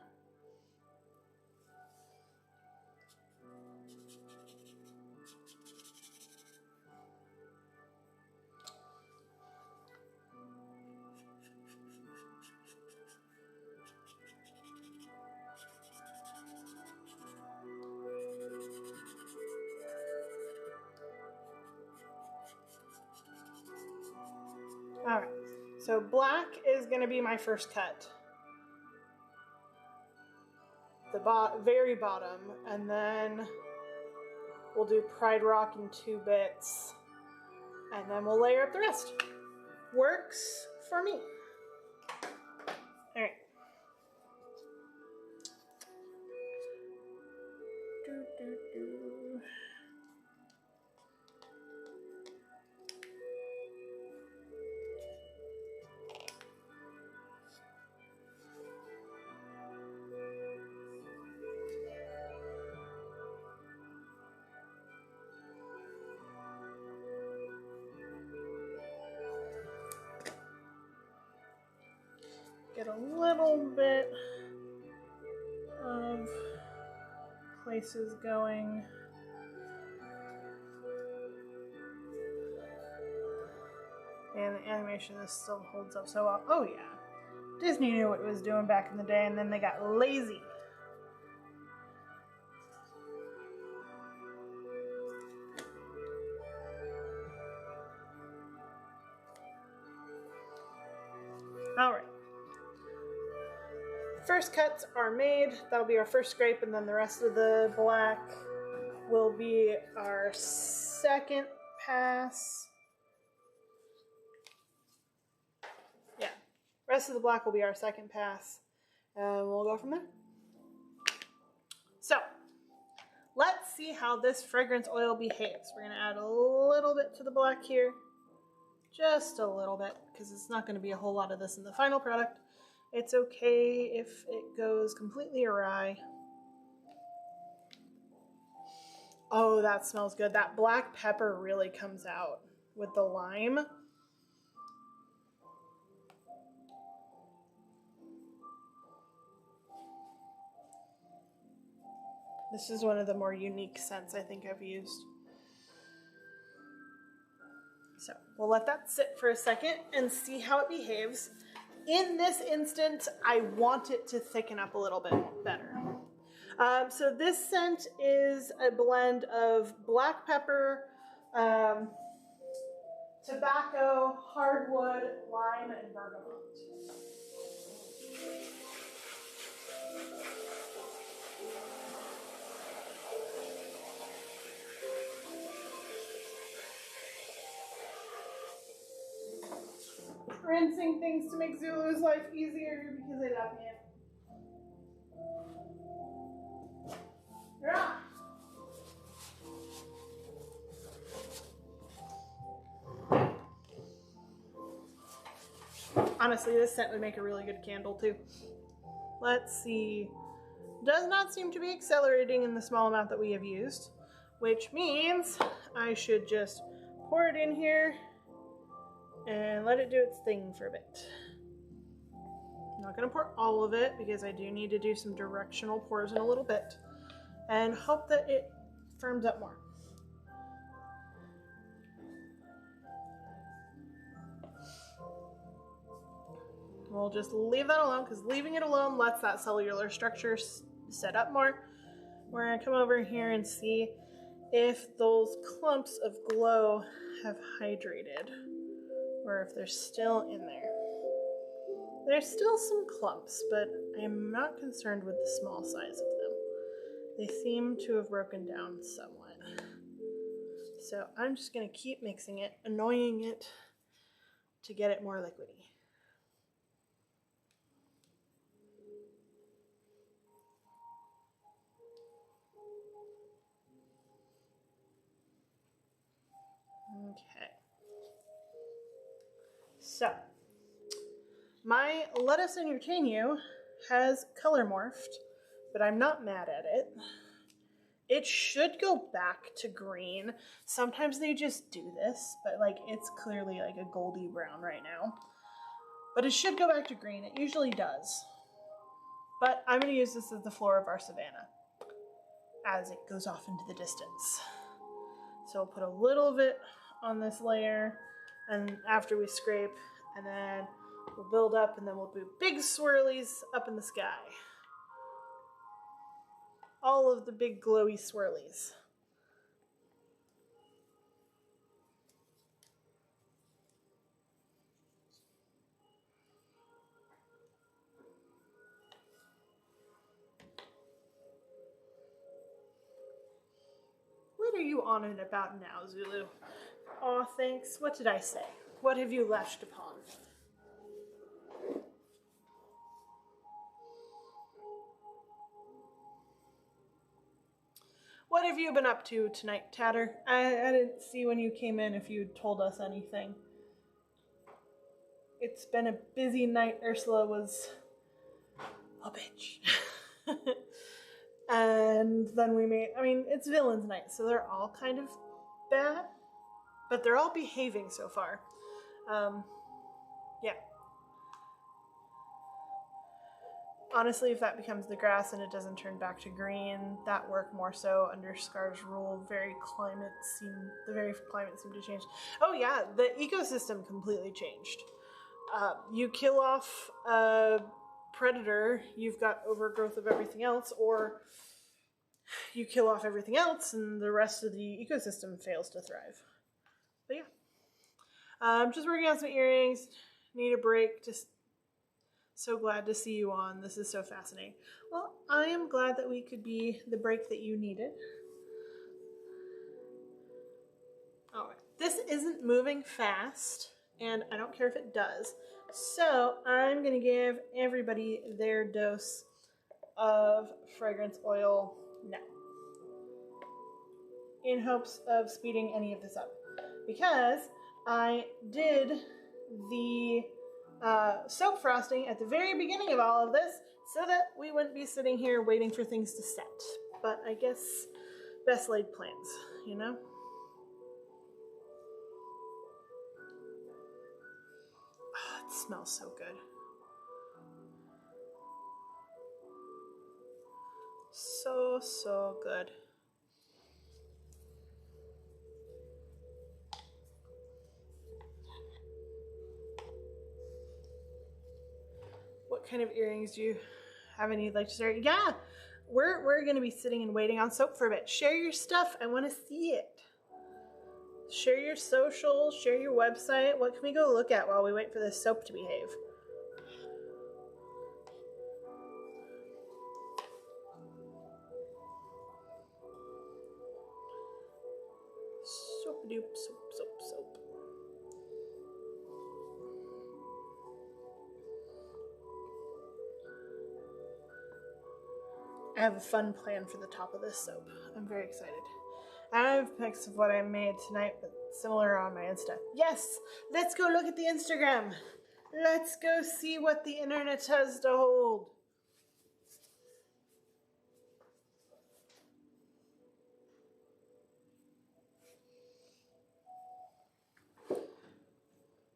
All right, so black is going to be my first cut. The very bottom, and then we'll do Pride Rock in 2 bits, and then we'll layer up the rest. Works for me. All right. Get a little bit of places going. And the animation this still holds up so well. Oh yeah, Disney knew what it was doing back in the day, and then they got lazy. All right. First cuts are made. That'll be our first scrape, and then the rest of the black will be our second pass. Yeah, rest of the black will be our second pass, and we'll go from there. So, let's see how this fragrance oil behaves. We're gonna add a little bit to the black here, just a little bit, because it's not gonna be a whole lot of this in the final product. It's okay if it goes completely awry. Oh, that smells good. That black pepper really comes out with the lime. This is one of the more unique scents I think I've used. So we'll let that sit for a second and see how it behaves. In this instance, I want it to thicken up a little bit better. So this scent is a blend of black pepper, tobacco, hardwood, lime, and bergamot. Rinsing things to make Zulu's life easier because they love him. Yeah. Honestly, this scent would make a really good candle too. Let's see. Does not seem to be accelerating in the small amount that we have used, which means I should just pour it in here and let it do its thing for a bit. not going to pour all of it because I do need to do some directional pours in a little bit and hope that it firms up more. We'll just leave that alone because leaving it alone lets that cellular structure set up more. We're going to come over here and see if those clumps of glow have hydrated or if they're still in there. There's still some clumps, but I'm not concerned with the small size of them. They seem to have broken down somewhat. So I'm just going to keep mixing it, annoying it to get it more liquidy. Okay. So, my Let Us Entertain You has color morphed, but I'm not mad at it. It should go back to green. Sometimes they just do this, but like it's clearly like a goldy brown right now. But it should go back to green. It usually does. But I'm going to use this as the floor of our savannah as it goes off into the distance. So we'll put a little bit on this layer, and after we scrape, and then we'll build up, and then we'll do big swirlies up in the sky. All of the big glowy swirlies. What are you on and about now, Zulu? Aw, thanks. What did I say? What have you lashed upon? What have you been up to tonight, Tatter? I didn't see when you came in if you told us anything. It's been a busy night. Ursula was a bitch. And then we made, I mean, it's villains night, so they're all kind of bad, but they're all behaving so far. Yeah. Honestly, if that becomes the grass and it doesn't turn back to green, that work more so under Scar's rule. The very climate seemed to change. Oh yeah, the ecosystem completely changed. You kill off a predator, you've got overgrowth of everything else, or you kill off everything else and the rest of the ecosystem fails to thrive. But yeah. I'm just working on some earrings. Need a break. Just so glad to see you on. This is so fascinating. Well, I am glad that we could be the break that you needed. All right. This isn't moving fast, and I don't care if it does. So I'm going to give everybody their dose of fragrance oil now, in hopes of speeding any of this up, because I did the soap frosting at the very beginning of all of this so that we wouldn't be sitting here waiting for things to set. But I guess best laid plans, you know? Oh, it smells so good. So good. What kind of earrings do you have any you'd like to share? Yeah, we're going to be sitting and waiting on soap for a bit. Share your stuff. I want to see it. Share your socials, share your website. What can we go look at while we wait for this soap to behave? Soap-a-doop, soap. I have a fun plan for the top of this soap. I'm very excited. I have pics of what I made tonight, but similar on my Insta. Yes, let's go look at the Instagram. Let's go see what the internet has to hold.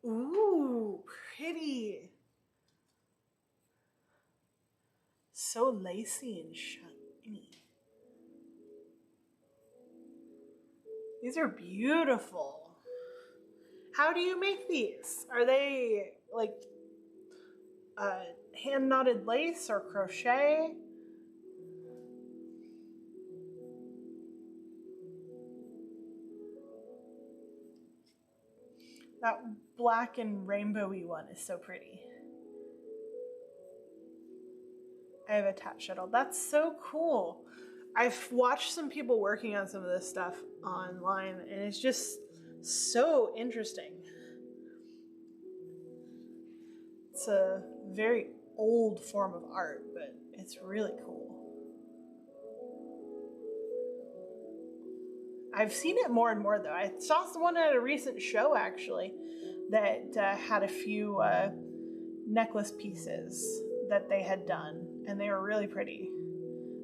Ooh, pretty. lacy and shiny. These are beautiful. How do you make these? Are they like hand knotted lace or crochet? That black and rainbowy one is so pretty. I have a tat shuttle. That's so cool. I've watched some people working on some of this stuff online, and it's just so interesting. It's a very old form of art, but it's really cool. I've seen it more and more, though. I saw someone at a recent show, actually, that had a few necklace pieces that they had done, and they were really pretty.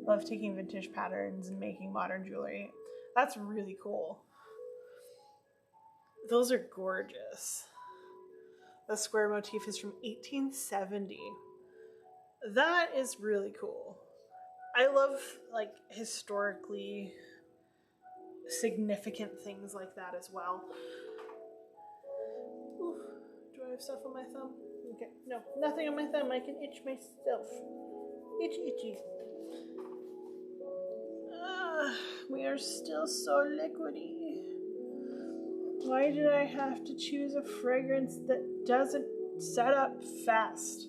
Love taking vintage patterns and making modern jewelry. That's really cool. Those are gorgeous. The square motif is from 1870. That is really cool. I love like historically significant things like that as well. Ooh, do I have stuff on my thumb? Okay, no, nothing on my thumb. I can itch myself. Itchy. We are still so liquidy. Why did I have to choose a fragrance that doesn't set up fast?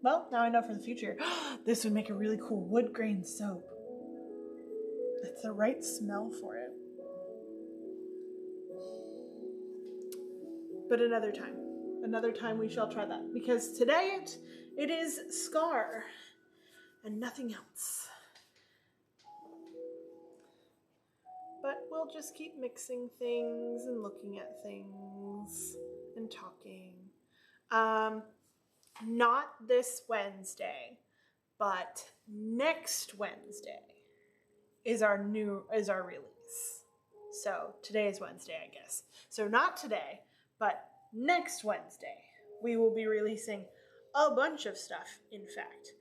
Well, now I know for the future. This would make a really cool wood grain soap. It's the right smell for it. But another time we shall try that. Because today it is Scar and nothing else. But we'll just keep mixing things and looking at things and talking. Not this Wednesday, but next Wednesday is our release. So today is Wednesday, I guess. So not today, but next Wednesday, we will be releasing a bunch of stuff, in fact.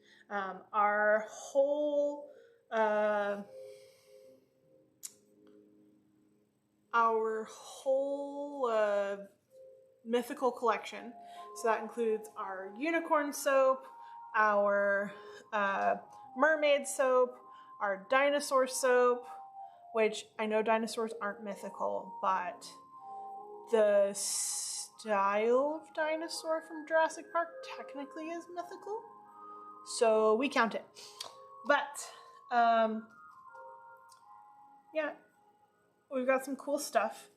Our whole mythical collection. So that includes our unicorn soap, our mermaid soap, our dinosaur soap, which I know dinosaurs aren't mythical, but the style of dinosaur from Jurassic Park technically is mythical. So we count it. But yeah, we've got some cool stuff.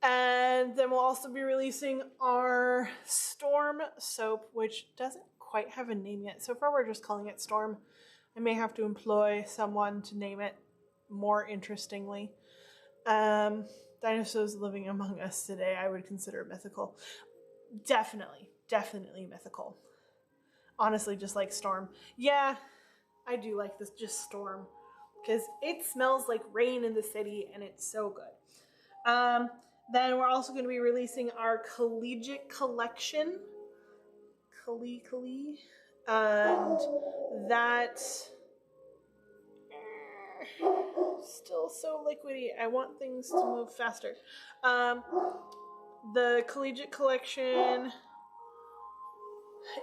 And then we'll also be releasing our Storm soap, which doesn't quite have a name yet. So far we're just calling it Storm. I may have to employ someone to name it more interestingly. Dinosaurs living among us today, I would consider mythical. Definitely mythical. Honestly, just like Storm. Yeah, I do like this, just Storm, because it smells like rain in the city and it's so good. Then we're also going to be releasing our collegiate collection. And that still so liquidy. I want things to move faster. The collegiate collection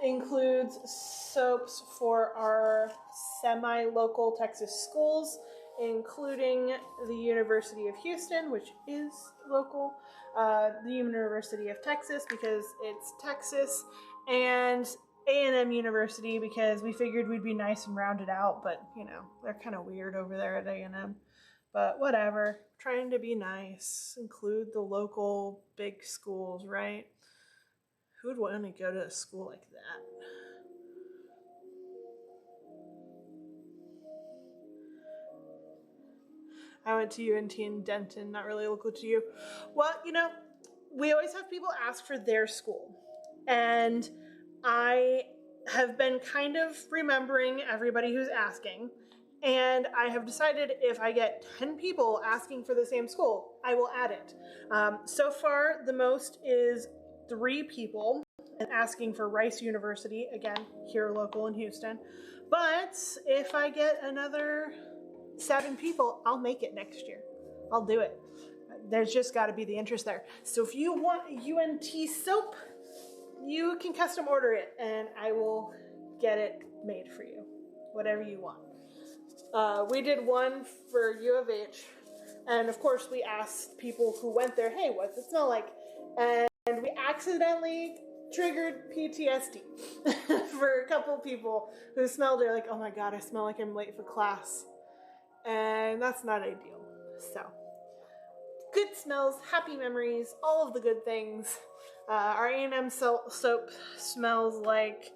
includes soaps for our semi-local Texas schools, including the University of Houston, which is local, the University of Texas because it's Texas, and A&M University because we figured we'd be nice and rounded out, but you know, they're kind of weird over there at A&M. But whatever, trying to be nice, include the local big schools, right? Who would want to go to a school like that? I went to UNT in Denton, not really local to you. Well, you know, we always have people ask for their school. And I have been kind of remembering everybody who's asking. And I have decided if I get 10 people asking for the same school, I will add it. So far, the most is 3 people. and asking for Rice University, again, here local in Houston. But if I get another 7 people, I'll make it next year. I'll do it. There's just got to be the interest there. So if you want a UNT soap, you can custom order it and I will get it made for you. Whatever you want. We did one for U of H, and of course we asked people who went there, hey, what's it smell like? And we accidentally triggered PTSD for a couple people who smelled it like, oh my god, I smell like I'm late for class. And that's not ideal. So, good smells, happy memories, all of the good things. Our A&M soap smells like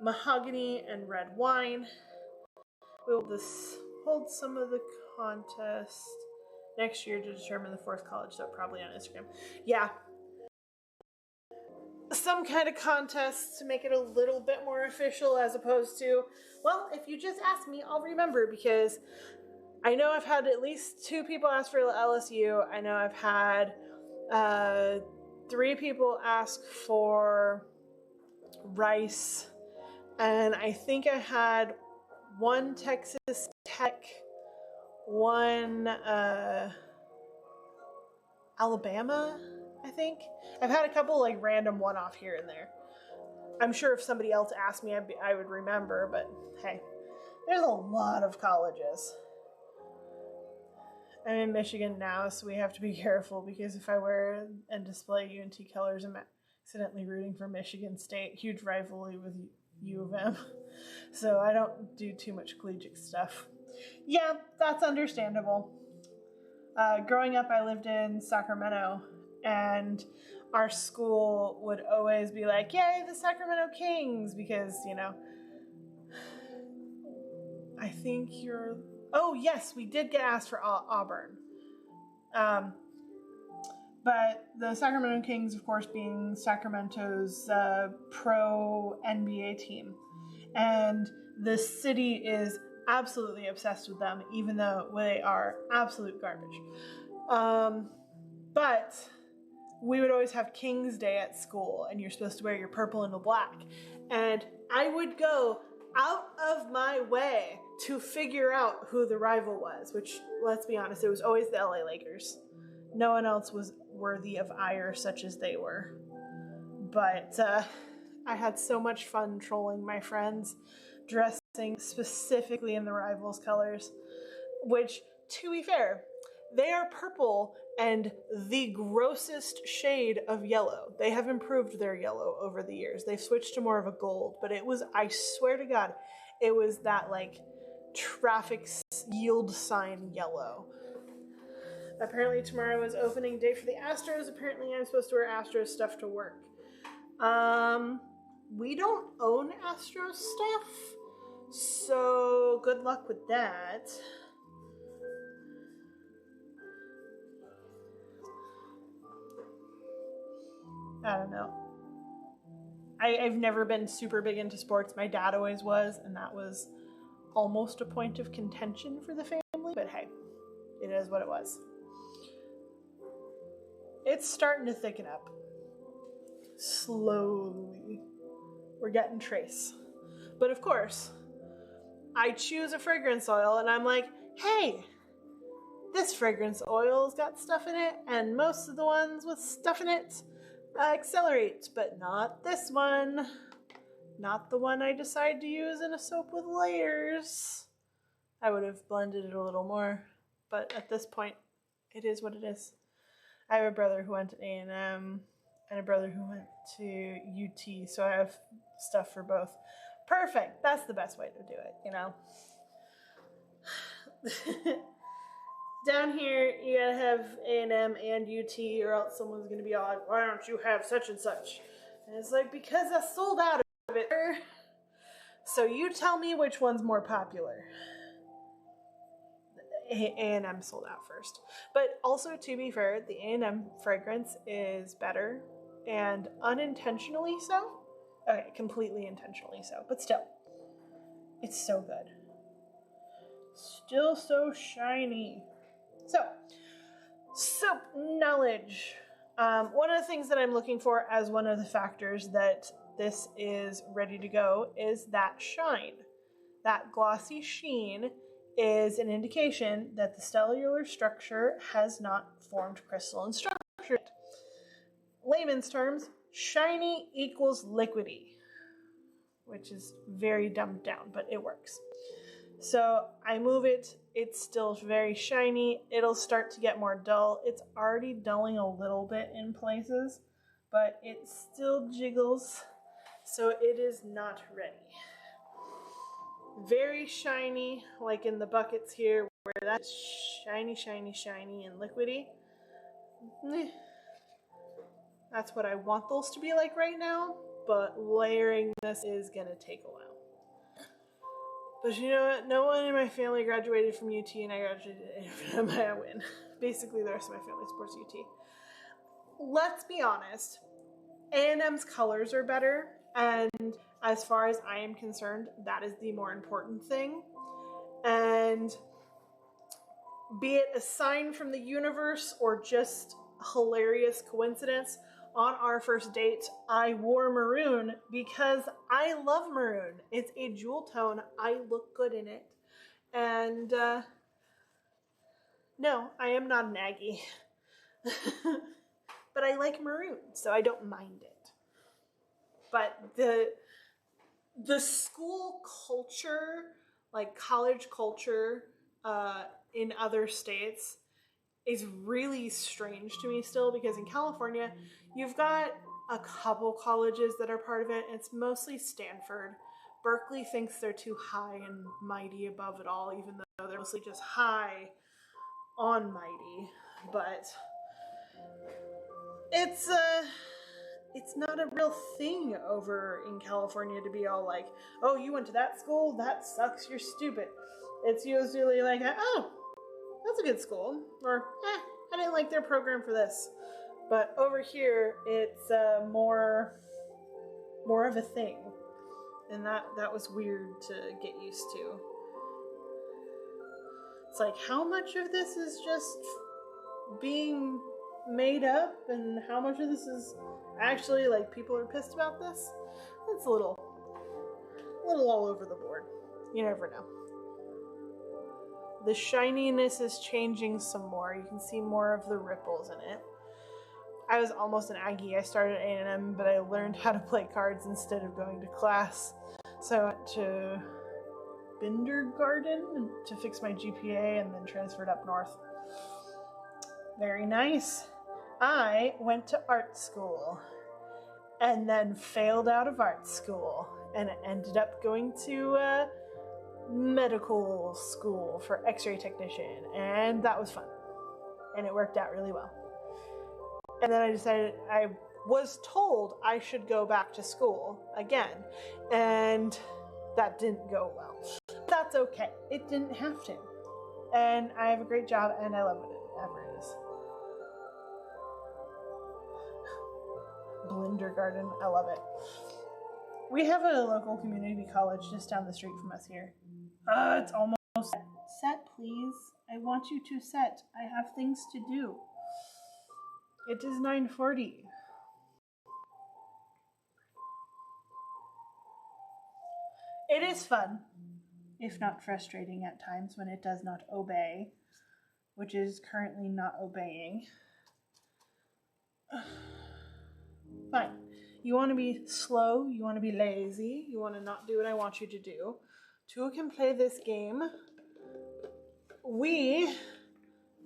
mahogany and red wine. We'll just hold some of the contest next year to determine the 4th college, so probably on Instagram. Yeah. Some kind of contest to make it a little bit more official as opposed to, well, if you just ask me, I'll remember, because I know I've had at least 2 people ask for LSU. I know I've had 3 people ask for Rice, and I think I had 1 Texas Tech, 1 Alabama, I think. I've had a couple like random one-off here and there. I'm sure if somebody else asked me, I would remember, but hey, there's a lot of colleges. I'm in Michigan now, so we have to be careful, because if I wear and display UNT colors, I'm accidentally rooting for Michigan State. Huge rivalry with U of M. So I don't do too much collegiate stuff. Yeah, that's understandable. Growing up, I lived in Sacramento, and our school would always be like, yay, the Sacramento Kings, because, you know, I think you're... Oh, yes, we did get asked for Auburn. But the Sacramento Kings, of course, being Sacramento's pro NBA team. And the city is absolutely obsessed with them, even though they are absolute garbage. But we would always have King's Day at school, and you're supposed to wear your purple and the black. And I would go out of my way to figure out who the rival was, which, let's be honest, it was always the LA Lakers. No one else was worthy of ire such as they were. But I had so much fun trolling my friends, dressing specifically in the rivals' colors, which, to be fair, they are purple and the grossest shade of yellow. They have improved their yellow over the years. They've switched to more of a gold, but it was, I swear to God, it was that like traffic yield sign yellow. Apparently tomorrow is opening day for the Astros. Apparently I'm supposed to wear Astros stuff to work. We don't own Astros stuff, so good luck with that. I don't know. I've never been super big into sports. My dad always was, and that was almost a point of contention for the family, but hey, it is what it was. It's starting to thicken up. Slowly. We're getting trace. But of course, I choose a fragrance oil, and I'm like, hey, this fragrance oil's got stuff in it, and most of the ones with stuff in it accelerate, but not this one. Not the one I decide to use in a soap with layers. I would have blended it a little more, but at this point, it is what it is. I have a brother who went to A&M and a brother who went to UT, so I have stuff for both. Perfect. That's the best way to do it, you know? Down here, you gotta have A&M and UT, or else someone's gonna be all like, why don't you have such and such? And it's like, because I sold out of it. So you tell me which one's more popular. A&M sold out first. But also, to be fair, the A&M fragrance is better, and unintentionally so. Okay, completely intentionally so, but still. It's so good. Still so shiny. So, soap knowledge. One of the things that I'm looking for as one of the factors that this is ready to go is that shine. That glossy sheen is an indication that the cellular structure has not formed crystalline structure. Layman's terms, shiny equals liquidy, which is very dumbed down, but it works. So I move it, it's still very shiny, it'll start to get more dull. It's already dulling a little bit in places, but it still jiggles, so it is not ready. Very shiny, like in the buckets here, where that's shiny, shiny, shiny, and liquidy. That's what I want those to be like right now, but layering this is gonna take a while. But you know what? No one in my family graduated from UT, and I graduated from win. Basically, the rest of my family supports UT. Let's be honest, A&M's colors are better, and as far as I am concerned, that is the more important thing. And be it a sign from the universe or just hilarious coincidence, on our first date, I wore maroon because I love maroon. It's a jewel tone. I look good in it. And no, I am not an Aggie. But I like maroon, so I don't mind it. But the school culture, like college culture in other states, is really strange to me still, because in California, you've got a couple colleges that are part of it. It's mostly Stanford. Berkeley thinks they're too high and mighty above it all, even though they're mostly just high on mighty. But it's not a real thing over in California to be all like, oh, you went to that school? That sucks. You're stupid. It's usually like, oh, that's a good school, or I didn't like their program for this. But over here, it's more of a thing, and that was weird to get used to. It's like, how much of this is just being made up, and how much of this is actually like people are pissed about this? It's a little all over the board. You never know. The shininess is changing some more. You can see more of the ripples in it. I was almost an Aggie. I started at A&M, but I learned how to play cards instead of going to class. So I went to Bindergarten to fix my GPA and then transferred up north. Very nice. I went to art school and then failed out of art school and ended up going to medical school for x-ray technician, and that was fun, and it worked out really well. And then I was told I should go back to school again, and that didn't go well. That's okay, it didn't have to, and I have a great job and I love whatever it is. Blindergarten, I love it. We have a local community college just down the street from us here. It's almost set. Set, please. I want you to set. I have things to do. It is 9:40. It is fun, if not frustrating at times when it does not obey, which is currently not obeying. Fine. You want to be slow, you want to be lazy, you want to not do what I want you to do. Two can play this game. We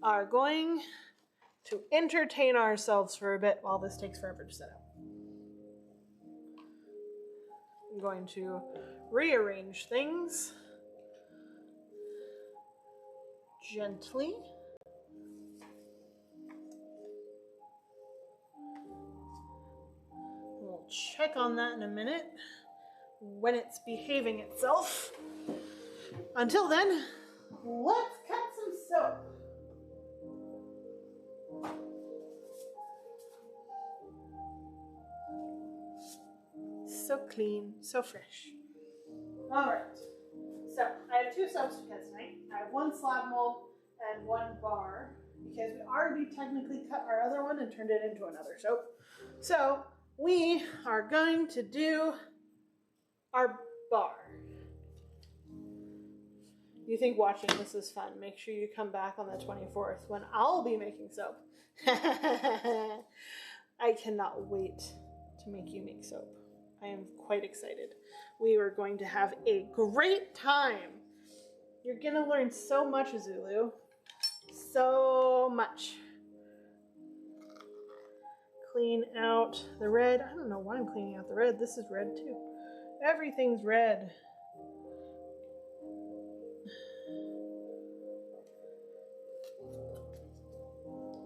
are going to entertain ourselves for a bit while this takes forever to set up. I'm going to rearrange things gently. We'll check on that in a minute when it's behaving itself. Until then, let's cut some soap. So clean, so fresh. Alright, so I have two soaps to cut tonight. I have one slab mold and one bar. because we already technically cut our other one and turned it into another soap. So we are going to do our bar. You think watching this is fun, make sure you come back on the 24th when I'll be making soap. I cannot wait to make you make soap. I am quite excited. We are going to have a great time. You're gonna learn so much, Zulu. So much. Clean out the red. I don't know why I'm cleaning out the red. This is red too. Everything's red.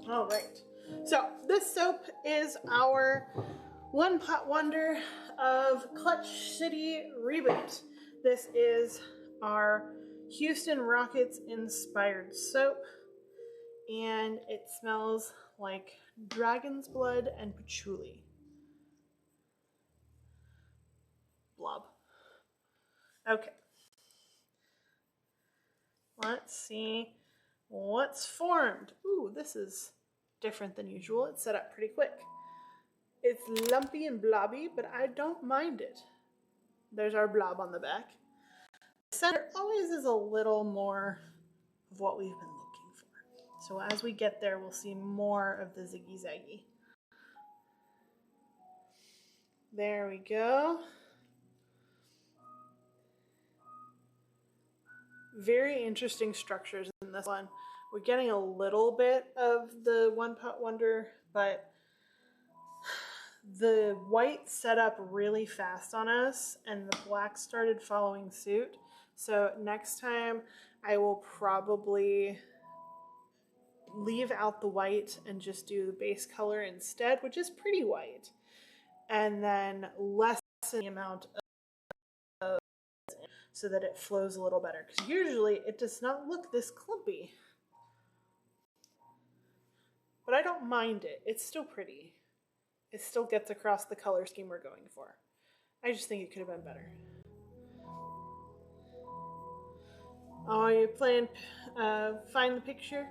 All right. So this soap is our One Pot Wonder of Clutch City Reboot. This is our Houston Rockets inspired soap, and it smells like dragon's blood and patchouli. Blob. Okay. Let's see what's formed. Ooh, this is different than usual. It's set up pretty quick. It's lumpy and blobby, but I don't mind it. There's our blob on the back. The center always is a little more of what we've been looking for. So as we get there, we'll see more of the ziggy zaggy. There we go. Very interesting structures in this one. We're getting a little bit of the One Pot Wonder, but the white set up really fast on us and the black started following suit. So next time I will probably leave out the white and just do the base color instead, which is pretty white, and then lessen the amount of so that it flows a little better, because usually it does not look this clumpy. But I don't mind it. It's still pretty. It still gets across the color scheme we're going for. I just think it could have been better. Oh, you're playing Find the Picture?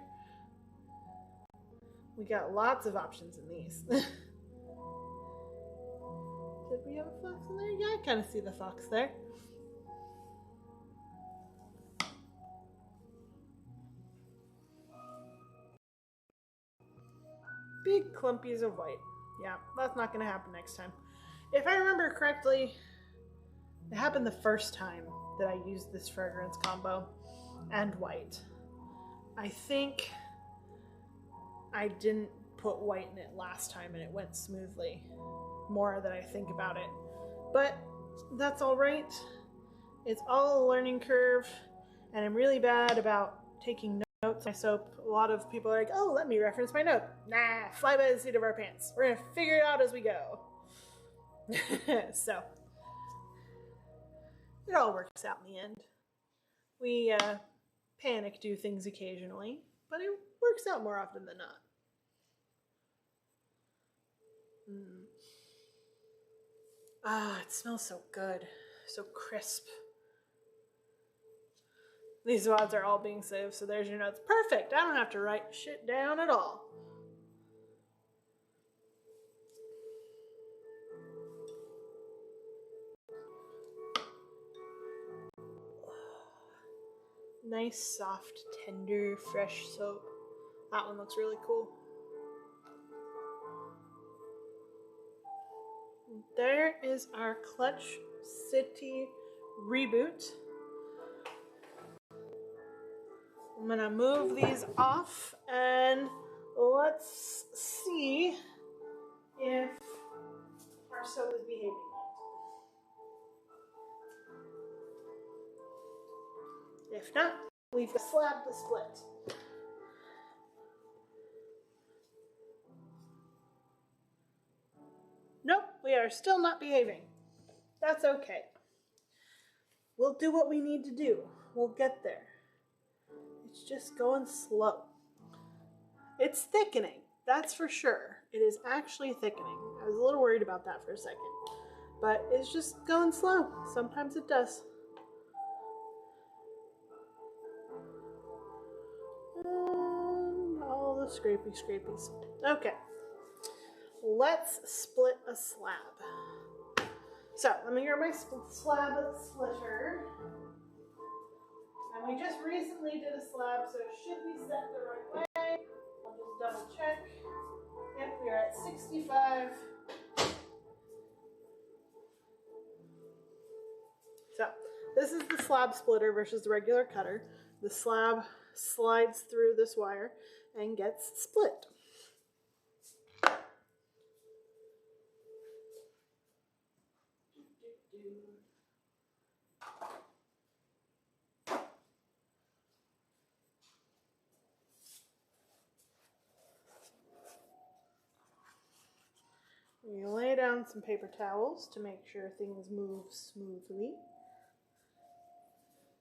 We got lots of options in these. Did we have a fox in there? Yeah, I kind of see the fox there. Big clumpies of white. Yeah, that's not going to happen next time. If I remember correctly, it happened the first time that I used this fragrance combo and white. I think I didn't put white in it last time and it went smoothly, more than I think about it. But that's all right. It's all a learning curve, and I'm really bad about taking notes on my soap. A lot of people are like, oh, let me reference my note. Nah, fly by the seat of our pants. We're gonna figure it out as we go. So it all works out in the end. We panic do things occasionally, but it works out more often than not. Ah, it smells so good. So crisp. These wads are all being saved, so there's your notes. Perfect! I don't have to write shit down at all. Nice, soft, tender, fresh soap. That one looks really cool. There is our Clutch City Reboot. I'm gonna move these off and let's see if our soap is behaving yet. If not, we've slabbed the split. Nope, we are still not behaving. That's okay. We'll do what we need to do. We'll get there. It's just going slow. It's thickening, that's for sure. It is actually thickening. I was a little worried about that for a second. But it's just going slow. Sometimes it does. And all the scrapey scrapies. Okay, let's split a slab. So let me grab my slab splitter. And we just recently did a slab, so it should be set the right way. I'll just double check. Yep, we are at 65. So this is the slab splitter versus the regular cutter. The slab slides through this wire and gets split. We lay down some paper towels to make sure things move smoothly.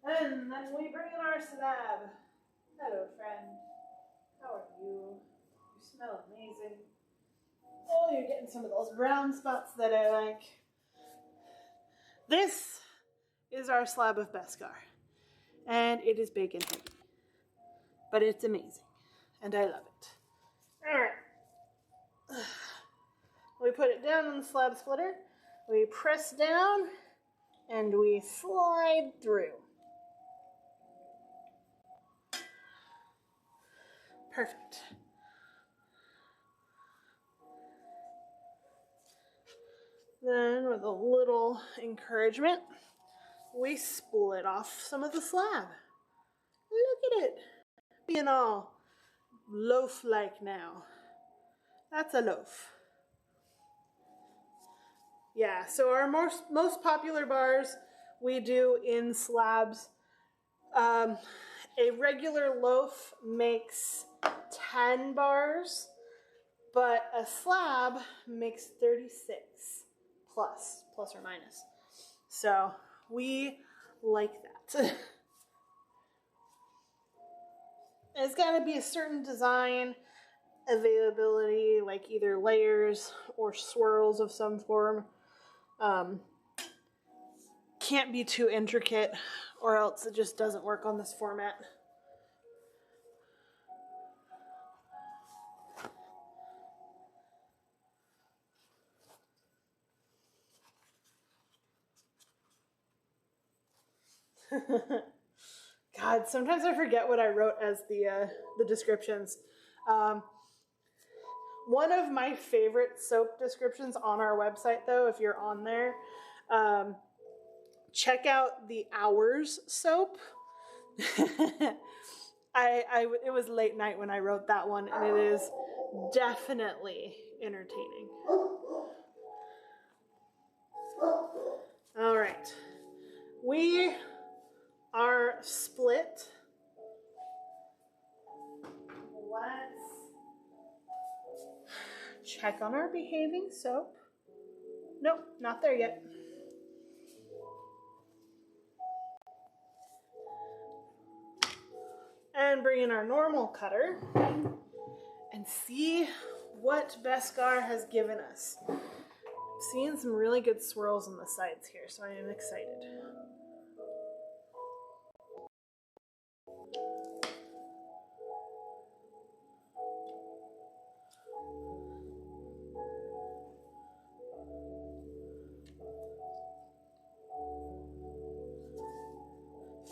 And then we bring in our slab. Hello, friend. How are you? You smell amazing. Oh, you're getting some of those brown spots that I like. This is our slab of Beskar. And it is big and heavy. But it's amazing. And I love it. Alright. We put it down on the slab splitter. We press down. And we slide through. Perfect. Then, with a little encouragement, we split off some of the slab. Look at it, being all loaf-like now. That's a loaf. Yeah, so our most popular bars we do in slabs. A regular loaf makes 10 bars, but a slab makes 36 plus or minus. So we like that. It's got to be a certain design, availability, like either layers or swirls of some form. Can't be too intricate, or else it just doesn't work on this format. God, sometimes I forget what I wrote as the descriptions. One of my favorite soap descriptions on our website, though, if you're on there, check out the Hours soap. It was late night when I wrote that one, and it is definitely entertaining. All right, we are split. Let's check on our behaving soap. Nope, not there yet. And bring in our normal cutter and see what Beskar has given us. I'm seeing some really good swirls on the sides here, so I am excited.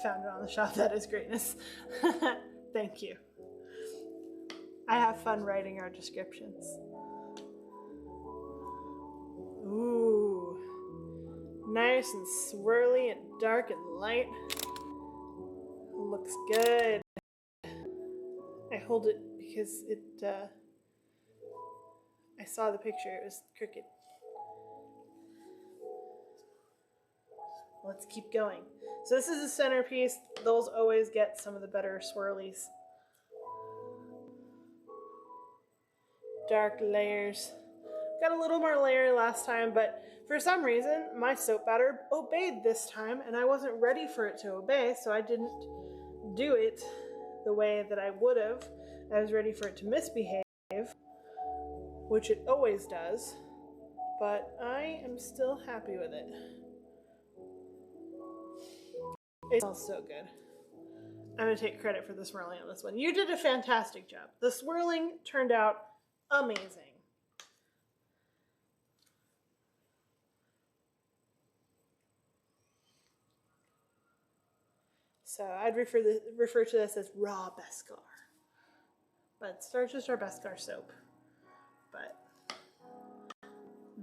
Found it on the shelf. That is greatness. Thank you. I have fun writing our descriptions. Ooh. Nice and swirly and dark and light. Looks good. I hold it because it, I saw the picture. It was crooked. Let's keep going. So this is the centerpiece. Those always get some of the better swirlies. Dark layers. Got a little more layer last time, but for some reason, my soap batter obeyed this time, and I wasn't ready for it to obey, so I didn't do it the way that I would have. I was ready for it to misbehave, which it always does, but I am still happy with it. It smells so good. I'm going to take credit for the swirling on this one. You did a fantastic job. The swirling turned out amazing. So I'd refer to this as raw Beskar. But it's just our Beskar soap. But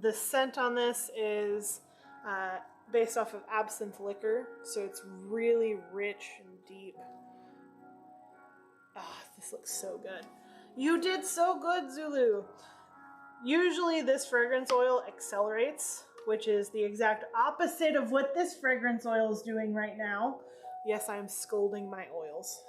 the scent on this is based off of absinthe liquor, so it's really rich and deep. Ah, this looks so good. You did so good, Zulu. Usually this fragrance oil accelerates, which is the exact opposite of what this fragrance oil is doing right now. Yes, I am scolding my oils.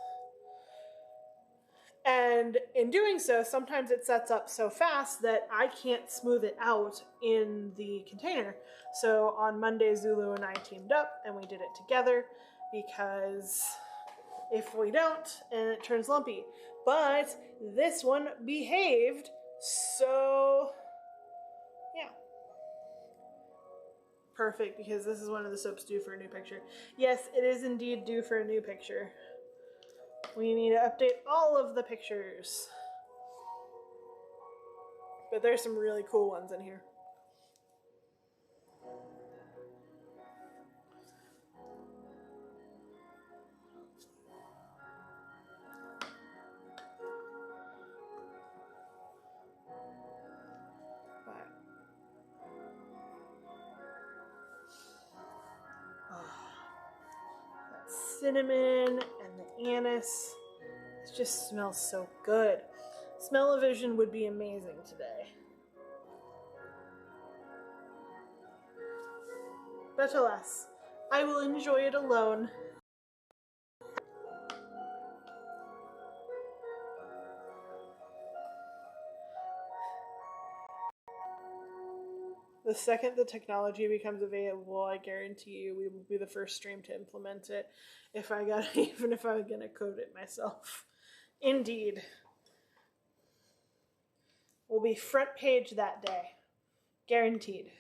And in doing so, sometimes it sets up so fast that I can't smooth it out in the container. So on Monday, Zulu and I teamed up and we did it together, because if we don't, and it turns lumpy. But this one behaved, so yeah. Perfect, because this is one of the soaps due for a new picture. Yes, it is indeed due for a new picture. We need to update all of the pictures. But there's some really cool ones in here. Cinnamon and the anise. It just smells so good. Smell-o-vision would be amazing today. But alas, I will enjoy it alone. The second the technology becomes available, I guarantee you we will be the first stream to implement it. Even if I was gonna code it myself. Indeed. We'll be front page that day. Guaranteed.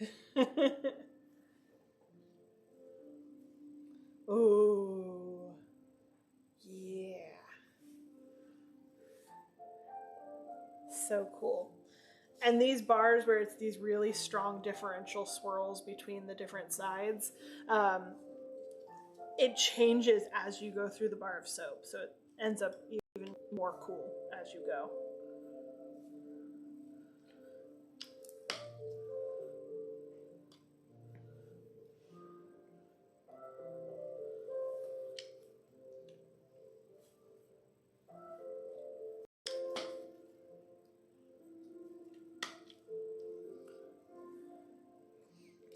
Ooh. Yeah. So cool. And these bars where it's these really strong differential swirls between the different sides, it changes as you go through the bar of soap. So it ends up even more cool as you go.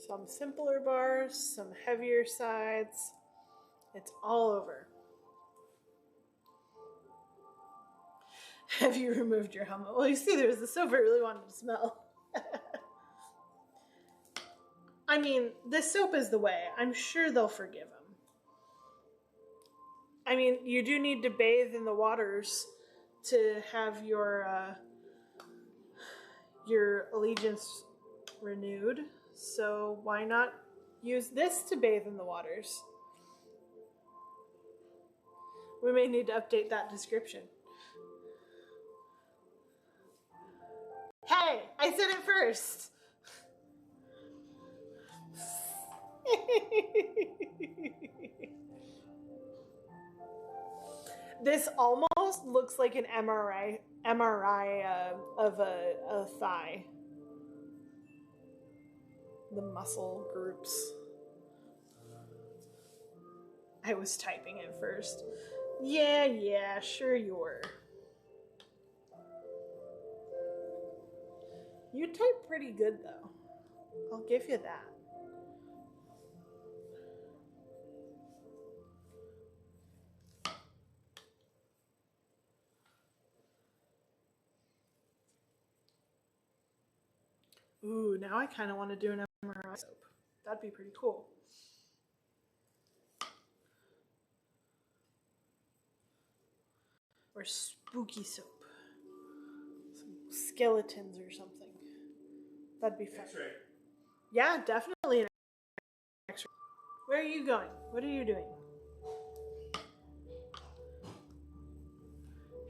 Some simpler bars, some heavier sides. It's all over. Have you removed your helmet? Well, you see, there's the soap I really wanted to smell. I mean, this soap is the way. I'm sure they'll forgive him. I mean, you do need to bathe in the waters to have your allegiance renewed. So why not use this to bathe in the waters? We may need to update that description. Hey, I said it first. This almost looks like an MRI of a thigh. The muscle groups. I was typing it first. Yeah, sure you were. You type pretty good though. I'll give you that. Ooh, now I kind of want to do an MRI soap. That'd be pretty cool. Or spooky soap. Some skeletons or something. That'd be fun. X-ray. Yeah, definitely an X-ray. Where are you going? What are you doing?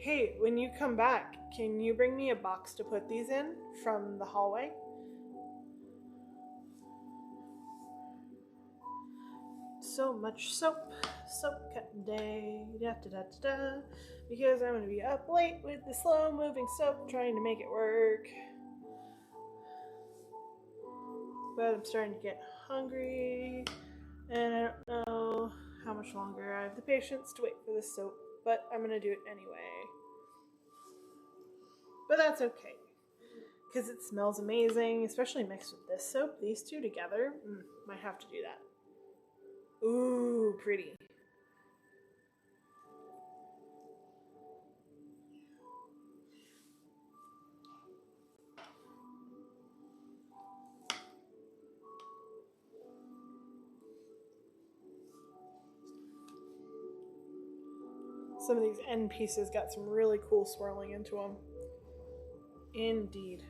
Hey, when you come back, can you bring me a box to put these in from the hallway? So much soap cutting day, da da da da da, because I'm gonna be up late with the slow moving soap trying to make it work. But I'm starting to get hungry, and I don't know how much longer I have the patience to wait for this soap, but I'm gonna do it anyway. But that's okay, because it smells amazing, especially mixed with this soap. These two together, might have to do that. Ooh, pretty. Some of these end pieces got some really cool swirling into them. Indeed.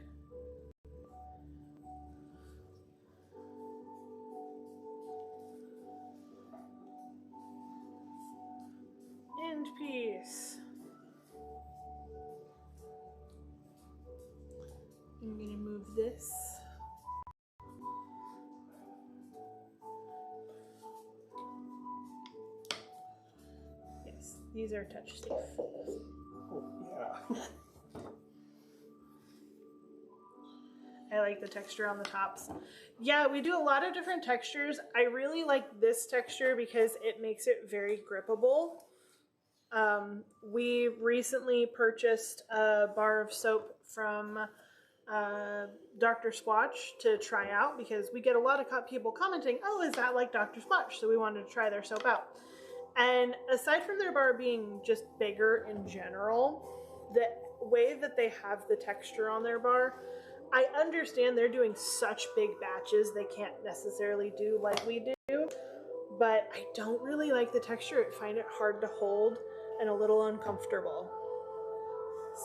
End piece. I'm gonna move this. Yes, these are touch safe. Oh, yeah. I like the texture on the tops. Yeah, we do a lot of different textures. I really like this texture because it makes it very grippable. We recently purchased a bar of soap from Dr. Squatch to try out because we get a lot of people commenting, oh, is that like Dr. Squatch? So we wanted to try their soap out. And aside from their bar being just bigger in general, the way that they have the texture on their bar, I understand they're doing such big batches they can't necessarily do like we do, but I don't really like the texture. I find it hard to hold and a little uncomfortable.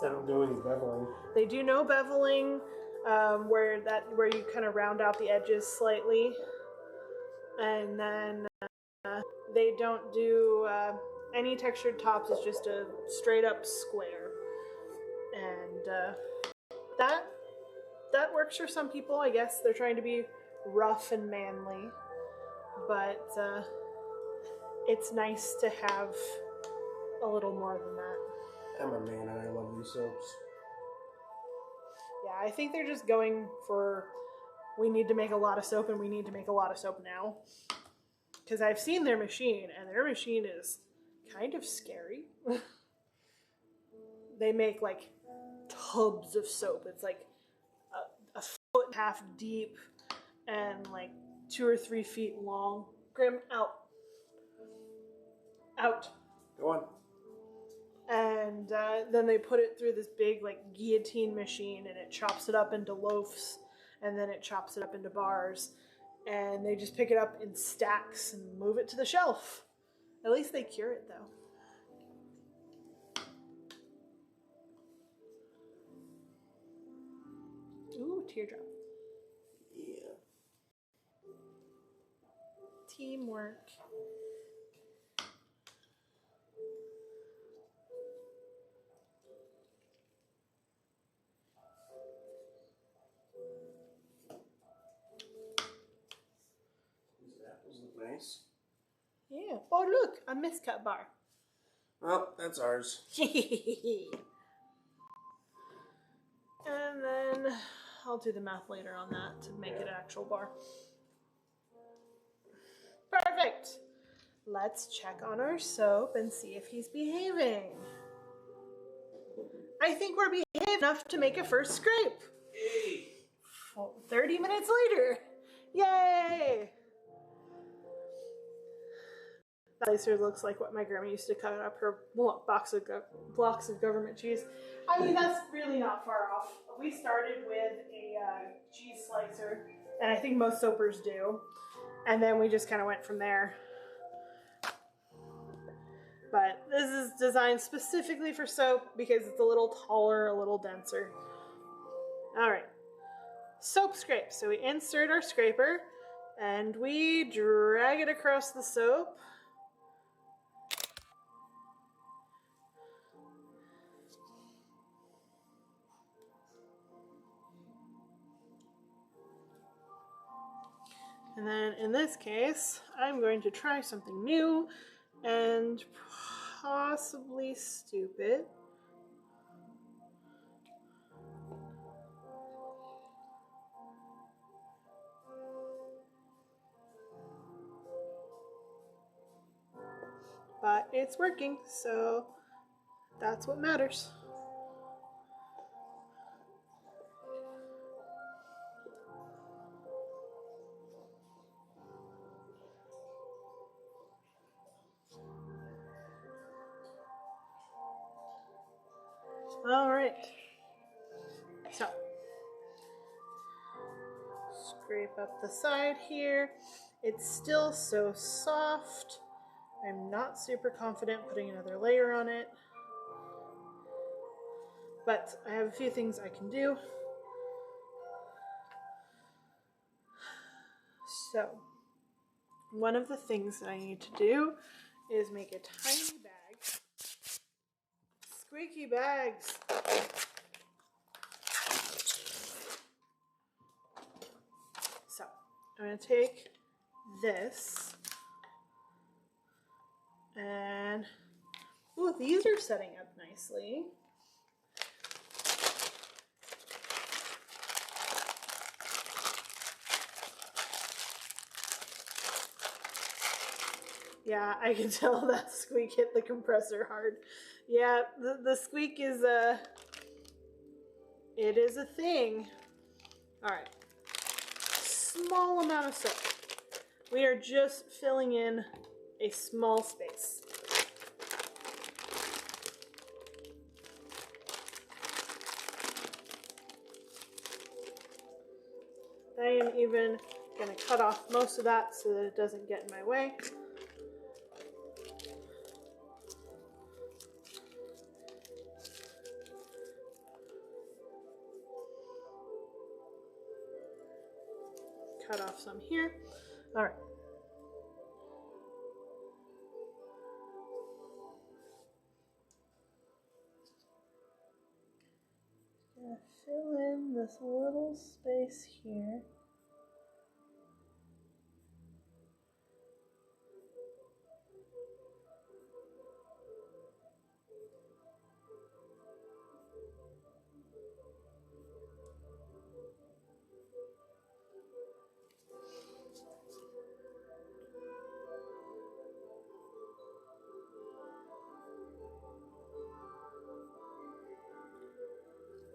They don't do any beveling. They do no beveling, where you kind of round out the edges slightly, and then they don't do any textured tops. It's just a straight up square, and that works for some people. I guess they're trying to be rough and manly, but it's nice to have a little more than that. I'm a man and I love these soaps. Yeah, I think they're just going for, we need to make a lot of soap and we need to make a lot of soap now. Because I've seen their machine and their machine is kind of scary. They make like tubs of soap. It's like a foot and a half deep and like 2 or 3 feet long. Grim, out. Out. Go on. And then they put it through this big like guillotine machine and it chops it up into loaves and then it chops it up into bars and they just pick it up in stacks and move it to the shelf. At least they cure it though. Ooh, teardrop. Yeah. Teamwork. Nice. Yeah. Oh, look, a miscut bar. Well, that's ours. And then I'll do the math later on that to make it an actual bar. Perfect. Let's check on our soap and see if he's behaving. I think we're behaving enough to make a first scrape. Yay! 30 minutes later. Yay! That slicer looks like what my grandma used to cut up her blocks of government cheese. I mean, that's really not far off. We started with a cheese slicer, and I think most soapers do. And then we just kind of went from there. But this is designed specifically for soap because it's a little taller, a little denser. All right. Soap scrape. So we insert our scraper, and we drag it across the soap. And then in this case, I'm going to try something new and possibly stupid. But it's working, so that's what matters. All right. So, scrape up the side here. It's still so soft. I'm not super confident putting another layer on it, but I have a few things I can do. So, one of the things that I need to do is make a tiny bag. Squeaky bags. So, I'm going to take this and, ooh, these are setting up nicely. Yeah, I can tell that squeak hit the compressor hard. Yeah, the squeak is it is a thing. All right, small amount of soap. We are just filling in a small space. I am even gonna cut off most of that so that it doesn't get in my way. Cut off some here. All right. Gonna fill in this little space here.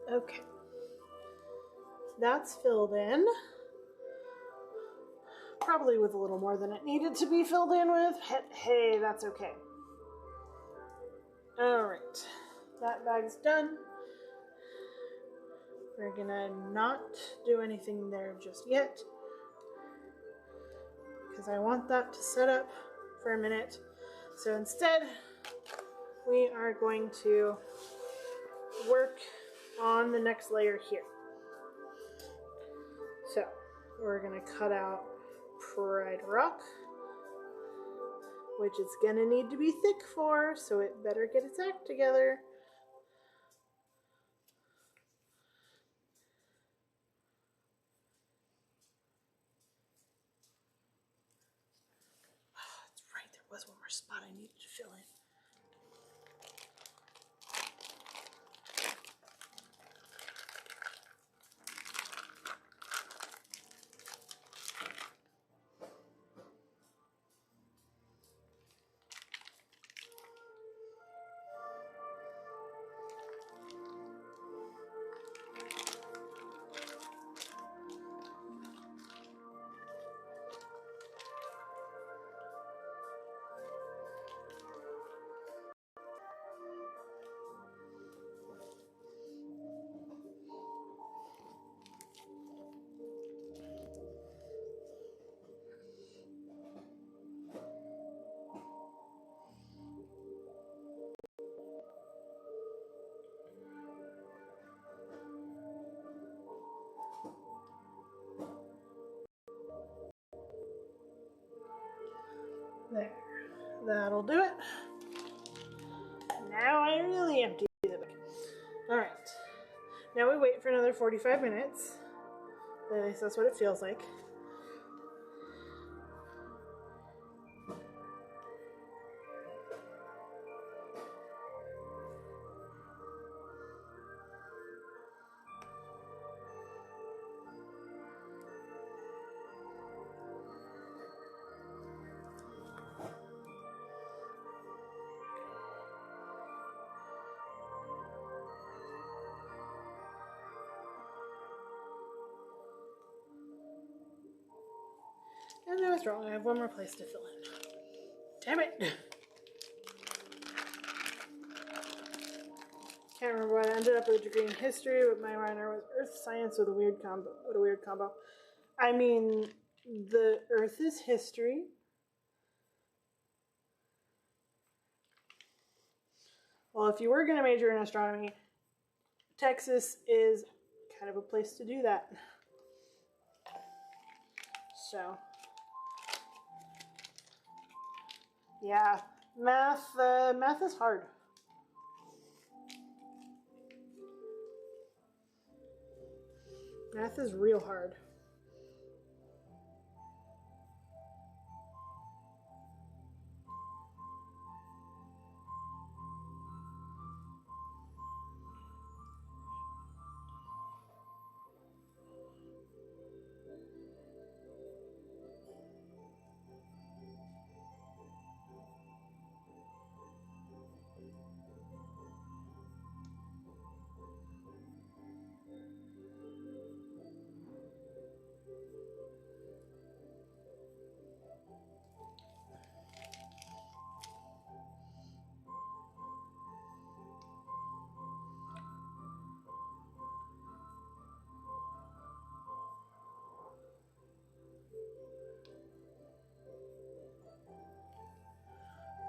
Okay, that's filled in. Probably with a little more than it needed to be filled in with. Hey, that's okay. All right, that bag's done. We're gonna not do anything there just yet because I want that to set up for a minute. So instead, we are going to work on the next layer here. So we're gonna cut out Pride Rock, which it's gonna need to be thick for, so it better get its act together. Oh, that's right, there was one more spot I needed to fill in. There, that'll do it. Now I really empty the bag. All right, now we wait for another 45 minutes. At least that's what it feels like. And I was wrong. I have one more place to fill in. Damn it. Can't remember what I ended up with a degree in history, but my minor was earth science with a weird combo. What a weird combo. I mean, the earth is history. Well, if you were going to major in astronomy, Texas is kind of a place to do that. So, yeah, math is hard. Math is real hard.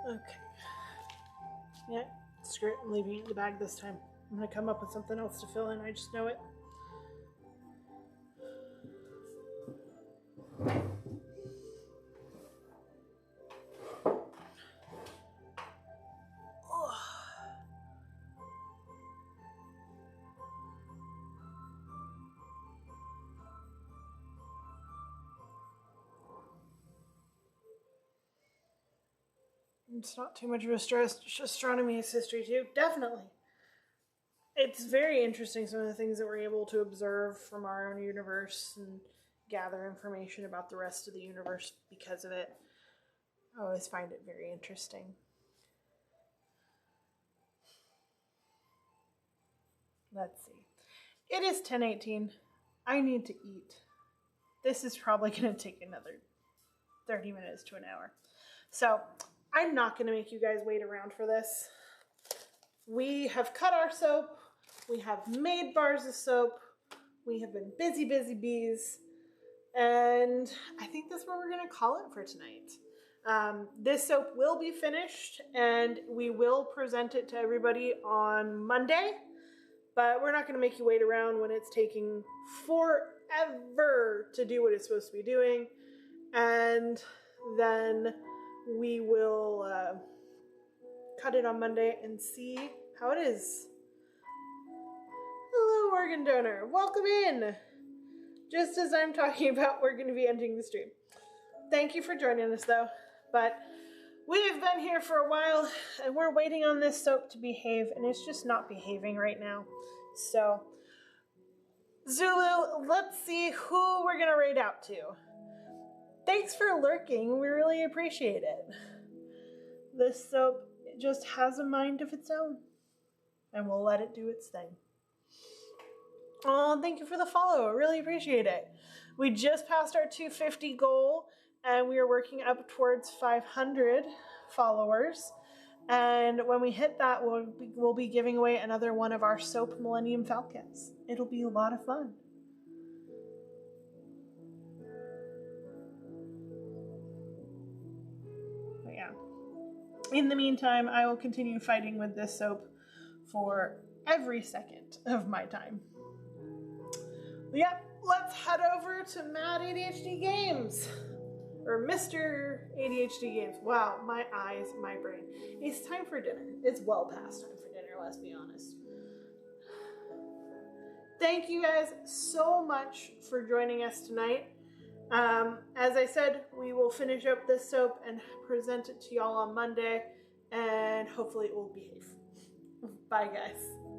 Okay. Yeah, screw it. I'm leaving it in the bag this time. I'm going to come up with something else to fill in. I just know it. It's not too much of a stress. Astronomy is history too. Definitely. It's very interesting, some of the things that we're able to observe from our own universe and gather information about the rest of the universe because of it. I always find it very interesting. Let's see. It is 10:18. I need to eat. This is probably going to take another 30 minutes to an hour. So, I'm not going to make you guys wait around for this. We have cut our soap. We have made bars of soap. We have been busy, busy bees. And I think that's what we're going to call it for tonight. This soap will be finished and we will present it to everybody on Monday. But we're not going to make you wait around when it's taking forever to do what it's supposed to be doing. And then we will cut it on Monday and see how it is. Hello, organ donor. Welcome in. Just as I'm talking about, we're going to be ending the stream. Thank you for joining us, though. But we've been here for a while, and we're waiting on this soap to behave, and it's just not behaving right now. So, Zulu, let's see who we're going to raid out to. Thanks for lurking. We really appreciate it. This soap just has a mind of its own, and we'll let it do its thing. Oh, thank you for the follow. I really appreciate it. We just passed our 250 goal, and we are working up towards 500 followers. And when we hit that, we'll be giving away another one of our soap Millennium Falcons. It'll be a lot of fun. But yeah. In the meantime, I will continue fighting with this soap for every second of my time. Yep, let's head over to Mad ADHD Games. Or Mr. ADHD Games. Wow, my eyes, my brain. It's time for dinner. It's well past time for dinner, let's be honest. Thank you guys so much for joining us tonight. As I said, we will finish up this soap and present it to y'all on Monday, and hopefully it will behave. Bye, guys.